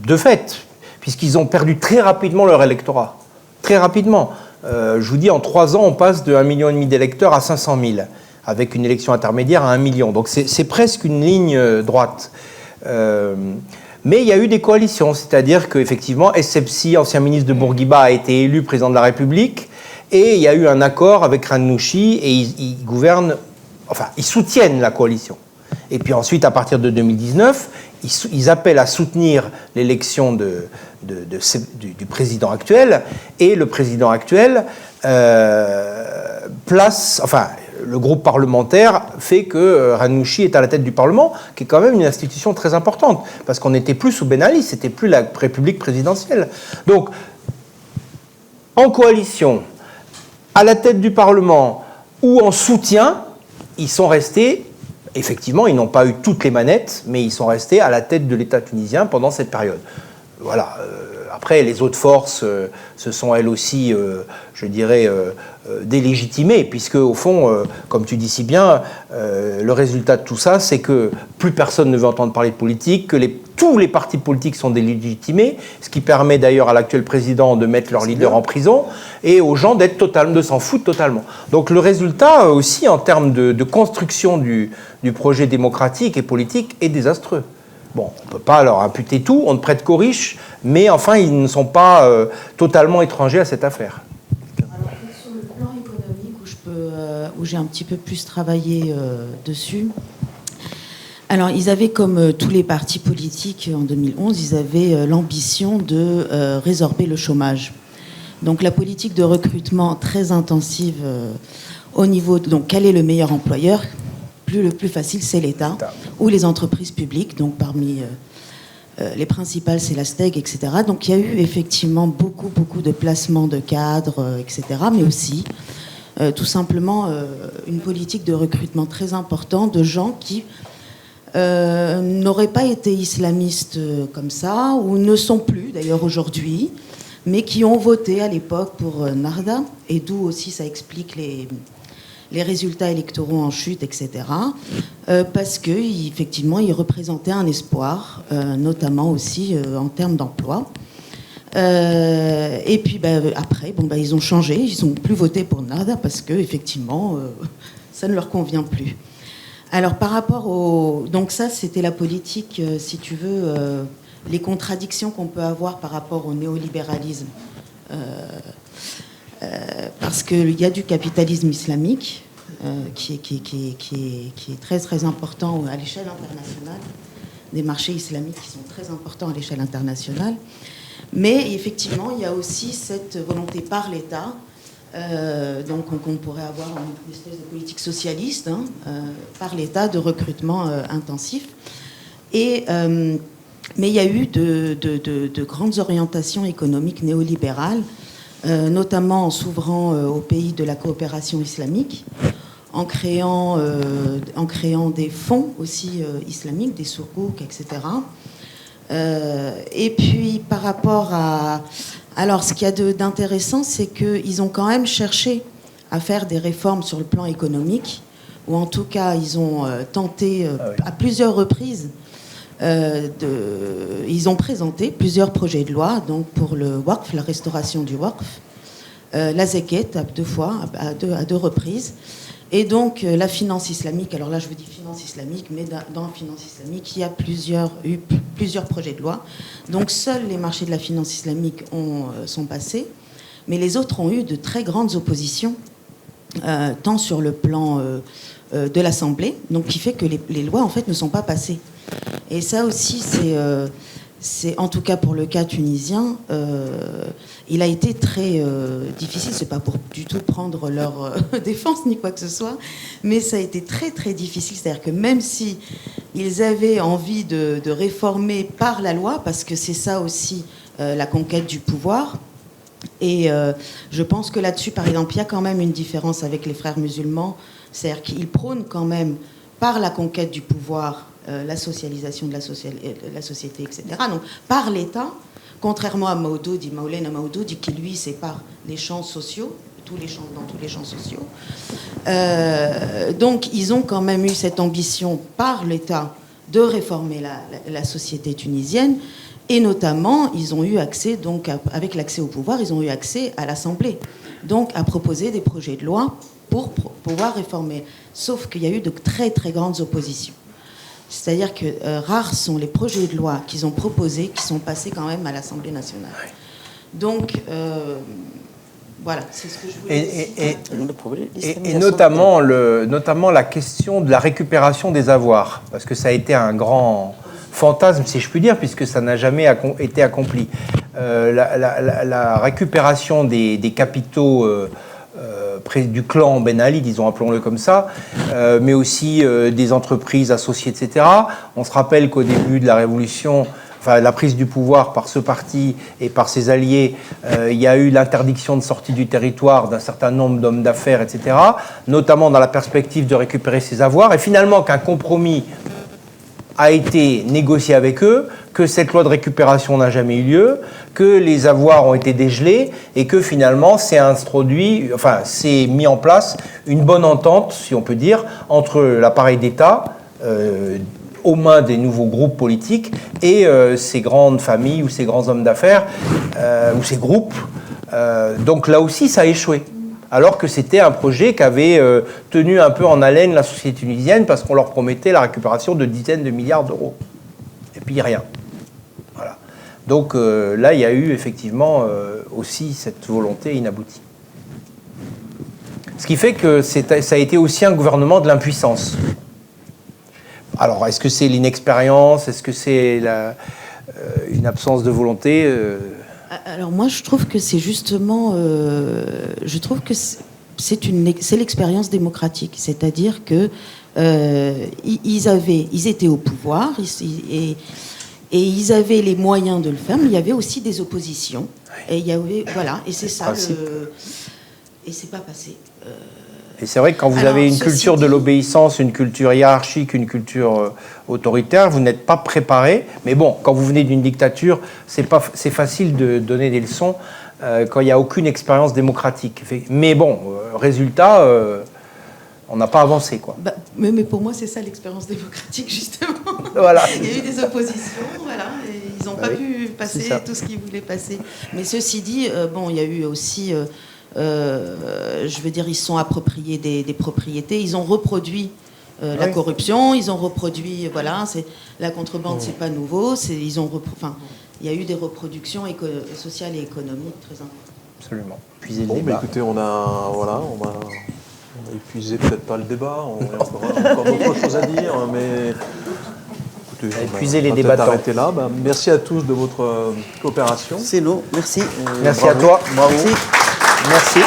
De fait, puisqu'ils ont perdu très rapidement leur électorat. Très rapidement. Je vous dis, en 3 ans, on passe de 1,5 million d'électeurs à 500 000, avec une élection intermédiaire à 1 million. Donc c'est presque une ligne droite. Mais il y a eu des coalitions, c'est-à-dire qu'effectivement, Essebsi, ancien ministre de Bourguiba, a été élu président de la République, et il y a eu un accord avec Ranouchi, et ils gouvernent, enfin, ils soutiennent la coalition. Et puis ensuite, à partir de 2019, ils appellent à soutenir l'élection du président actuel, et le président actuel le groupe parlementaire fait que Ranouchi est à la tête du Parlement, qui est quand même une institution très importante, parce qu'on n'était plus sous Ben Ali, c'était plus la République présidentielle. Donc, en coalition, à la tête du Parlement ou en soutien, ils sont restés, effectivement, ils n'ont pas eu toutes les manettes, mais ils sont restés à la tête de l'État tunisien pendant cette période. Voilà. Après, les autres forces se sont elles aussi, je dirais, délégitimées, puisque au fond, comme tu dis si bien, le résultat de tout ça, c'est que plus personne ne veut entendre parler de politique, que tous les partis politiques sont délégitimés, ce qui permet d'ailleurs à l'actuel président de mettre leur leader en prison, et aux gens de s'en foutre totalement. Donc le résultat aussi, en termes de construction du projet démocratique et politique, est désastreux. Bon, on ne peut pas leur imputer tout, on ne prête qu'aux riches, mais enfin, ils ne sont pas totalement étrangers à cette affaire. Alors, sur le plan économique, où j'ai un petit peu plus travaillé dessus, alors ils avaient, comme tous les partis politiques en 2011, ils avaient l'ambition de résorber le chômage. Donc la politique de recrutement très intensive au niveau de, donc quel est le meilleur employeur ? Le plus facile, c'est l'État ou les entreprises publiques. Donc, parmi les principales, c'est la STEG, etc. Donc, il y a eu effectivement beaucoup de placements de cadres, etc. Mais aussi, tout simplement, une politique de recrutement très importante de gens qui n'auraient pas été islamistes comme ça, ou ne sont plus, d'ailleurs, aujourd'hui, mais qui ont voté à l'époque pour Nahda, et d'où aussi ça explique les résultats électoraux en chute, etc., parce qu'effectivement, ils représentaient un espoir, notamment aussi en termes d'emploi. Et puis après, ils ont changé, ils n'ont plus voté pour Nahda parce qu'effectivement, ça ne leur convient plus. Alors par rapport au... Donc ça, c'était la politique, si tu veux, les contradictions qu'on peut avoir par rapport au néolibéralisme. Parce qu'il y a du capitalisme islamique qui est très important à l'échelle internationale, des marchés islamiques qui sont très importants à l'échelle internationale. Mais effectivement, il y a aussi cette volonté par l'État, donc qu'on pourrait avoir une espèce de politique socialiste, par l'État de recrutement intensif. Mais il y a eu de grandes orientations économiques néolibérales, notamment en s'ouvrant aux pays de la coopération islamique, en créant des fonds aussi islamiques, des soukouk, etc. Et puis par rapport à... Alors ce qu'il y a d'intéressant, c'est qu'ils ont quand même cherché à faire des réformes sur le plan économique, ou en tout cas ils ont tenté à plusieurs reprises, ils ont présenté plusieurs projets de loi, donc pour le Waqf, la restauration du Waqf, la Zakat à deux reprises, et donc la finance islamique. Alors là je vous dis finance islamique, mais dans la finance islamique il y a eu plusieurs projets de loi. Donc seuls les marchés de la finance islamique sont passés, mais les autres ont eu de très grandes oppositions, tant sur le plan de l'Assemblée, donc qui fait que les lois en fait ne sont pas passées. Et ça aussi en tout cas pour le cas tunisien, il a été très difficile. C'est pas pour du tout prendre leur défense ni quoi que ce soit, mais ça a été très très difficile. C'est-à-dire que même si ils avaient envie de réformer par la loi, parce que c'est ça aussi la conquête du pouvoir. Et je pense que là-dessus, par exemple, il y a quand même une différence avec les frères musulmans. C'est-à-dire qu'ils prônent quand même par la conquête du pouvoir la socialisation de la société, etc. Donc, par l'État, contrairement à Maulana Maoudoudi, qui, lui, sépare les champs sociaux, dans tous les champs sociaux. Donc, ils ont quand même eu cette ambition, par l'État, de réformer la société tunisienne. Et notamment, ils ont eu accès, donc, avec l'accès au pouvoir, ils ont eu accès à l'Assemblée. Donc, à proposer des projets de loi pour pouvoir réformer. Sauf qu'il y a eu de très, très grandes oppositions. C'est-à-dire que rares sont les projets de loi qu'ils ont proposés qui sont passés quand même à l'Assemblée nationale. Donc, voilà, c'est ce que je voulais dire. Et notamment la question de la récupération des avoirs, parce que ça a été un grand fantasme, si je puis dire, puisque ça n'a jamais été accompli. La récupération des capitaux du clan Ben Ali, disons, appelons-le comme ça, mais aussi des entreprises associées, etc. On se rappelle qu'au début de la Révolution, enfin la prise du pouvoir par ce parti et par ses alliés, il y a eu l'interdiction de sortie du territoire d'un certain nombre d'hommes d'affaires, etc., notamment dans la perspective de récupérer ces avoirs, et finalement qu'un compromis a été négocié avec eux, que cette loi de récupération n'a jamais eu lieu, que les avoirs ont été dégelés et que finalement c'est mis en place une bonne entente, si on peut dire, entre l'appareil d'État aux mains des nouveaux groupes politiques et ces grandes familles ou ces grands hommes d'affaires ou ces groupes. Donc là aussi ça a échoué. Alors que c'était un projet qui avait tenu un peu en haleine la société tunisienne parce qu'on leur promettait la récupération de dizaines de milliards d'euros. Et puis rien. Voilà. Donc là, il y a eu effectivement aussi cette volonté inaboutie. Ce qui fait que ça a été aussi un gouvernement de l'impuissance. Alors, est-ce que c'est l'inexpérience? Est-ce que c'est une absence de volonté Alors moi, je trouve que c'est justement, je trouve que c'est l'expérience démocratique, c'est-à-dire que ils étaient au pouvoir et ils avaient les moyens de le faire, mais il y avait aussi des oppositions. Et il y avait, voilà, et c'est ça et c'est pas passé. Et c'est vrai que quand vous avez une culture de l'obéissance, une culture hiérarchique, une culture autoritaire, vous n'êtes pas préparé. Mais bon, quand vous venez d'une dictature, c'est facile de donner des leçons quand il n'y a aucune expérience démocratique. Mais bon, résultat, on n'a pas avancé, quoi. Mais pour moi, c'est ça l'expérience démocratique, justement. Voilà. Il y a eu des oppositions, voilà, et ils n'ont pas pu passer tout ce qu'ils voulaient passer. Mais ceci dit, il y a eu aussi... je veux dire, ils se sont appropriés des propriétés, ils ont reproduit la corruption, ils ont reproduit, voilà, la contrebande, c'est pas nouveau, il y a eu des reproductions sociales et économiques très importantes. Absolument. Mais écoutez, on a épuisé peut-être pas le débat, on a encore d'autres choses à dire, mais écoutez, épuisé les débattants. Arrêter là. Merci à tous de votre coopération. C'est nous, merci. Merci à toi. Bravo. Merci.